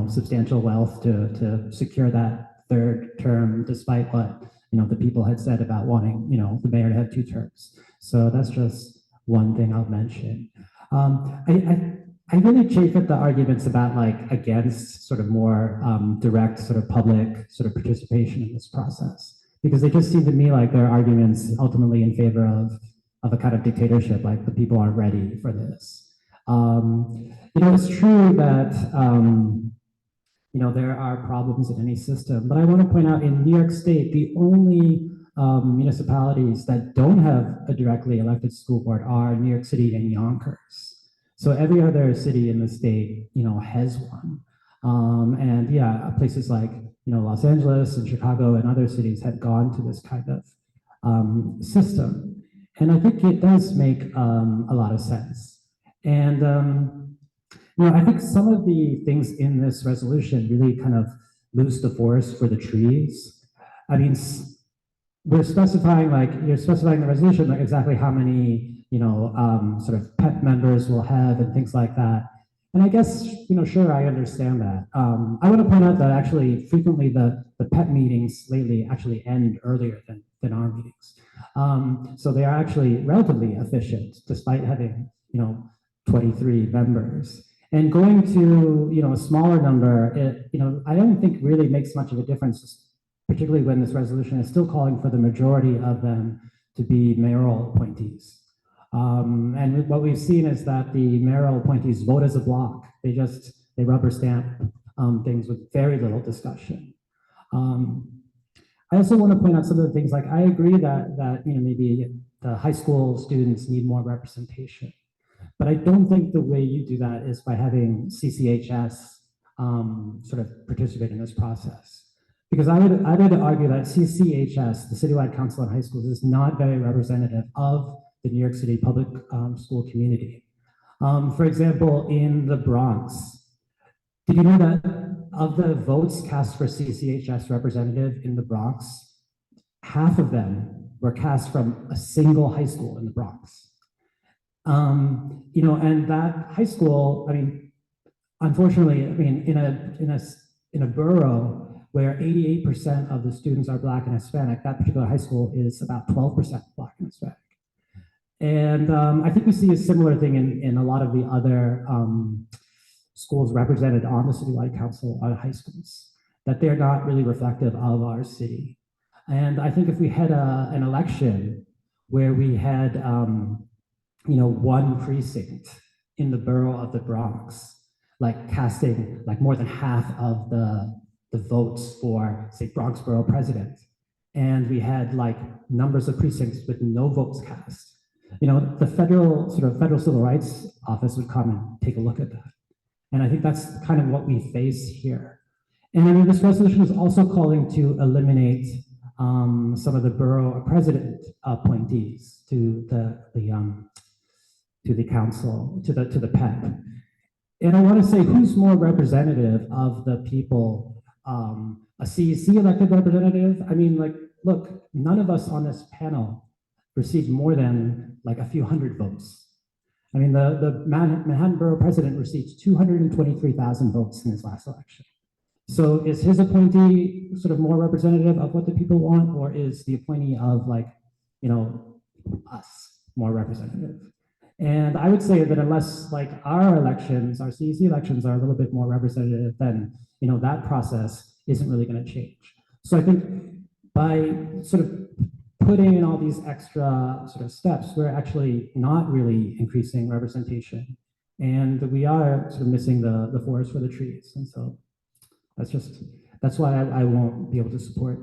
substantial wealth to secure that third term, despite what, the people had said about wanting, the mayor to have 2 terms. So that's just one thing I'll mention. I really chafe at the arguments about against sort of more direct sort of public sort of participation in this process, because they just seem to me like they're arguments ultimately in favor of a kind of dictatorship, like the people aren't ready for this. It's true that, there are problems in any system, but I want to point out in New York State, the only municipalities that don't have a directly elected school board are New York City and Yonkers. So every other city in the state, has one. And yeah, places like, Los Angeles and Chicago and other cities have gone to this kind of system. And I think it does make a lot of sense. And, I think some of the things in this resolution really kind of lose the forest for the trees. I mean, we're specifying, you're specifying the resolution, exactly how many, sort of PEP members we'll have and things like that. And I guess, sure, I understand that. I want to point out that actually frequently the PEP meetings lately actually end earlier than our meetings. So they are actually relatively efficient despite having, 23 members. And going to, a smaller number, I don't think really makes much of a difference, particularly when this resolution is still calling for the majority of them to be mayoral appointees. And what we've seen is that the mayoral appointees vote as a block. They rubber stamp things with very little discussion. I also want to point out some of the things, I agree that maybe the high school students need more representation, but I don't think the way you do that is by having CCHS sort of participate in this process. Because I would argue that CCHS, the Citywide Council on High Schools, is not very representative of the New York City public school community. For example, in the Bronx, did you know that of the votes cast for CCHS representative in the Bronx, half of them were cast from a single high school in the Bronx? And that high school, I mean, unfortunately, I mean, in a borough where 88% of the students are Black and Hispanic, that particular high school is about 12% Black and Hispanic. And I think we see a similar thing in a lot of the other schools represented on the Citywide Council on High Schools, that they're not really reflective of our city. And I think if we had an election where we had, one precinct in the borough of the Bronx, casting more than half of the votes for, say, Bronx Borough President, and we had numbers of precincts with no votes cast, the federal civil rights office would come and take a look at that. And I think that's kind of what we face here. And I mean, this resolution is also calling to eliminate some of the borough president appointees to the council, to the PEP. And I want to say, who's more representative of the people? A CEC elected representative? I mean, look, none of us on this panel received more than like a few hundred votes. I mean, the Manhattan Borough President received 223,000 votes in his last election. So is his appointee sort of more representative of what the people want, or is the appointee of, like, you know, us more representative? And I would say that unless, like, our elections, our CEC elections are a little bit more representative, then, you know, that process isn't really going to change. So I think by sort of putting in all these extra sort of steps, we're actually not really increasing representation, and we are sort of missing the forest for the trees. And so that's why I won't be able to support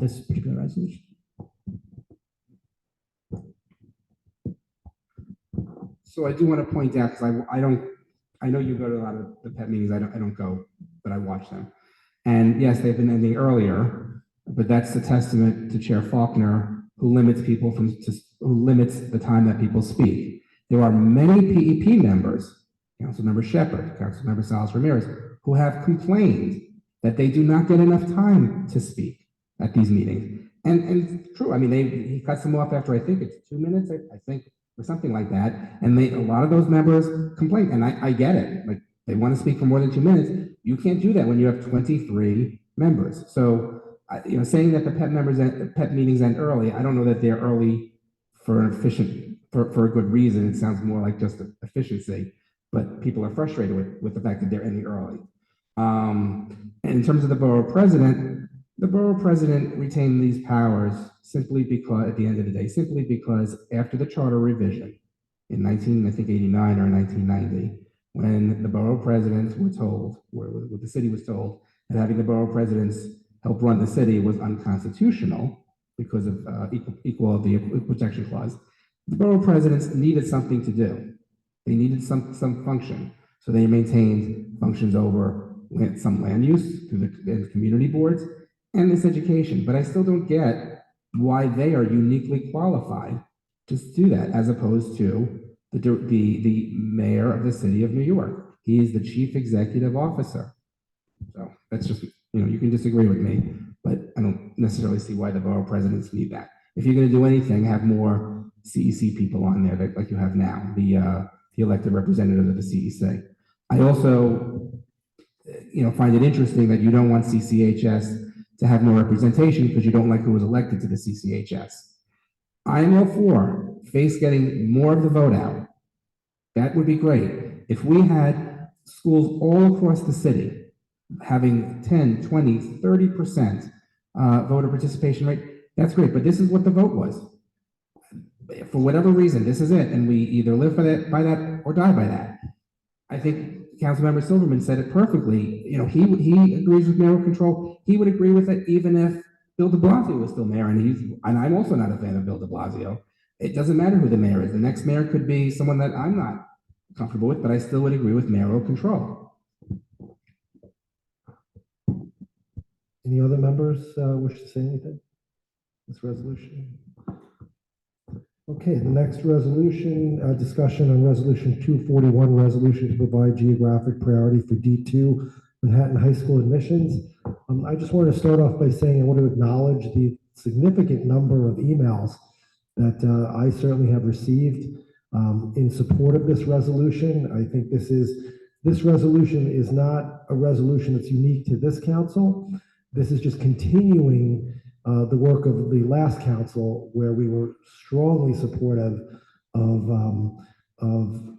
this particular resolution. So I do want to point out, because I know you go to a lot of the PET meetings. I don't go, but I watch them. And yes, they've been ending earlier, but that's a testament to Chair Faulkner, who limits the time that people speak. There are many PEP members, Councilmember Shepherd, Councilmember Salas Ramirez, who have complained that they do not get enough time to speak at these meetings. And true, I mean, he cuts them off after, I think it's 2 minutes, I think, or something like that. And a lot of those members complain, and I get it. Like, they want to speak for more than 2 minutes. You can't do that when you have 23 members. So, saying that the PET meetings end early, I don't know that they're early for a good reason. It sounds more like just efficiency, but people are frustrated with the fact that they're ending early. And in terms of the borough president retained these powers simply because, at the end of the day, simply because after the charter revision in 1989 or 1990, when the borough presidents were told, or the city was told, that having the borough presidents help run the city was unconstitutional because of equal protection clause, the borough presidents needed something to do. They needed some function. So they maintained functions over some land use through the community boards and this education. But I still don't get why they are uniquely qualified to do that, as opposed to the mayor of the city of New York. He is the chief executive officer. So that's just, you can disagree with me, but I don't necessarily see why the borough presidents need that. If you're going to do anything, have more CEC people on there, like you have now, the elected representatives of the CEC. I also, find it interesting that you don't want CCHS to have more representation because you don't like who was elected to the CCHS. I am all for FACE getting more of the vote out. That would be great. If we had schools all across the city having 10, 20, 30% voter participation rate, that's great, but this is what the vote was. For whatever reason, this is it, and we either live by that or die by that. I think Councilmember Silverman said it perfectly. He agrees with mayoral control. He would agree with it even if Bill de Blasio was still mayor, and I'm also not a fan of Bill de Blasio. It doesn't matter who the mayor is. The next mayor could be someone that I'm not comfortable with, but I still would agree with mayoral control. Any other members wish to say anything? This resolution. Okay, the next resolution, discussion on resolution 241, resolution to provide geographic priority for D2 Manhattan High School admissions. I just want to start off by saying I want to acknowledge the significant number of emails that I certainly have received in support of this resolution. I think this resolution is not a resolution that's unique to this council. This is just continuing the work of the last council, where we were strongly supportive of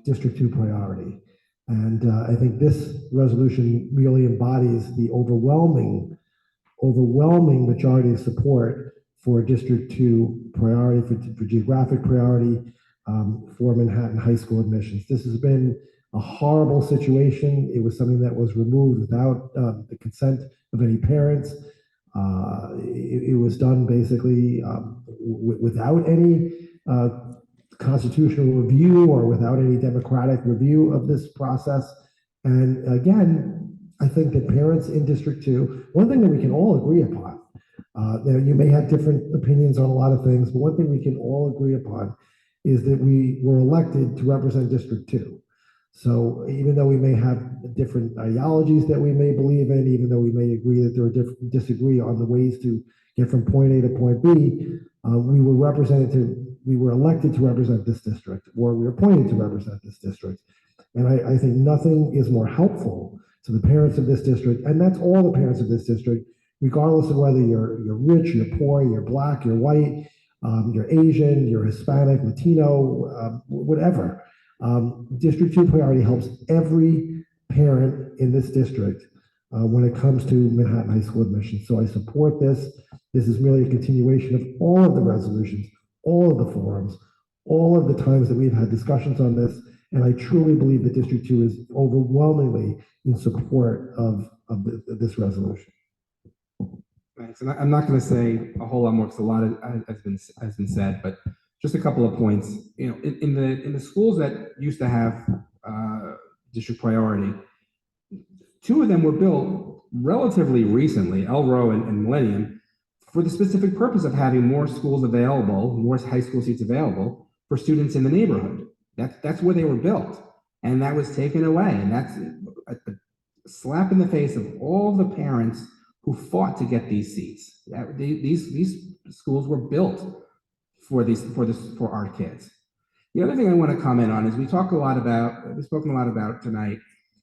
District 2 priority. And I think this resolution really embodies the overwhelming majority of support for District 2 priority, for geographic priority for Manhattan high school admissions. This has been a horrible situation. It was something that was removed without the consent of any parents. It was done basically without any constitutional review or without any democratic review of this process. And again, I think that parents in District 2, one thing that we can all agree upon, you may have different opinions on a lot of things, but one thing we can all agree upon is that we were elected to represent District 2. So even though we may have different ideologies that we may believe in, even though we may agree that there are disagree on the ways to get from point A to point B, we were represented to we were elected to represent this district, or we were appointed to represent this district. And I think nothing is more helpful to the parents of this district, and that's all the parents of this district, regardless of whether you're rich, you're poor, you're black, you're white, you're Asian, you're Hispanic, Latino, whatever. District 2 priority helps every parent in this district when it comes to Manhattan High School admissions. So I support this. This is merely a continuation of all of the resolutions, all of the forums, all of the times that we've had discussions on this. And I truly believe that District 2 is overwhelmingly in support of this resolution. Thanks. And I'm not going to say a whole lot more because a lot has been said, but just a couple of points. You know, in the schools that used to have district priority, 2 of them were built relatively recently, Elrow and Millennium, for the specific purpose of having more schools available, more high school seats available for students in the neighborhood. That's where they were built, and that was taken away, and that's a slap in the face of all the parents who fought to get these seats. These schools were built for our kids. The other thing I want to comment on is we've spoken a lot about tonight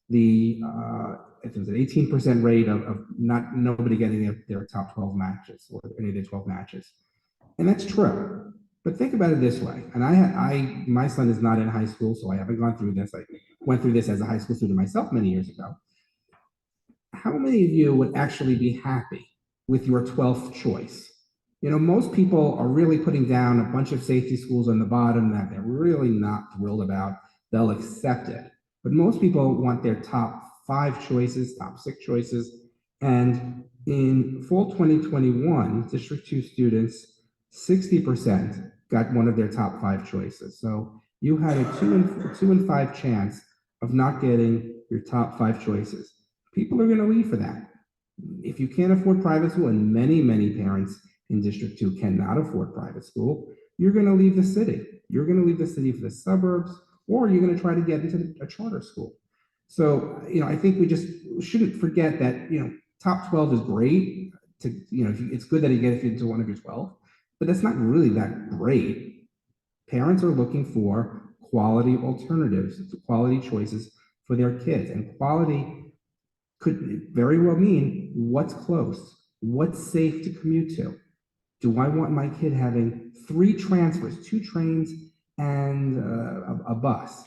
the it was an 18% rate of nobody getting their top 12 matches or any of their 12 matches, and that's true. But think about it this way, and my son is not in high school, so I haven't gone through this. I went through this as a high school student myself many years ago. How many of you would actually be happy with your 12th choice? You know, most people are really putting down a bunch of safety schools on the bottom that they're really not thrilled about. They'll accept it. But most people want their top 5 choices, top 6 choices. And in fall 2021, District 2 students, 60% got one of their top 5 choices. So you had a 2 in 5 chance of not getting your top 5 choices. People are going to leave for that. If you can't afford private school, and many parents in District 2 cannot afford private school, you're going to leave the city. You're going to leave the city for the suburbs, or you're going to try to get into a charter school. So, you know, I think we just shouldn't forget that, you know, top 12 is great. It's good that you get into one of your 12, but that's not really that great. Parents are looking for quality alternatives, quality choices for their kids, and quality could very well mean what's close, what's safe to commute to. Do I want my kid having 3 transfers, 2 trains and a bus?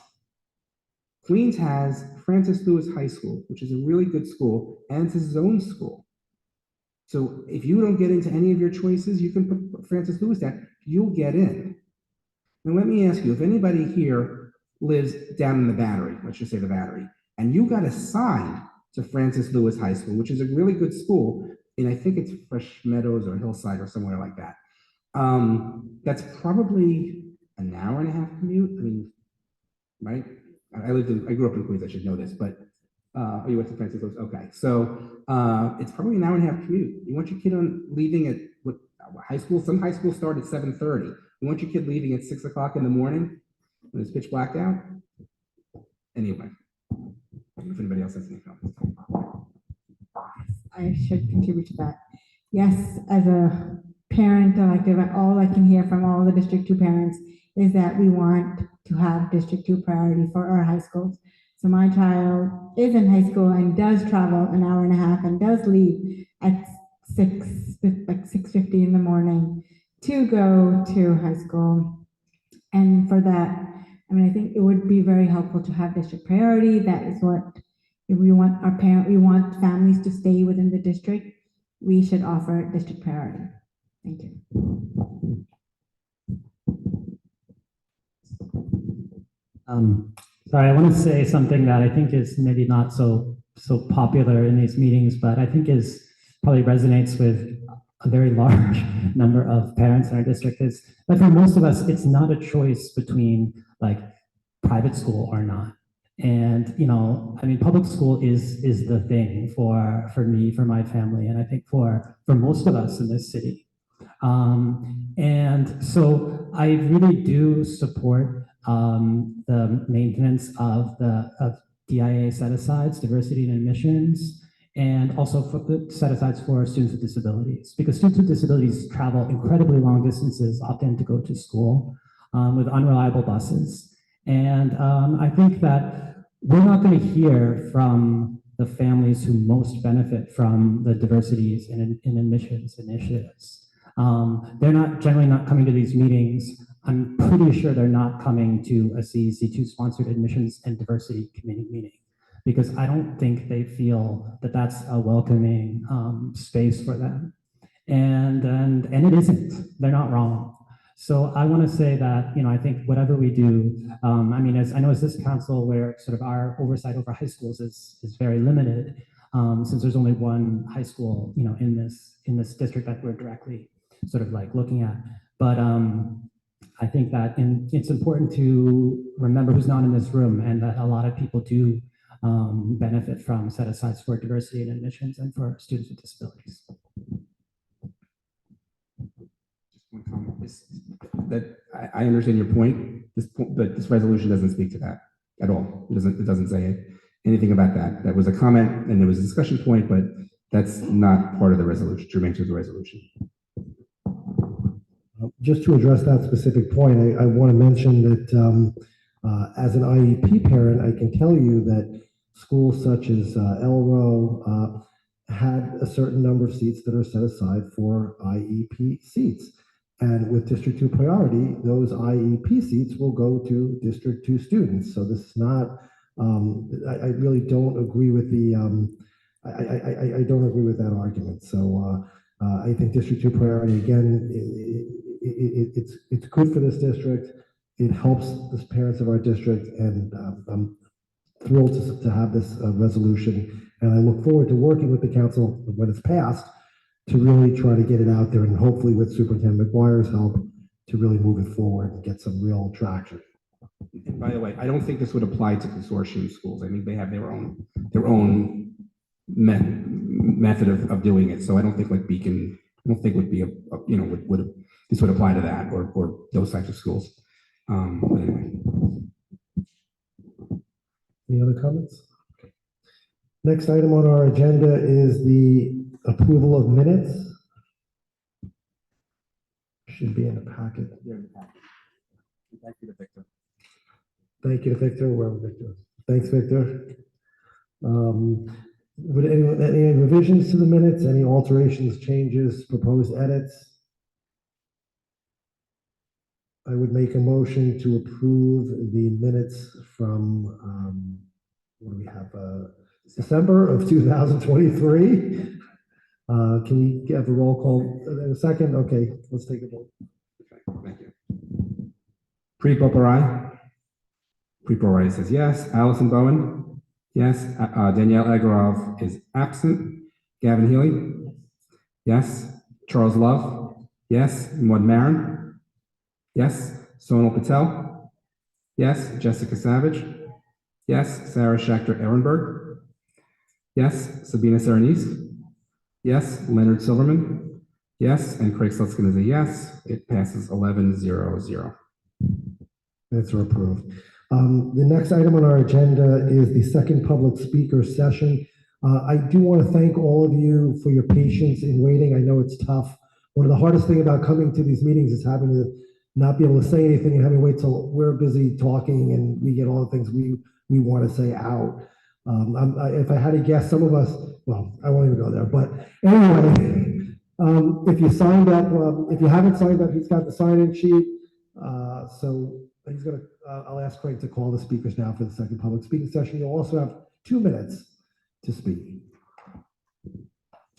Queens has Francis Lewis High School, which is a really good school, and it's a zone school. So if you don't get into any of your choices, you can put Francis Lewis down, you'll get in. Now let me ask you, if anybody here lives down in the Battery, let's just say the Battery, and you got assigned to Francis Lewis High School, which is a really good school, and I think it's Fresh Meadows or Hillside or somewhere like that. That's probably an hour and a half commute. I mean, right? I grew up in Queens, I should know this, but you went to Francis Lewis? Okay, so it's probably an hour and a half commute. You want your kid leaving at what high school? Some high schools start at 7:30. You want your kid leaving at 6 o'clock in the morning when it's pitch blacked out? Anyway, if anybody else has any comments. I should contribute to that. Yes, as a parent elected, all I can hear from all the District 2 parents is that we want to have District 2 priority for our high schools. So my child is in high school and does travel an hour and a half and does leave at 6:50 in the morning to go to high school. And for that, I mean, I think it would be very helpful to have district priority. That is what, if we want we want families to stay within the district, we should offer district priority. Thank you. Sorry, I want to say something that I think is maybe not so popular in these meetings, but I think is probably resonates with a very large number of parents in our district. Is that for most of us, it's not a choice between like private school or not. And you know, I mean, public school is the thing for me, for my family, and I think for most of us in this city. And so I really do support the maintenance of DIA set-asides, diversity and admissions, and also for the set-asides for students with disabilities, because students with disabilities travel incredibly long distances, often to go to school with unreliable buses. And I think that we're not going to hear from the families who most benefit from the diversities in admissions initiatives. They're not generally not coming to these meetings. I'm pretty sure they're not coming to a CEC2 sponsored admissions and diversity committee meeting, because I don't think they feel that that's a welcoming space for them. And it isn't. They're not wrong. So I want to say that, I think whatever we do, I mean, as I know as this council where sort of our oversight over high schools is very limited, since there's only one high school, in this district that we're directly sort of like looking at. But I think that it's important to remember who's not in this room, and that a lot of people do benefit from set-asides for diversity and admissions and for students with disabilities. One comment is that I understand your point, but this resolution doesn't speak to that at all. It doesn't say anything about that. That was a comment and there was a discussion point, but that's not part of the resolution, germane to the resolution. Just to address that specific point, I want to mention that as an IEP parent, I can tell you that schools such as Elro had a certain number of seats that are set aside for IEP seats. And with District 2 priority, those IEP seats will go to District 2 students. So this is not, I really don't agree with the, I don't agree with that argument. So I think District 2 priority, again, it's good for this district. It helps the parents of our district, and I'm thrilled to have this resolution. And I look forward to working with the council when it's passed to really try to get it out there, and hopefully with Superintendent McGuire's help to really move it forward and get some real traction. And by the way, I don't think this would apply to consortium schools. I think they have their own method of doing it. So I don't think like Beacon, I don't think would be this would apply to that or those types of schools. But anyway. Any other comments? Okay. Next item on our agenda is the approval of minutes. Should be in the packet. Thank you to Victor. Thank you to Victor. Wherever Victor is. Thanks, Victor. Would any revisions to the minutes? Any alterations, changes, proposed edits? I would make a motion to approve the minutes from what do we have? December of 2023. Can we have a roll call in a second? Okay, let's take a vote. Okay, thank you. Preet Bopar, Preet Bopar says yes. Allison Bowen, yes. Danielle Agarov is absent. Gavin Healy, yes. Charles Love, yes. Maud Marin, yes. Sonal Patel, yes. Jessica Savage, yes. Sarah Schechter Ehrenberg, yes. Sabina Serenise, yes. Leonard Silverman, yes. And Craig Slutskin is a yes. It passes 11-0-0. Minutes are approved. The next item on our agenda is the second public speaker session. I do want to thank all of you for your patience in waiting. I know it's tough. One of the hardest things about coming to these meetings is having to not be able to say anything and having to wait till we're busy talking and we get all the things we want to say out. If I had to guess, some of us, well, I won't even go there. But anyway, if you signed up, if you haven't signed up, he's got the sign-in sheet. So he's gonna. I'll ask Craig to call the speakers now for the second public speaking session. You'll also have 2 minutes to speak.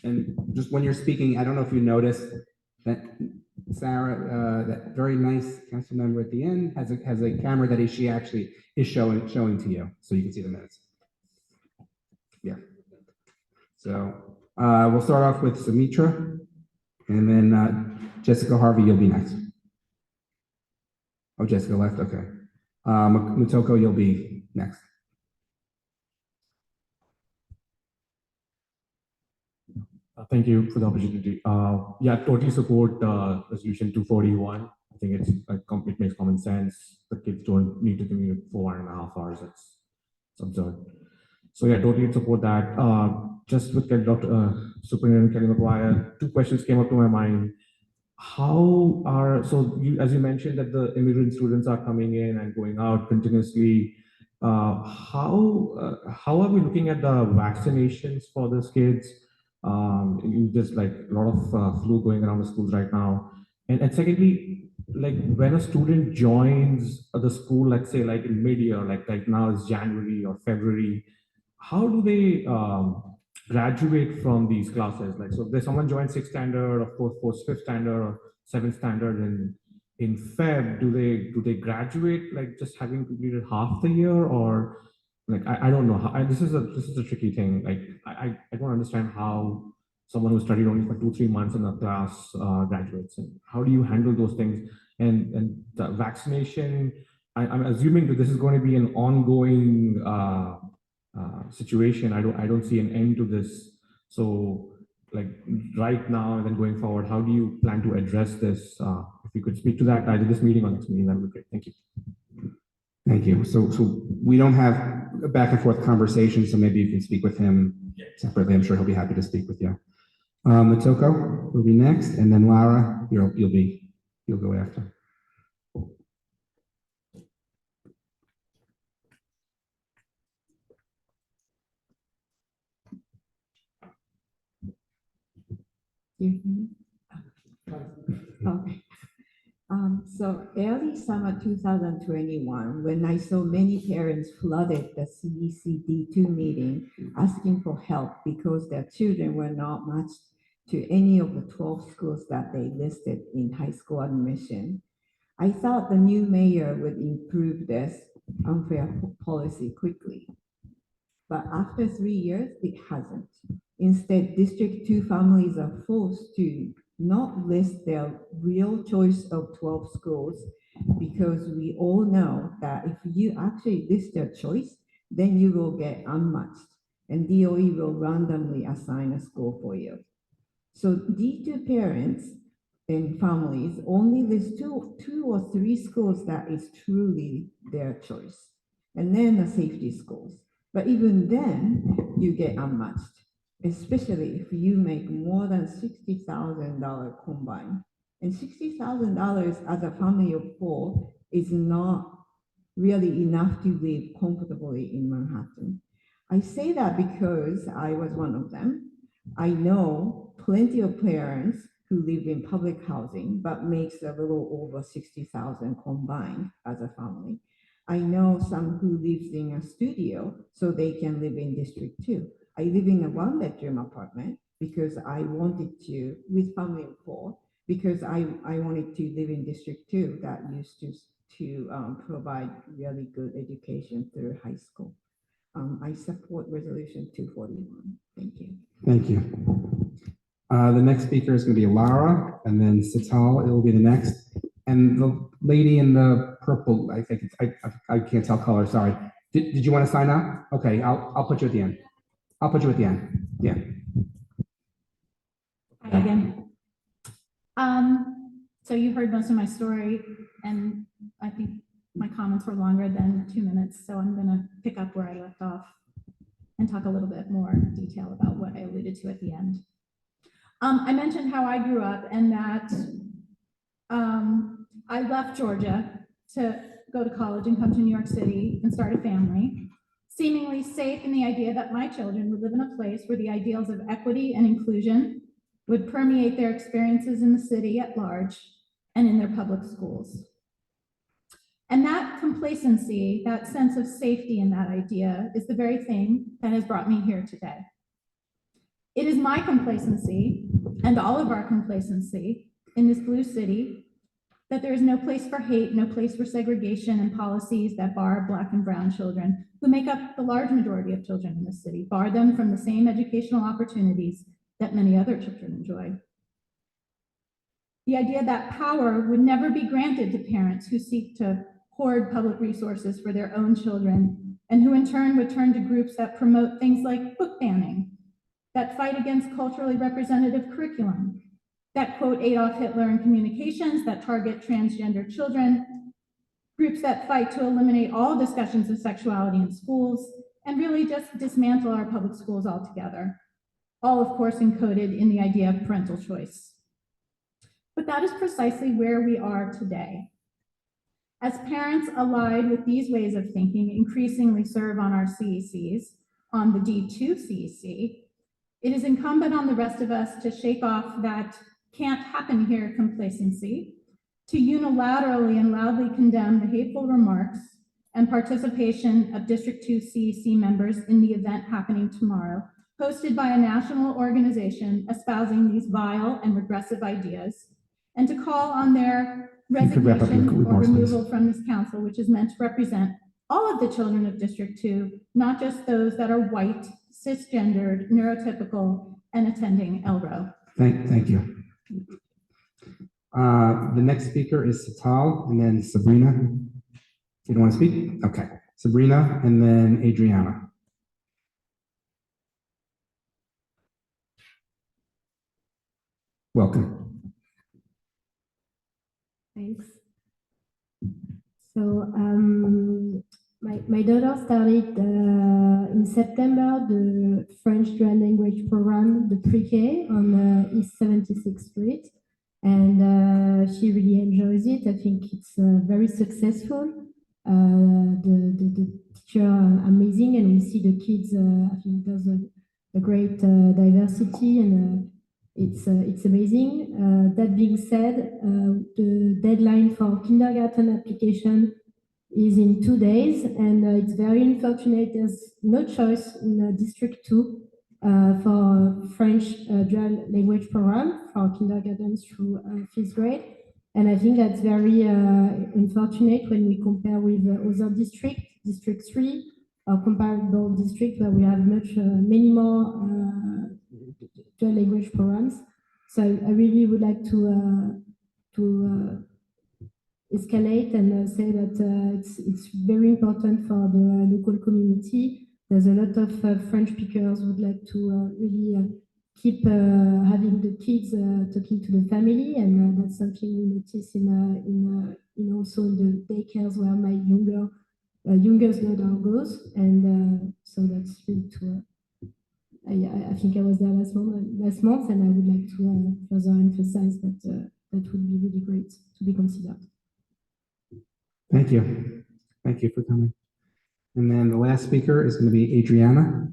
And just when you're speaking, I don't know if you noticed that Sarah, that very nice council member at the end, has a camera that she actually is showing to you, so you can see the minutes. Yeah. So we'll start off with Sumitra, and then Jessica Harvey, you'll be next. Oh, Jessica left. Okay. Mutoko, you'll be next. Thank you for the opportunity. Yeah, totally support resolution 241. I think it makes common sense. The kids don't need to commute for 1.5 hours. It's absurd. So yeah, totally support that. just with Superintendent Kelly McGuire, two questions came up to my mind. As you mentioned that the immigrant students are coming in and going out continuously, how are we looking at the vaccinations for those kids? There's like a lot of flu going around the schools right now. And secondly, like when a student joins the school, let's say like in mid-year, like right now is January or February, how do they graduate from these classes? Like, so if there's someone joins sixth standard or fifth standard or seventh standard in Feb, do they graduate like just having completed half the year, or like I don't know how this is a tricky thing. Like I don't understand how someone who studied only for 2-3 months in a class graduates, and how do you handle those things? And the vaccination, I'm assuming that this is going to be an ongoing situation. I don't see an end to this. So like right now and then going forward, how do you plan to address this? If you could speak to that either this meeting or next meeting, that would be great. Thank you. Thank you. So we don't have a back and forth conversation, so maybe you can speak with him separately. I'm sure he'll be happy to speak with you. Matoko will be next, and then Lara, you'll go after. Okay. So early summer 2021, when I saw many parents flooded the CECD2 meeting asking for help because their children were not matched to any of the 12 schools that they listed in high school admission, I thought the new mayor would improve this unfair policy quickly. But after 3 years, it hasn't. Instead, District 2 families are forced to not list their real choice of 12 schools, because we all know that if you actually list your choice, then you will get unmatched and DOE will randomly assign a school for you. So D2 parents and families only list two or three schools that is truly their choice, and then the safety schools. But even then, you get unmatched, especially if you make more than $60,000 combined. And $60,000 as a family of 4 is not really enough to live comfortably in Manhattan. I say that because I was one of them. I know plenty of parents who live in public housing, but makes a little over 60,000 combined as a family. I know some who lives in a studio so they can live in District 2. I live in a 1-bedroom apartment because I wanted to, with family of 4, because I wanted to live in District 2 that used to provide really good education through high school. I support Resolution 241. Thank you. Thank you. The next speaker is going to be Lara, and then Sital, it will be the next. And the lady in the purple, I think I can't tell color, sorry. Did you want to sign up? Okay, I'll put you at the end. I'll put you at the end. Yeah. Hi again. So you heard most of my story, and I think my comments were longer than 2 minutes, so I'm gonna pick up where I left off and talk a little bit more in detail about what I alluded to at the end. I mentioned how I grew up and that I left Georgia to go to college and come to New York City and start a family, seemingly safe in the idea that my children would live in a place where the ideals of equity and inclusion would permeate their experiences in the city at large and in their public schools. And that complacency, that sense of safety in that idea, is the very thing that has brought me here today. It is my complacency, and all of our complacency in this blue city, that there is no place for hate, no place for segregation and policies that bar Black and brown children, who make up the large majority of children in this city, bar them from the same educational opportunities that many other children enjoy. The idea that power would never be granted to parents who seek to hoard public resources for their own children, and who in turn would turn to groups that promote things like book banning, that fight against culturally representative curriculum, that quote Adolf Hitler in communications, that target transgender children, groups that fight to eliminate all discussions of sexuality in schools, and really just dismantle our public schools altogether. all of course encoded in the idea of parental choice. But that is precisely where we are today. As parents allied with these ways of thinking increasingly serve on our CECs, on the D2 CEC, it is incumbent on the rest of us to shake off that can't happen here complacency, to unilaterally and loudly condemn the hateful remarks and participation of District 2 CEC members in the event happening tomorrow, hosted by a national organization espousing these vile and regressive ideas, and to call on their resignation or removal from this council, which is meant to represent all of the children of District 2, not just those that are white, cisgendered, neurotypical, and attending LRO. Thank you. The next speaker is Satal, and then Sabrina. You don't want to speak? Okay. Sabrina, and then Adriana. Welcome. Thanks. So my daughter started in September the French dual language program, the pre-K on East 76th Street, and she really enjoys it. I think it's very successful. The teacher are amazing, and we see the kids. I think there's a great diversity, and it's amazing. That being said, the deadline for kindergarten application is in 2 days, and it's very unfortunate. There's no choice in District 2 for French dual language program for kindergarten through 5th grade. And I think that's very unfortunate when we compare with other districts, District 3, or comparable districts where we have many more dual language programs. So I really would like to escalate and say that it's very important for the local community. There's a lot of French speakers who would like to really keep having the kids talking to the family, and that's something we notice in also in the daycares where my youngest daughter goes, and so that's really to. I think I was there last month, and I would like to further emphasize that that would be really great to be considered. Thank you. Thank you for coming. And then the last speaker is going to be Adriana.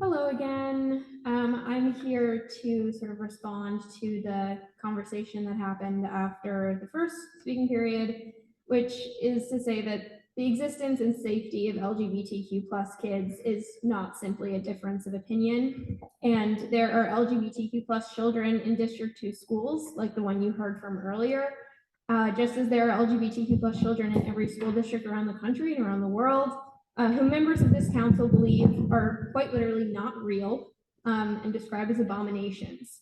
Hello again. I'm here to sort of respond to the conversation that happened after the first speaking period, which is to say that the existence and safety of LGBTQ+ kids is not simply a difference of opinion. And there are LGBTQ+ children in District 2 schools, like the one you heard from earlier, just as there are LGBTQ+ children in every school district around the country and around the world, who members of this council believe are quite literally not real and described as abominations.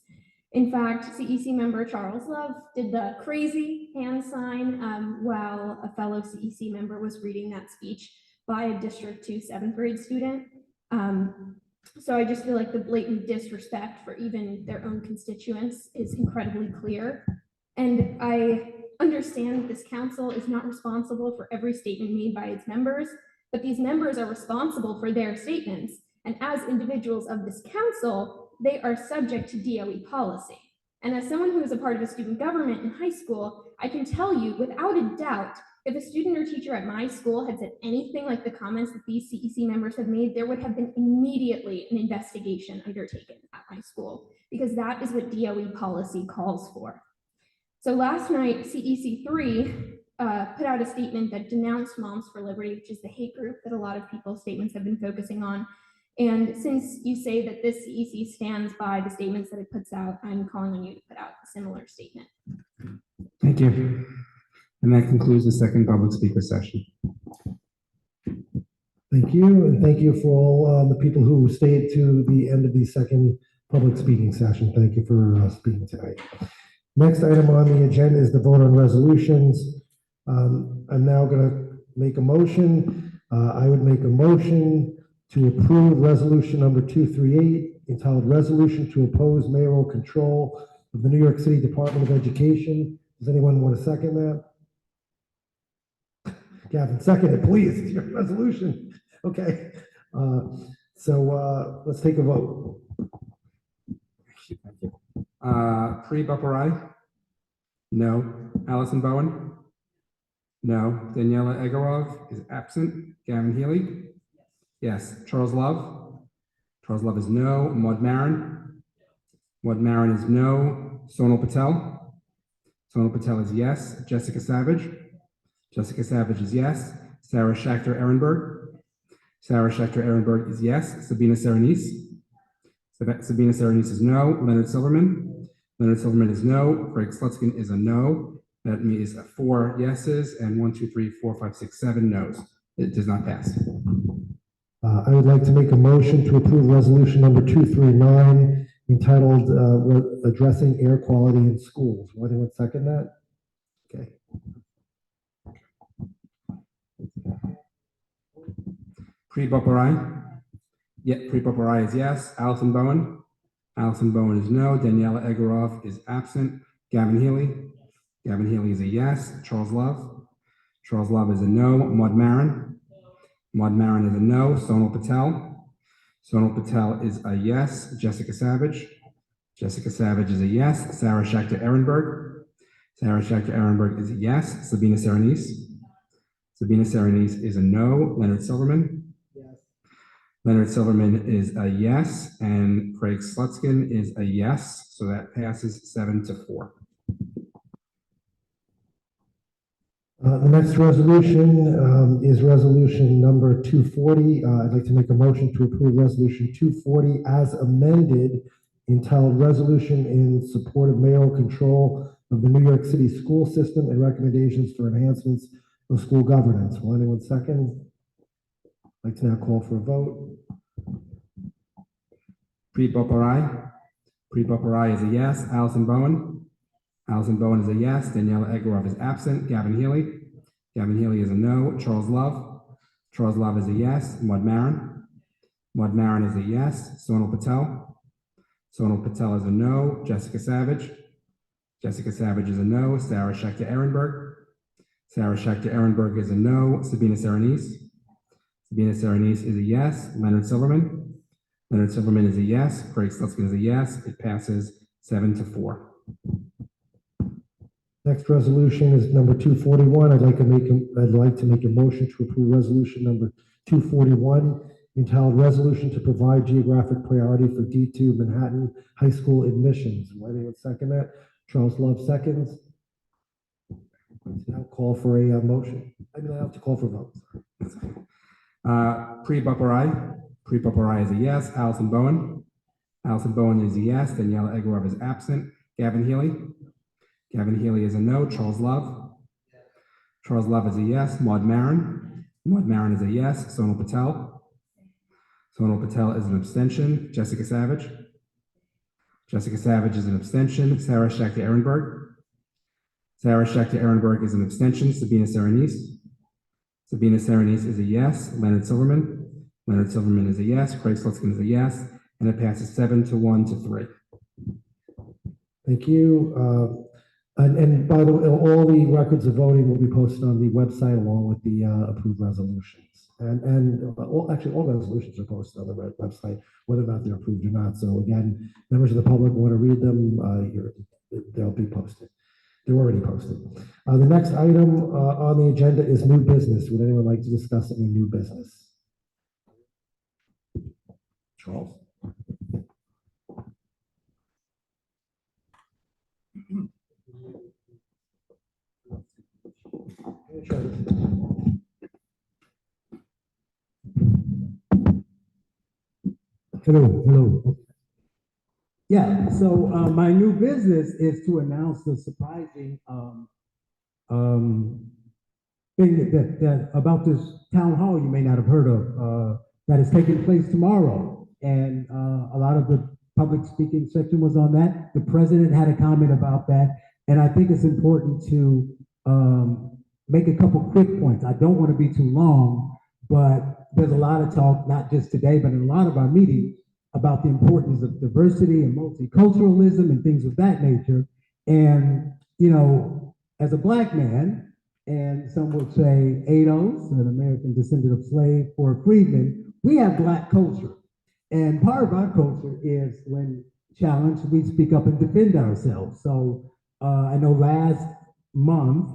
In fact, CEC member Charles Love did the crazy hand sign while a fellow CEC member was reading that speech by a District 2 7th grade student. So I just feel like the blatant disrespect for even their own constituents is incredibly clear. And I understand that this council is not responsible for every statement made by its members, but these members are responsible for their statements. And as individuals of this council, they are subject to DOE policy. And as someone who is a part of a student government in high school, I can tell you without a doubt, if a student or teacher at my school had said anything like the comments that these CEC members have made, there would have been immediately an investigation undertaken at my school, because that is what DOE policy calls for. So last night, CEC3 put out a statement that denounced Moms for Liberty, which is the hate group that a lot of people's statements have been focusing on. And since you say that this CEC stands by the statements that it puts out, I'm calling on you to put out a similar statement. Thank you. And that concludes the second public speaker session. Thank you, and thank you for all the people who stayed to the end of the second public speaking session. Thank you for speaking tonight. Next item on the agenda is the vote on resolutions. I'm now going to make a motion. I would make a motion to approve resolution number 238, entitled Resolution to Oppose Mayoral Control of the New York City Department of Education. Does anyone want to second that? Gavin, second it, please. It's your resolution. Okay. Let's take a vote. Pri Bopperai? No. Allison Bowen? No. Daniela Egorov is absent. Gavin Healy? Yes. Charles Love? Charles Love is no. Maud Marin? Maud Marin is no. Sonal Patel? Sonal Patel is yes. Jessica Savage? Jessica Savage is yes. Sarah Schechter Ehrenberg? Sarah Schechter Ehrenberg is yes. Sabina Serenise? Sabina Serenise is no. Leonard Silverman? Leonard Silverman is no. Craig Slutskin is a no. That means 4 yeses and 1, 2, 3, 4, 5, 6, 7 noes. It does not pass. I would like to make a motion to approve resolution number 239 entitled Addressing Air Quality in Schools. Will anyone second that? Okay. Pri Bopperai? Yeah, Pri Bopperai is yes. Allison Bowen? Allison Bowen is no. Daniela Egorov is absent. Gavin Healy? Gavin Healy is a yes. Charles Love? Charles Love is a no. Maud Marin? Maud Marin is a no. Sonal Patel? Sonal Patel is a yes. Jessica Savage? Jessica Savage is a yes. Sarah Schechter Ehrenberg? Sarah Schechter Ehrenberg is a yes. Sabina Serenise? Sabina Serenise is a no. Leonard Silverman? Leonard Silverman is a yes, and Craig Slutskin is a yes, so that passes 7-4. The next resolution is resolution number 240. I'd like to make a motion to approve resolution 240 as amended, entitled Resolution in Support of Mayoral Control of the New York City School System and Recommendations for Enhancements of School Governance. Will anyone second? I'd like to now call for a vote. Pri Bopperai? Pri Bopperai is a yes. Allison Bowen? Allison Bowen is a yes. Daniela Egorov is absent. Gavin Healy? Gavin Healy is a no. Charles Love? Charles Love is a yes. Maud Marin? Maud Marin is a yes. Sonal Patel? Sonal Patel is a no. Jessica Savage? Jessica Savage is a no. Sarah Schechter Ehrenberg? Sarah Schechter Ehrenberg is a no. Sabina Serenise? Sabina Serenise is a yes. Leonard Silverman? Leonard Silverman is a yes. Craig Slutskin is a yes. It passes 7-4. Next resolution is number 241. I'd like to make a motion to approve resolution number 241 entitled Resolution to Provide Geographic Priority for D2 Manhattan High School Admissions. Will anyone second that? Charles Love seconds. Now call for a motion. I have to call for votes. Pri Bopperai? Pri Bopperai is a yes. Allison Bowen? Allison Bowen is a yes. Daniela Egorov is absent. Gavin Healy? Gavin Healy is a no. Charles Love? Charles Love is a yes. Maud Marin? Maud Marin is a yes. Sonal Patel? Sonal Patel is an abstention. Jessica Savage? Jessica Savage is an abstention. Sarah Schechter Ehrenberg? Sarah Schechter Ehrenberg is an abstention. Sabina Serenise? Sabina Serenise is a yes. Leonard Silverman? Leonard Silverman is a yes. Craig Slutskin is a yes. And it passes 7-1 to 3. Thank you. And by the way, all the records of voting will be posted on the website along with the approved resolutions. Actually, all resolutions are posted on the website, whether or not they're approved or not. So again, members of the public want to read them, they'll be posted. They're already posted. The next item on the agenda is new business. Would anyone like to discuss any new business? Charles? Hello. Yeah, so my new business is to announce the surprising thing that about this town hall you may not have heard of that is taking place tomorrow. And a lot of the public speaking section was on that. The president had a comment about that. And I think it's important to make a couple quick points. I don't want to be too long, but there's a lot of talk, not just today, but in a lot of our meetings, about the importance of diversity and multiculturalism and things of that nature. And, you know, as a Black man, and some would say ADOS, an American descendant of slave, or freedmen. We have Black culture. And part of our culture is when challenged, we speak up and defend ourselves. So I know last month,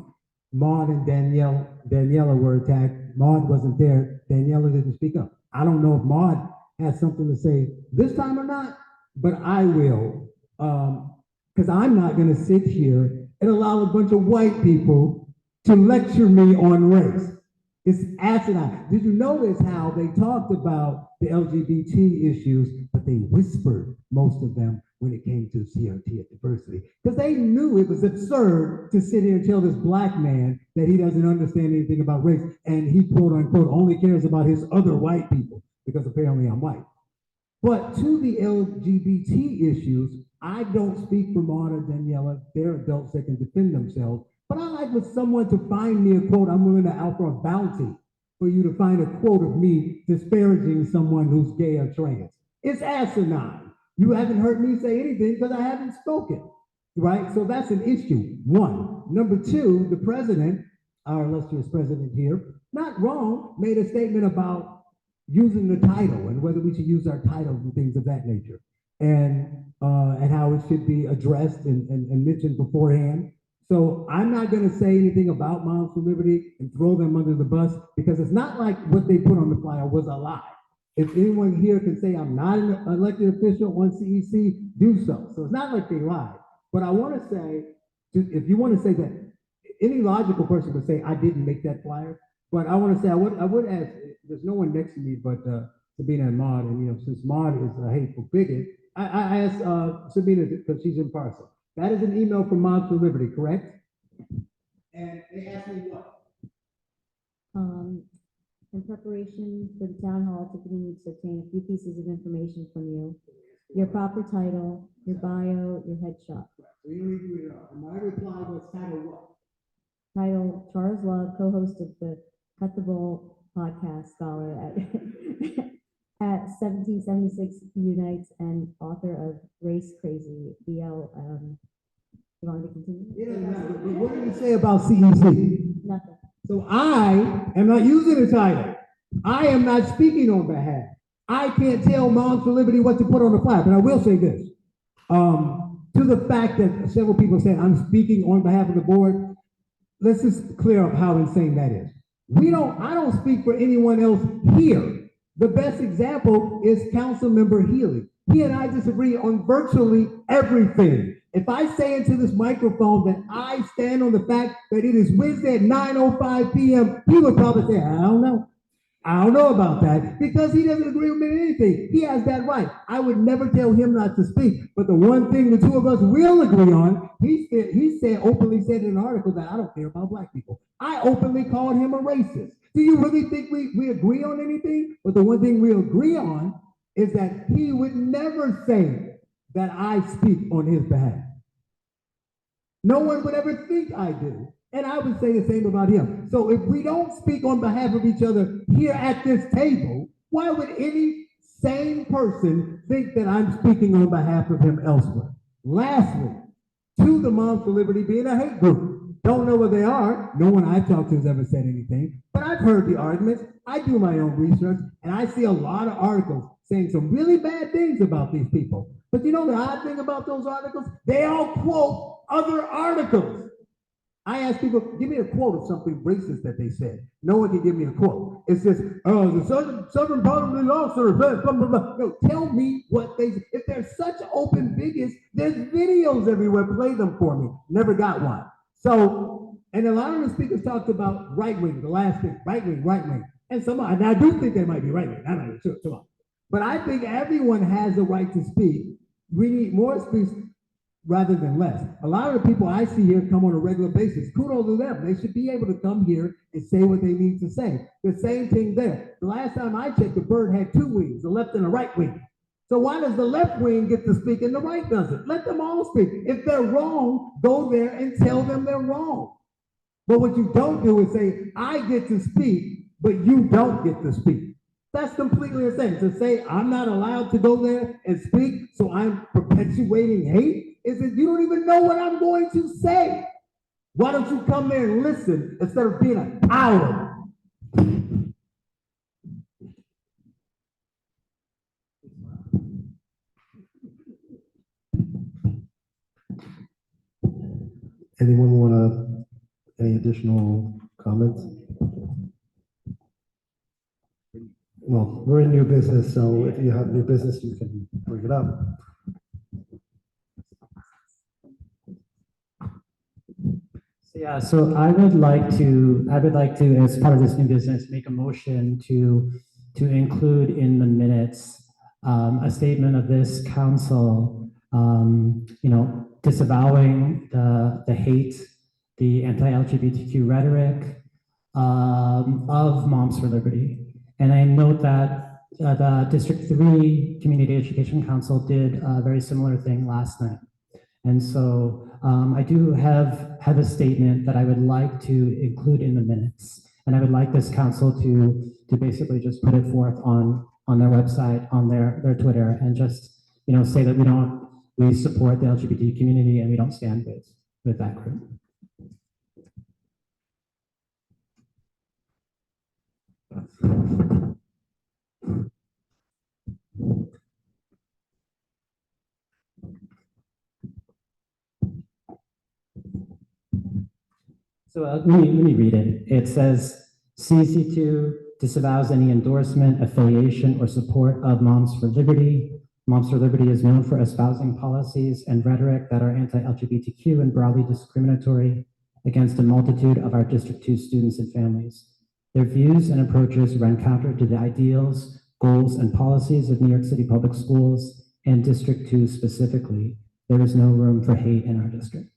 Maud and Daniela were attacked. Maud wasn't there. Daniela didn't speak up. I don't know if Maud has something to say this time or not, but I will. Because I'm not going to sit here and allow a bunch of white people to lecture me on race. It's asinine. Did you notice how they talked about the LGBT issues, but they whispered, most of them, when it came to CRT at diversity? Because they knew it was absurd to sit here and tell this Black man that he doesn't understand anything about race, and he, quote unquote, only cares about his other white people, because apparently I'm white. But to the LGBT issues, I don't speak for Maud or Daniela. They're adults that can defend themselves. But I like for someone to find me a quote. I'm willing to offer a bounty for you to find a quote of me disparaging someone who's gay or trans. It's asinine. You haven't heard me say anything because I haven't spoken, right? So that's an issue, one. Number two, the president, our illustrious president here, not wrong, made a statement about using the title and whether we should use our titles and things of that nature, and how it should be addressed and mentioned beforehand. So I'm not going to say anything about Moms for Liberty and throw them under the bus, because it's not like what they put on the flyer was a lie. If anyone here can say I'm not an elected official on CEC, do so. So it's not like they lied. But I want to say, if you want to say that, any logical person would say I didn't make that flyer. But I want to say I would ask. There's no one next to me but Sabina and Maud, and since Maud is a hateful bigot, I asked Sabina because she's impartial. That is an email from Moms for Liberty, correct? And they asked me what? In preparation for the town hall, Tiffany needs to obtain a few pieces of information from you. Your proper title, your bio, your headshot. So you need to read it off. And my reply was titled what? Title, Charles Love, co-host of the Cut the Bull podcast, scholar at at 1776 Unites, and author of Race Crazy, BL. You want me to continue? Yeah, but what did you say about CEC? Nothing. So I am not using the title. I am not speaking on behalf. I can't tell Moms for Liberty what to put on the flyer, but I will say this. To the fact that several people said I'm speaking on behalf of the board, let's just clear up how insane that is. I don't speak for anyone else here. The best example is Councilmember Healy. He and I disagree on virtually everything. If I say into this microphone that I stand on the fact that it is Wednesday at 9:05 p.m., he would probably say, I don't know. I don't know about that, because he doesn't agree with me on anything. He has that right. I would never tell him not to speak. But the one thing the two of us will agree on, he openly said in an article that I don't care about Black people. I openly called him a racist. Do you really think we agree on anything? But the one thing we agree on is that he would never say that I speak on his behalf. No one would ever think I do. And I would say the same about him. So if we don't speak on behalf of each other here at this table, why would any sane person think that I'm speaking on behalf of him elsewhere? Lastly, to the Moms for Liberty being a hate group. Don't know what they are. No one I've talked to has ever said anything. But I've heard the arguments. I do my own research, and I see a lot of articles saying some really bad things about these people. But you know the odd thing about those articles? They all quote other articles. I ask people, give me a quote of something racist that they said. No one can give me a quote. It says, the Southern Poverty Law Service, blah, blah, blah. No, tell me what they say. If they're such open bigots, there's videos everywhere. Play them for me. Never got one. So, and a lot of the speakers talked about right wing, the last thing, right wing. And I do think they might be right wing. I'm not sure. Come on. But I think everyone has a right to speak. We need more speech rather than less. A lot of the people I see here come on a regular basis. Kudos to them. They should be able to come here and say what they need to say. The same thing there. The last time I checked, the bird had two wings, the left and the right wing. So why does the left wing get to speak and the right doesn't? Let them all speak. If they're wrong, go there and tell them they're wrong. But what you don't do is say, I get to speak, but you don't get to speak. That's completely insane. To say I'm not allowed to go there and speak, so I'm perpetuating hate, is that you don't even know what I'm going to say. Why don't you come there and listen instead of being a coward? Anyone want any additional comments? Well, we're in new business, so if you have new business, you can bring it up. Yeah, so I would like to, as part of this new business, make a motion to include in the minutes a statement of this council, disavowing the hate, the anti-LGBTQ rhetoric of Moms for Liberty. And I note that the District 3 Community Education Council did a very similar thing last night. And so I do have a statement that I would like to include in the minutes. And I would like this council to basically just put it forth on their website, on their Twitter, and just, say that we support the LGBT community and we don't stand with that group. So let me read it. It says, CECD2 disavows any endorsement, affiliation, or support of Moms for Liberty. Moms for Liberty is known for espousing policies and rhetoric that are anti-LGBTQ and broadly discriminatory against a multitude of our District 2 students and families. Their views and approaches run counter to the ideals, goals, and policies of New York City public schools and District 2 specifically. There is no room for hate in our district.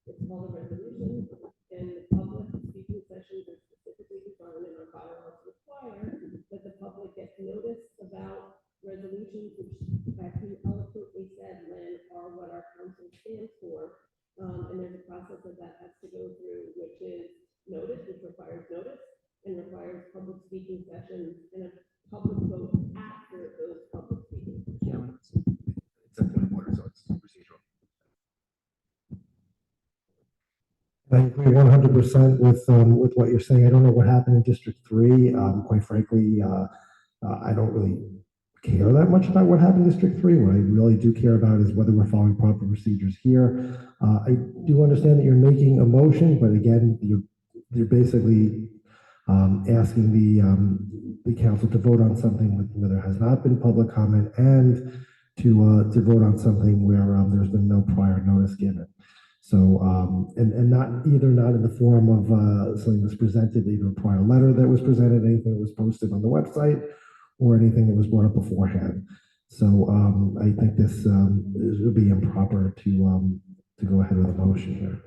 It's called a resolution, and the public speaking sessions are specifically defined in our bylaws require that the public gets notice about resolutions, which, as you eloquently said, Lynn, are what our council stands for. And there's a process that has to go through, which is notice, which requires notice, and requires public speaking sessions and a public vote after those public speaking sessions. It's a point of order, so it's procedural. I agree 100% with what you're saying. I don't know what happened in District 3. Quite frankly, I don't really care that much about what happened in District 3. What I really do care about is whether we're following proper procedures here. I do understand that you're making a motion, but again, you're basically asking the council to vote on something where there has not been public comment and to vote on something where there's been no prior notice given. So, and not in the form of something that's presented, either a prior letter that was presented, anything that was posted on the website, or anything that was brought up beforehand. So I think this would be improper to go ahead with a motion here.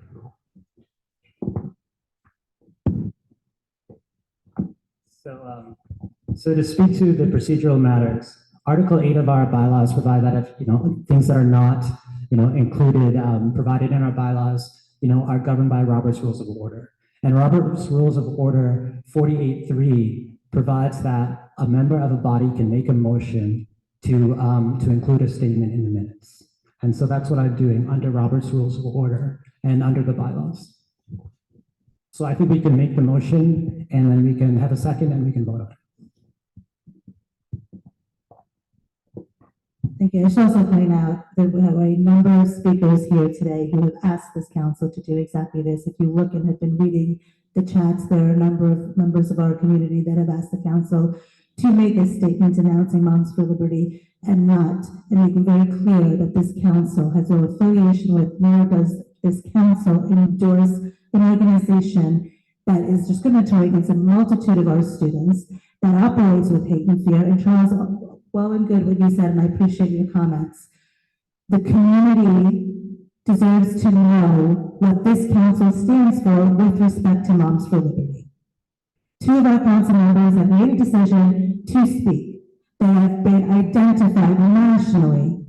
So to speak to the procedural matters, Article 8 of our bylaws provide that if, things that are not, included, provided in our bylaws, are governed by Robert's Rules of Order. And Robert's Rules of Order 48.3 provides that a member of a body can make a motion to include a statement in the minutes. And so that's what I'm doing under Robert's Rules of Order and under the bylaws. So I think we can make the motion and then we can have a second and we can vote on it. Thank you. I should also point out that we have a number of speakers here today who have asked this council to do exactly this. If you look and have been reading the chats, there are a number of members of our community that have asked the council to make a statement announcing Moms for Liberty and making very clear that this council has no affiliation with, nor does this council endorse an organization that is discriminatory against a multitude of our students, that operates with hate and fear. And Charles, well and good what you said, and I appreciate your comments. The community deserves to know what this council stands for with respect to Moms for Liberty. 2 of our council members have made a decision to speak. They have been identified nationally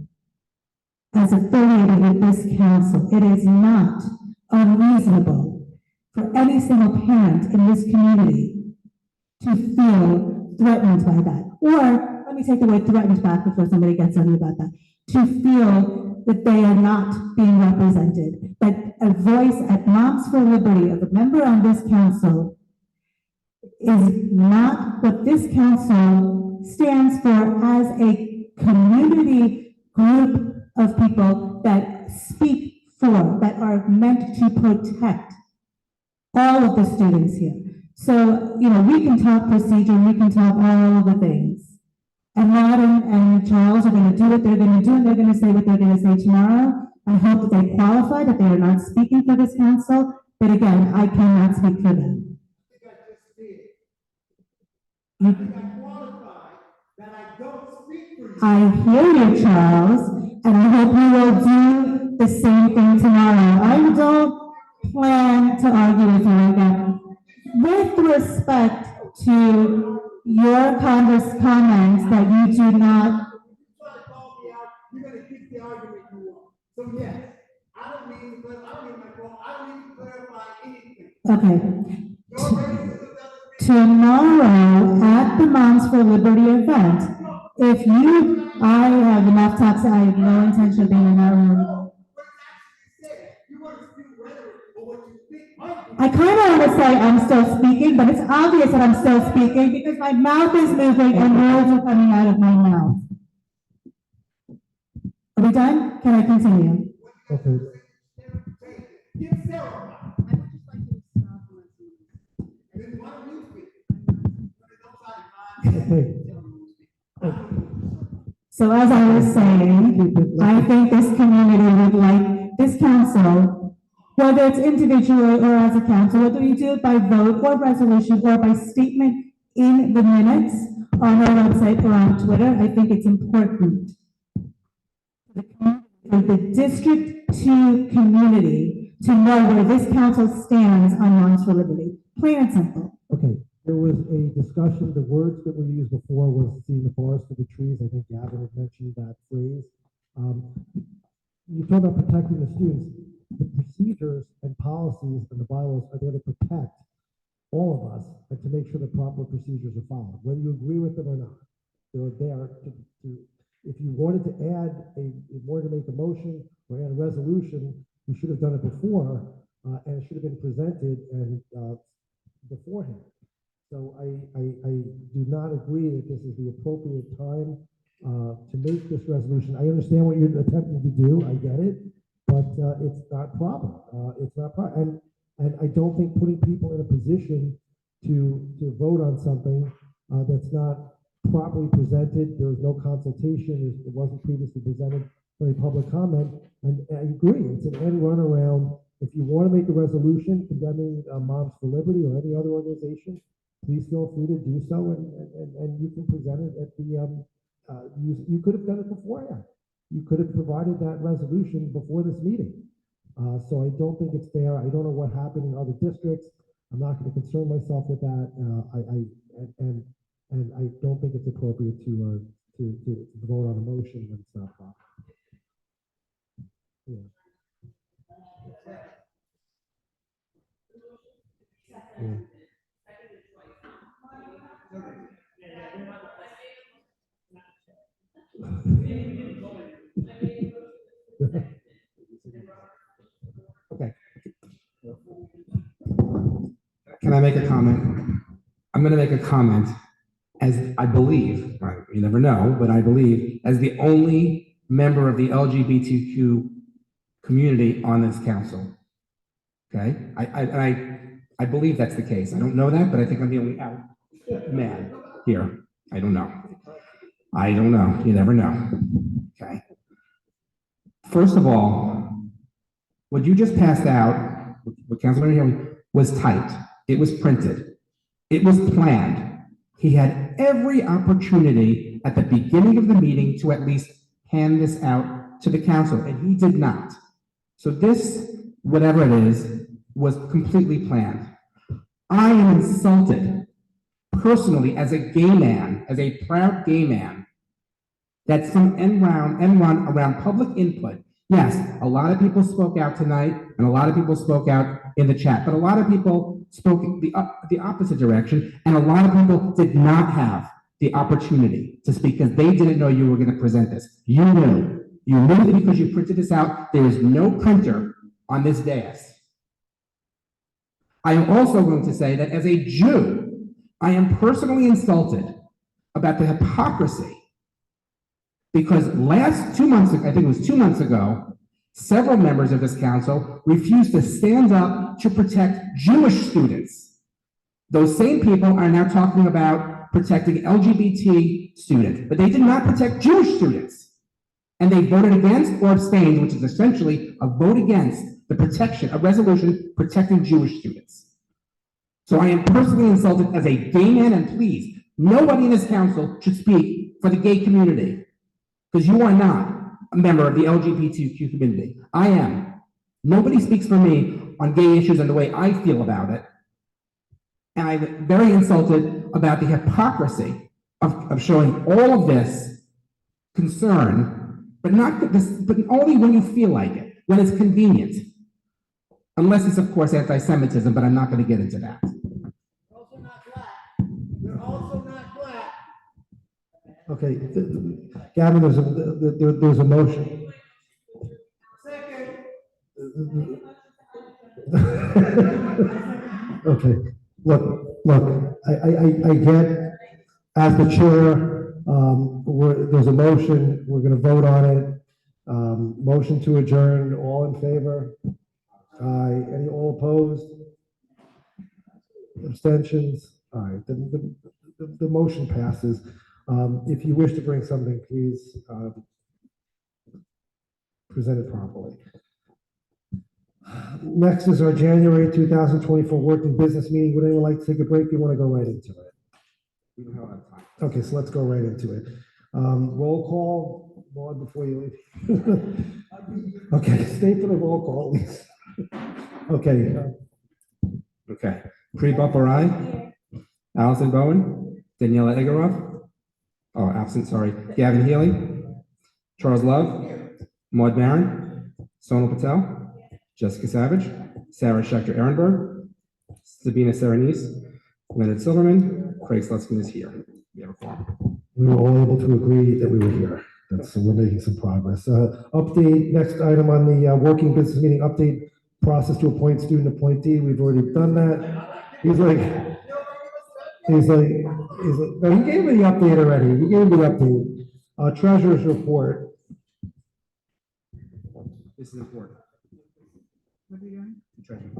as affiliated with this council. It is not unreasonable for any single parent in this community to feel threatened by that. Or, let me take the word threatened back before somebody gets on me about that. To feel that they are not being represented, that a voice at Moms for Liberty of a member on this council is not what this council stands for as a community group of people that speak for, that are meant to protect all of the students here. So, you know, we can talk procedure, we can talk all of the things. And Maud and Charles are going to do what they're going to do, and they're going to say what they're going to say tomorrow. I hope that they qualify, that they are not speaking for this council. But again, I cannot speak for them. I hear you, Charles, and I hope you will do the same thing tomorrow. I don't plan to argue with you again. With respect to your comments that you do not. You're gonna keep the argument you want. So yes, I don't mean to I don't need to clarify anything. Okay. Tomorrow at the Moms for Liberty event, if you, I have enough talks, I have no intention of being in that room. I kind of want to say I'm still speaking, but it's obvious that I'm still speaking because my mouth is moving and words are coming out of my mouth. Are we done? Can I continue? Okay. Okay. So as I was saying, I think this community would like this council, whether it's individual or as a council, whether you do it by vote or resolution or by statement in the minutes on our website or on Twitter, I think it's important for the District 2 community to know where this council stands on Moms for Liberty. Plain and simple. Okay, there was a discussion, the words that were used before was seeing the forest for the trees. I think Gavin had mentioned that phrase. You talk about protecting the students. The procedures and policies and the bylaws are there to protect all of us and to make sure the proper procedures are followed, whether you agree with them or not. They're there to if you wanted to add wanted to make a motion or add a resolution, you should have done it before, and it should have been presented and beforehand. So I do not agree that this is the appropriate time to make this resolution. I understand what you're attempting to do. I get it, but it's not proper. It's not proper, and I don't think putting people in a position to vote on something that's not properly presented. There was no consultation. It wasn't previously presented for a public comment. And I agree. It's an end run around. If you want to make a resolution condemning Moms for Liberty or any other organization, please feel free to do so, and you can present it at the. You could have done it beforehand. You could have provided that resolution before this meeting. So I don't think it's fair. I don't know what happened in other districts. I'm not going to concern myself with that. And I don't think it's appropriate to vote on a motion when it's not proper. Yeah. Yeah. Okay. Can I make a comment? I'm going to make a comment as I believe, right, you never know, but I believe as the only member of the LGBTQ community on this council. Okay, I believe that's the case. I don't know that, but I think I'm the only out man here. I don't know. I don't know. You never know. Okay. First of all, what you just passed out, what Councilman Haley was typed. It was printed. It was planned. He had every opportunity at the beginning of the meeting to at least hand this out to the council, and he did not. So this, whatever it is, was completely planned. I am insulted personally as a gay man, as a proud gay man, That's some end run around public input. Yes, a lot of people spoke out tonight, and a lot of people spoke out in the chat, but a lot of people spoke the opposite direction, and a lot of people did not have the opportunity to speak because they didn't know you were going to present this. You knew. You knew it because you printed this out. There is no printer on this dais. I am also going to say that as a Jew, I am personally insulted about the hypocrisy because I think it was 2 months ago, several members of this council refused to stand up to protect Jewish students. Those same people are now talking about protecting LGBT students, but they did not protect Jewish students. And they voted against or abstained, which is essentially a vote against the protection, a resolution protecting Jewish students. So I am personally insulted as a gay man, and please, nobody in this council should speak for the gay community, because you are not a member of the LGBTQ community. I am. Nobody speaks for me on gay issues and the way I feel about it. And I'm very insulted about the hypocrisy of showing all of this concern, but only when you feel like it, when it's convenient. Unless it's, of course, anti-Semitism, but I'm not going to get into that. Okay, Gavin, there's a motion. Okay, look, I get, as the chair, there's a motion, we're gonna vote on it. Motion to adjourn, all in favor? Aye, all opposed? Abstentions? All right, the motion passes. If you wish to bring something, please, present it properly. Next is our January 2024 working business meeting. Would anyone like to take a break? You want to go right into it? We don't have enough time. Okay, so let's go right into it. Roll call, Maud, before you leave. Okay, stay for the roll call, at least. Okay. Okay. Pre Bumper, aye. Allison Bowen. Daniela Egoroff. Oh, absent, sorry. Gavin Healy. Charles Love. Maud Barron. Sonal Patel. Jessica Savage. Sarah Schechter Ehrenberg. Sabina Serenise. Leonard Silverman. Craig Slutsman is here. We have a forum. We were all able to agree that we were here. So we're making some progress. Update, next item on the working business meeting, update process to appoint student appointee. We've already done that. No, he gave me the update already. He gave me the update. Treasurer's report. This is important. What are we doing? The treasurer.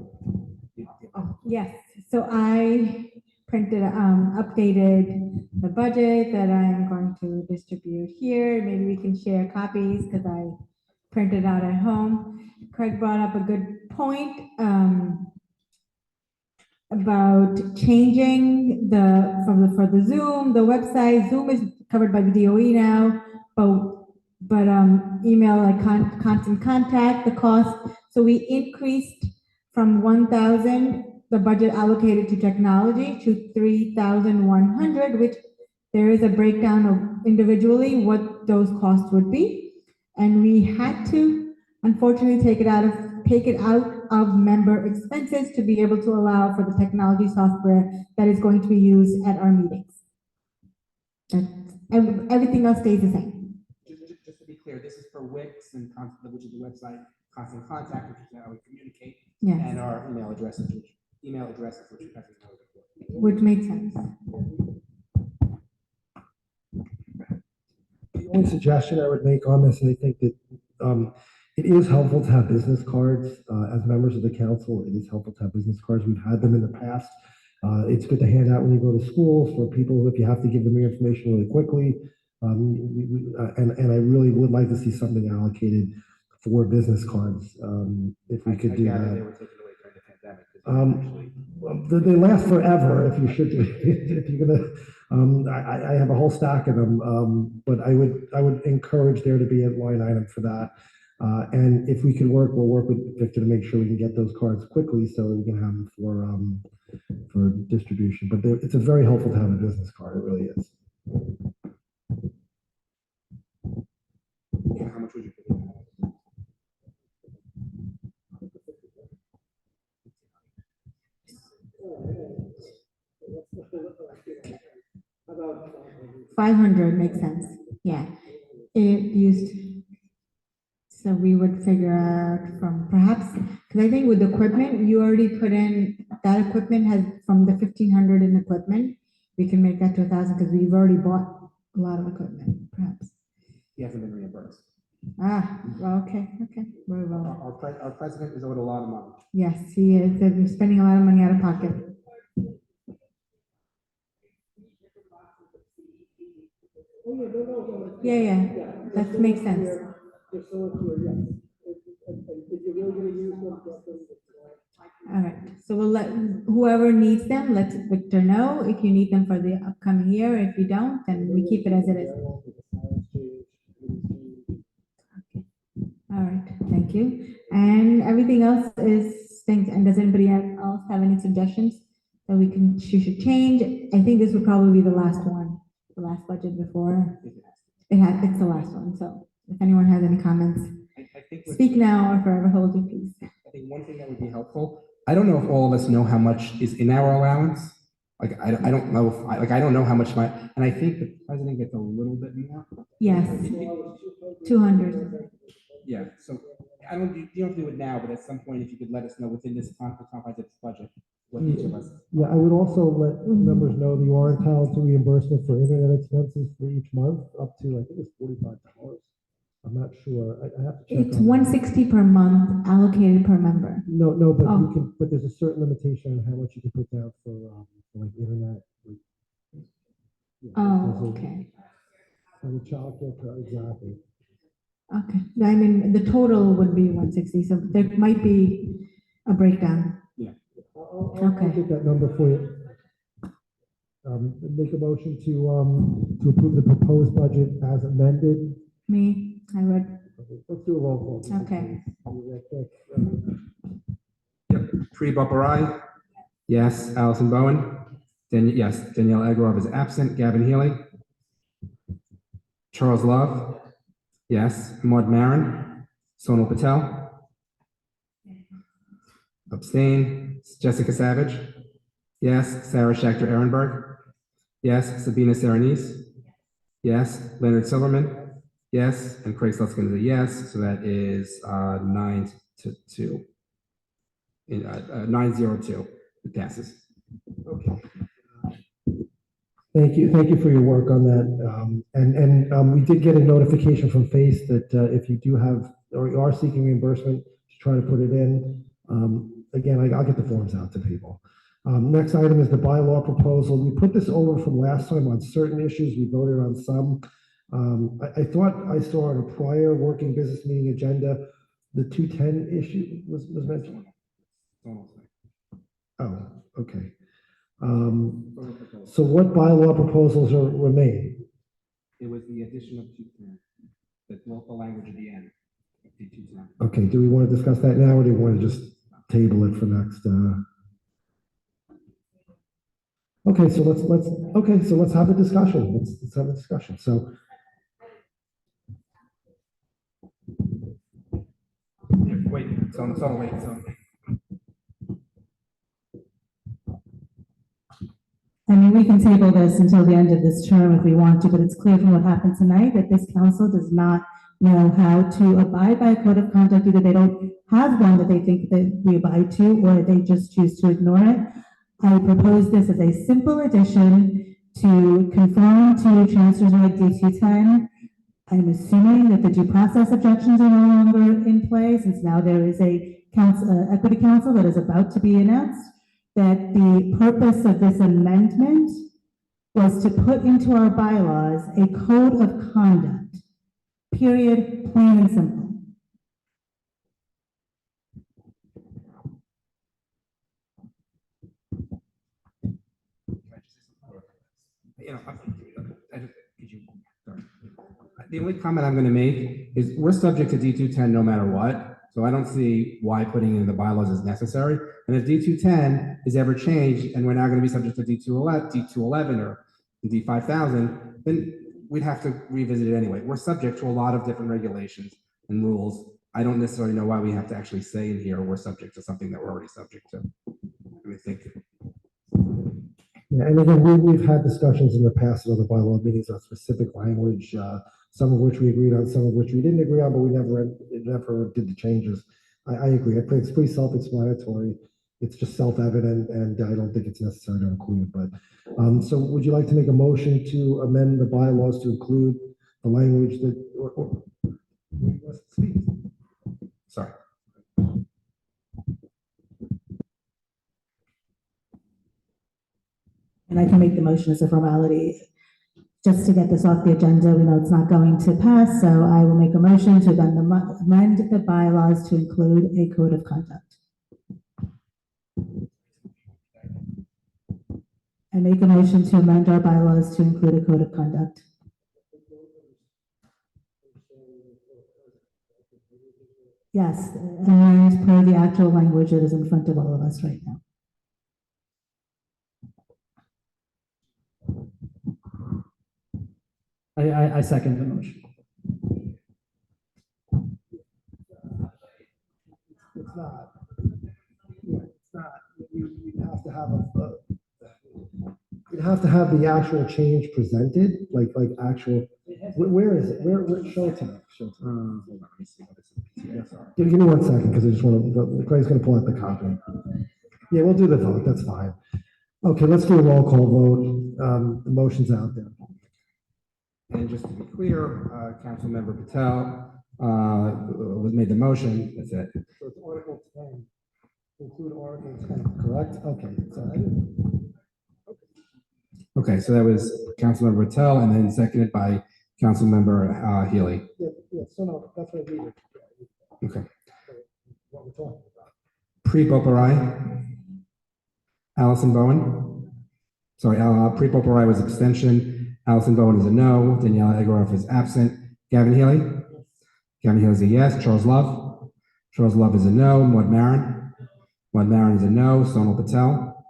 Oh, yes, so I printed, updated the budget that I'm going to distribute here. Maybe we can share copies because I printed out at home. Craig brought up a good point about changing for the Zoom, the website. Zoom is covered by the DOE now, but email, like constant contact, the cost. So we increased from 1,000, the budget allocated to technology, to 3,100, which there is a breakdown of individually what those costs would be. And we had to, unfortunately, take it out of member expenses to be able to allow for the technology software that is going to be used at our meetings. And everything else stays the same. Just to be clear, this is for Wix, and which is the website, Constant Contact, which is how we communicate, Yes. and our email addresses, which you guys know. Which makes sense. The only suggestion I would make on this, and I think that it is helpful to have business cards as members of the council. It is helpful to have business cards. We've had them in the past. It's good to hand out when you go to schools for people if you have to give them your information really quickly. And I really would like to see something allocated for business cards if we could do that. They were taken away during the pandemic. They last forever if you should, if you're gonna, I have a whole stack of them, but I would encourage there to be a line item for that. And if we can we'll work with Victor to make sure we can get those cards quickly so that we can have them for distribution. But it's a very helpful to have a business card, it really is. 500 makes sense, yeah. It used, so we would figure out from perhaps, because I think with equipment, you already put in, that equipment has, from the 1,500 in equipment, we can make that to 1,000, because we've already bought a lot of equipment, perhaps. He hasn't been reimbursed. Ah, well, okay, very well. Our president is owed a lot of money. Yes, he is, they've been spending a lot of money out of pocket. Yeah, that makes sense. All right, so we'll let, whoever needs them, let Victor know if you need them for the upcoming year. If you don't, then we keep it as it is. All right, thank you. And everything else is things, and does anybody else have any suggestions that she should change? I think this would probably be the last one, the last budget before. It's the last one, so if anyone has any comments, speak now or forever hold your peace. I think one thing that would be helpful, I don't know if all of us know how much is in our allowance. Like, I don't know if, I don't know how much and I think the president gets a little bit more. Yes, 200. Yeah, so you don't have to do it now, but at some point, if you could let us know within this comprehensive budget, what each of us. Yeah, I would also let members know that you are entitled to reimbursement for internet expenses for each month, up to, I think it's $45. I'm not sure, I have to check. It's 160 per month allocated per member. No, but you can, but there's a certain limitation on how much you can put down for like internet. Okay. For the childcare, exactly. Okay, I mean, the total would be 160, so there might be a breakdown. Yeah. I'll get that number for you. Make a motion to approve the proposed budget as amended. Me, I would. Let's do a roll call. Okay. Yep, Tree Bupper, yes. Allison Bowen, yes. Danielle Agarov is absent. Gavin Healy. Charles Love, yes. Maud Marin, Sonal Patel. Abstain. Jessica Savage, yes. Sarah Schechter Ehrenberg, yes. Sabina Serenise, yes. Leonard Silverman, yes. And Craig Slutskin is a yes. So that is 9-2. 902. It passes. Okay. Thank you for your work on that. We did get a notification from FACE that if you do have, or you are seeking reimbursement, to try to put it in. Again, I'll get the forms out to people. Next item is the bylaw proposal. We put this over from last time on certain issues. We voted on some. I thought I saw on a prior working business meeting agenda, the 210 issue was mentioned. Oh, okay. So what bylaw proposals remain? It was the addition of 210, the local language at the end of the 210. Okay, do we want to discuss that now, or do we want to just table it for next? Okay, so let's have a discussion. Let's have a discussion. So. Wait, so wait, so. I mean, we can table this until the end of this term if we want to, but it's clear from what happened tonight that this council does not know how to abide by a code of conduct. Either they don't have one that they think that we abide to, or they just choose to ignore it. I propose this as a simple addition to conform to Chancellor's Reg D210. I'm assuming that the due process objections are no longer in play, since now there is a equity council that is about to be announced, that the purpose of this amendment was to put into our bylaws a code of conduct, period, plain and simple. The only comment I'm going to make is we're subject to D210 no matter what. So I don't see why putting it in the bylaws is necessary. And if D210 is ever changed and we're now going to be subject to D211 or D5000, then we'd have to revisit it anyway. We're subject to a lot of different regulations and rules. I don't necessarily know why we have to actually say in here we're subject to something that we're already subject to. Let me think. Yeah, and again, we've had discussions in the past at other bylaw meetings on specific language, some of which we agreed on, some of which we didn't agree on, but we never did the changes. I agree. I think it's pretty self-explanatory. It's just self-evident, and I don't think it's necessary to include, but, so would you like to make a motion to amend the bylaws to include the language that, who wants to speak? Sorry. And I can make the motion as a formality. Just to get this off the agenda, we know it's not going to pass, so I will make a motion to then amend the bylaws to include a code of conduct. I make a motion to amend our bylaws to include a code of conduct. Yes, amend per the actual language that is in front of all of us right now. I second the motion. It's not. Yeah, it's not. You'd have to have you'd have to have the actual change presented, like actual, where is it? Where, show it to me. Show it to me. Hold on, let me see what this is. Give me 1 second, because I just want to, Craig's gonna pull out the copy. Yeah, we'll do the vote, that's fine. Okay, let's do a roll call vote. The motion's out there. And just to be clear, Councilmember Patel made the motion. That's it. So it's Article 10, include Article 10, correct? Okay, so I didn't. Okay, so that was Councilmember Patel and then seconded by Councilmember Healy. Yeah, so no, that's what I needed. Okay. What we're talking about. Pre-Poperai, Allison Bowen. Sorry, pre-Poperai was abstention. Allison Bowen is a no. Daniela Egoroff is absent. Gavin Healy? Gavin Healy is a yes. Charles Love? Charles Love is a no. Maud Maron? Maud Maron is a no. Sonal Patel?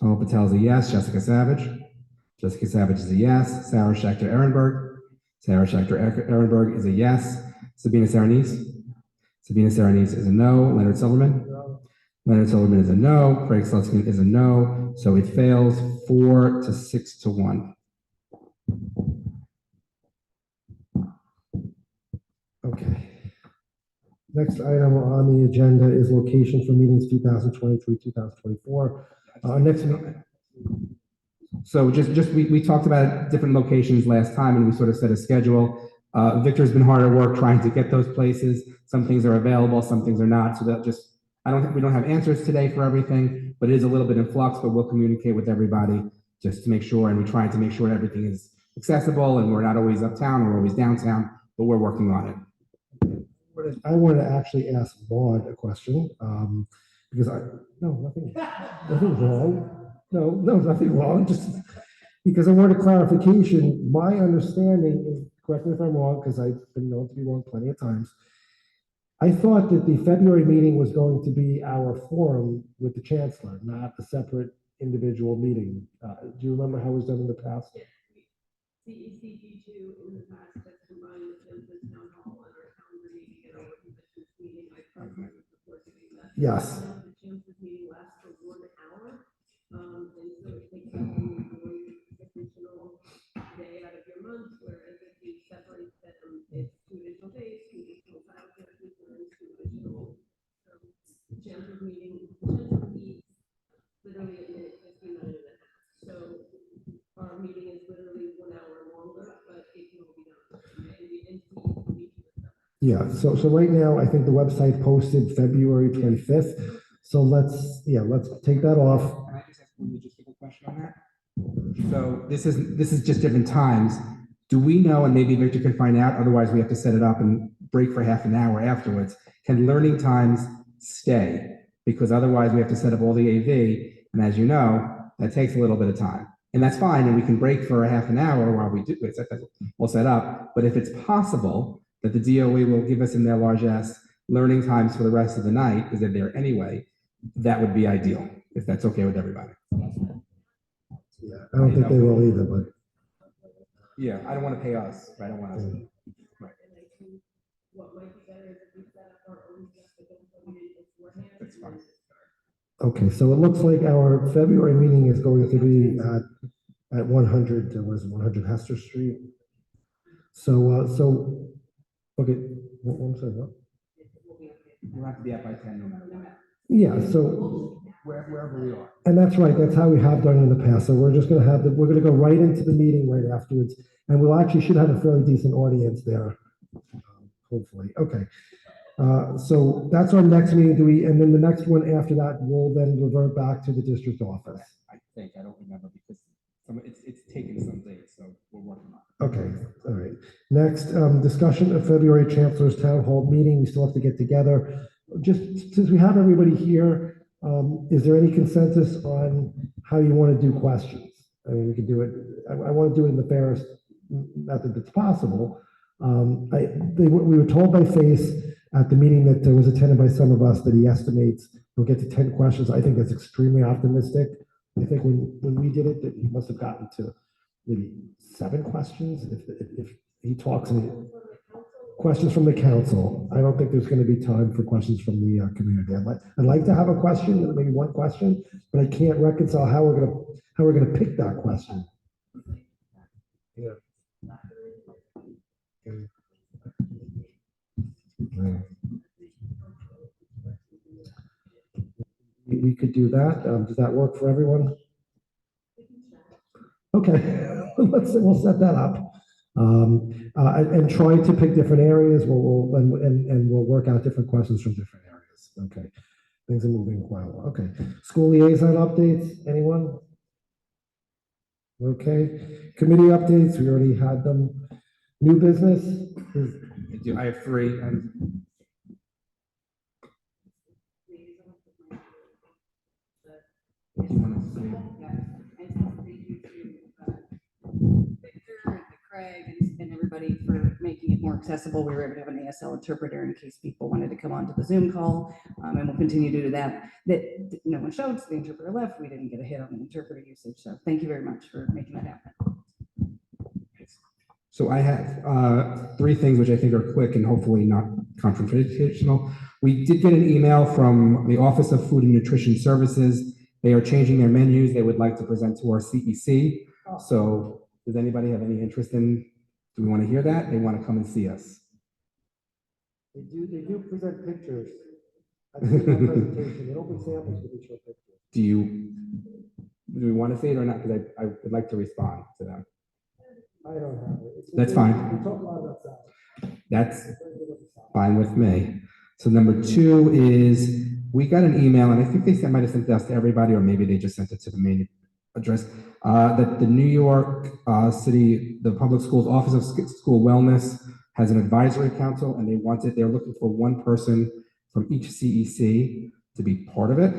Sonal Patel is a yes. Jessica Savage? Jessica Savage is a yes. Sarah Schechter Ehrenberg? Sarah Schechter Ehrenberg is a yes. Sabina Saranese? Sabina Saranese is a no. Leonard Silverman? Leonard Silverman is a no. Craig Slutskin is a no. So it fails 4 to 6 to 1. Okay. Next item on the agenda is location for meetings 2023, 2024. Next meeting. So we talked about different locations last time and we sort of set a schedule. Victor's been hard at work trying to get those places. Some things are available, some things are not. So that just, we don't have answers today for everything, but it is a little bit in flux, but we'll communicate with everybody just to make sure, and we're trying to make sure everything is accessible and we're not always uptown, we're always downtown, but we're working on it. I wanted to actually ask Maud a question, because nothing wrong. No, nothing wrong, just because I wanted clarification. My understanding is, correct me if I'm wrong, because I've been known to be wrong plenty of times. I thought that the February meeting was going to be our forum with the chancellor, not a separate individual meeting. Do you remember how it was done in the past? CECD2 in the past has combined the town hall and our calendar meeting and our convention meeting. I personally support doing that. Yes. The chancellor's meeting lasts for 1 hour. And so it takes up one additional day out of your month, whereas if you separate them, it's 2 additional days, 2 additional childcare concerns, 2 additional chancellor's meeting. Chancellor meets literally at minute 59 and a half. So our meeting is literally 1 hour longer, but it can all be done. Yeah, so right now, I think the website posted February 25th. So let's take that off. Can I just ask one logistical question on that? So this is just different times. Do we know, and maybe Victor can find out, otherwise we have to set it up and break for half an hour afterwards. Can learning times stay? Because otherwise we have to set up all the AV, and as you know, that takes a little bit of time. And that's fine, and we can break for a half an hour while we do it. We'll set up. But if it's possible that the DOE will give us in their largesse learning times for the rest of the night, because they're there anyway, that would be ideal, if that's okay with everybody. Yeah, I don't think they will either, but. Yeah, I don't want to pay us. I don't want to. Right. What might be better is if we set up our own stuff, but don't put it in beforehand. That's fine. Okay, so it looks like our February meeting is going to be at 100, was it 100 Hester Street? So, okay, I'm sorry, what? We'll have to be up by 10 no matter what. Yeah, so, Wherever we are. and that's right, that's how we have done in the past. So we're just gonna have we're gonna go right into the meeting right afterwards. And we'll actually should have a fairly decent audience there, hopefully. Okay. So that's our next meeting. And then the next one after that, we'll then revert back to the district office. I think, I don't remember because it's taken some days, so we're working on it. Okay, all right. Next, discussion of February Chancellor's Town Hall meeting. We still have to get together. Just since we have everybody here, is there any consensus on how you want to do questions? I mean, we could do it, I want to do it in the fairest method that's possible. We were told by Face at the meeting that was attended by some of us that he estimates we'll get to 10 questions. I think that's extremely optimistic. I think when we did it, that he must have gotten to maybe 7 questions if he talks and questions from the council. I don't think there's going to be time for questions from the community. I'd like to have a question, maybe one question, but I can't reconcile how we're going to pick that question. Yeah. We could do that. Does that work for everyone? Okay, we'll set that up. And try to pick different areas. We'll work out different questions from different areas. Okay, things are moving quite well. Okay, school liaison updates. Anyone? Okay, committee updates. We already had them. New business. I have 3. And Craig and everybody for making it more accessible. We were able to have an ASL interpreter in case people wanted to come onto the Zoom call, and we'll continue to do that. That no one showed, so the interpreter left. We didn't get a hit on the interpreter usage, so thank you very much for making that happen. So I have 3 things which I think are quick and hopefully not confrontational. We did get an email from the Office of Food and Nutrition Services. They are changing their menus. They would like to present to our CEC. So does anybody have any interest in, do we want to hear that? They want to come and see us. They do present pictures. I've seen that presentation. They don't put samples, but they show pictures. Do we want to say it or not? Because I would like to respond to them. I don't have it. That's fine. We talk a lot about that. That's fine with me. So number 2 is we got an email, and I think they might have sent this to everybody, or maybe they just sent it to the main address, that the New York City, the Public Schools Office of School Wellness has an advisory council, and they're looking for one person from each CEC to be part of it.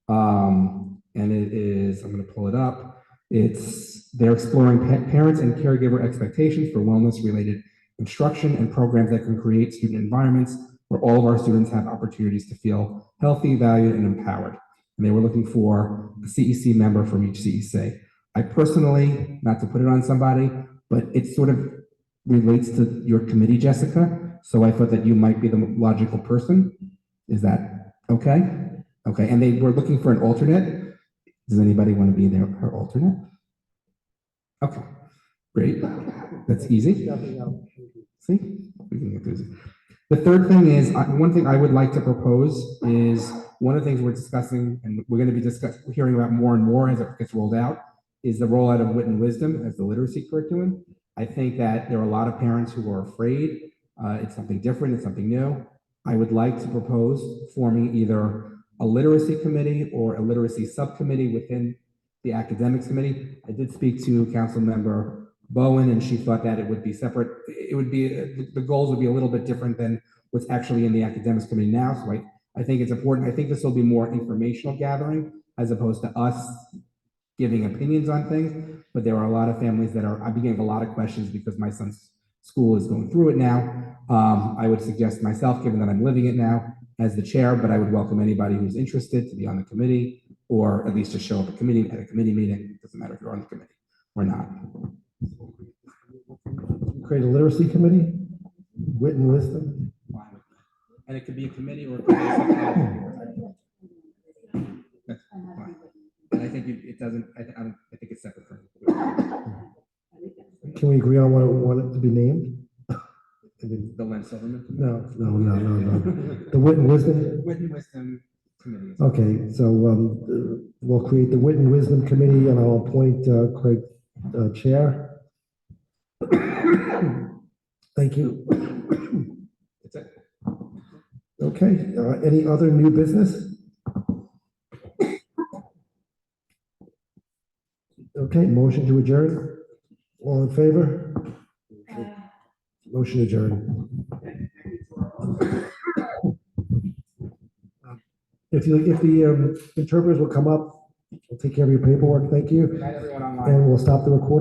And it is, I'm going to pull it up. They're exploring parents and caregiver expectations for wellness-related instruction and programs that can create student environments where all of our students have opportunities to feel healthy, valued, and empowered. And they were looking for a CEC member from each CEC. I personally, not to put it on somebody, but it sort of relates to your committee, Jessica. So I thought that you might be the logical person. Is that okay? Okay, and they were looking for an alternate. Does anybody want to be her alternate? Okay, great. That's easy. See, we can get through this. The third thing is, one thing I would like to propose is one of the things we're discussing, and we're going to be hearing about more and more as it gets rolled out, is the rollout of Wit and Wisdom as the literacy curriculum. I think that there are a lot of parents who are afraid. It's something different, it's something new. I would like to propose forming either a literacy committee or a literacy subcommittee within the academics committee. I did speak to Council Member Bowen, and she thought that it would be separate. It would be, the goals would be a little bit different than what's actually in the academics committee now. So I think it's important. I think this will be more informational gathering as opposed to us giving opinions on things. But there are a lot of families that I'm getting a lot of questions because my son's school is going through it now. I would suggest myself, given that I'm living it now, as the chair, but I would welcome anybody who's interested to be on the committee, or at least to show up at a committee meeting. It doesn't matter if you're on the committee or not. Create a literacy committee, Wit and Wisdom. And it could be a committee or a committee. think it doesn't, I think it's separate from. Can we agree on what it wanted to be named? The Len Silverman? No. The Wit and Wisdom? Wit and Wisdom Committee. Okay, so we'll create the Wit and Wisdom Committee, and I'll appoint Craig chair. Thank you. That's it. Okay, any other new business? Okay, motion to adjourn. All in favor? Motion adjourned. If the interpreters will come up, we'll take care of your paperwork. Thank you. Good night, everyone online. And we'll stop the recording.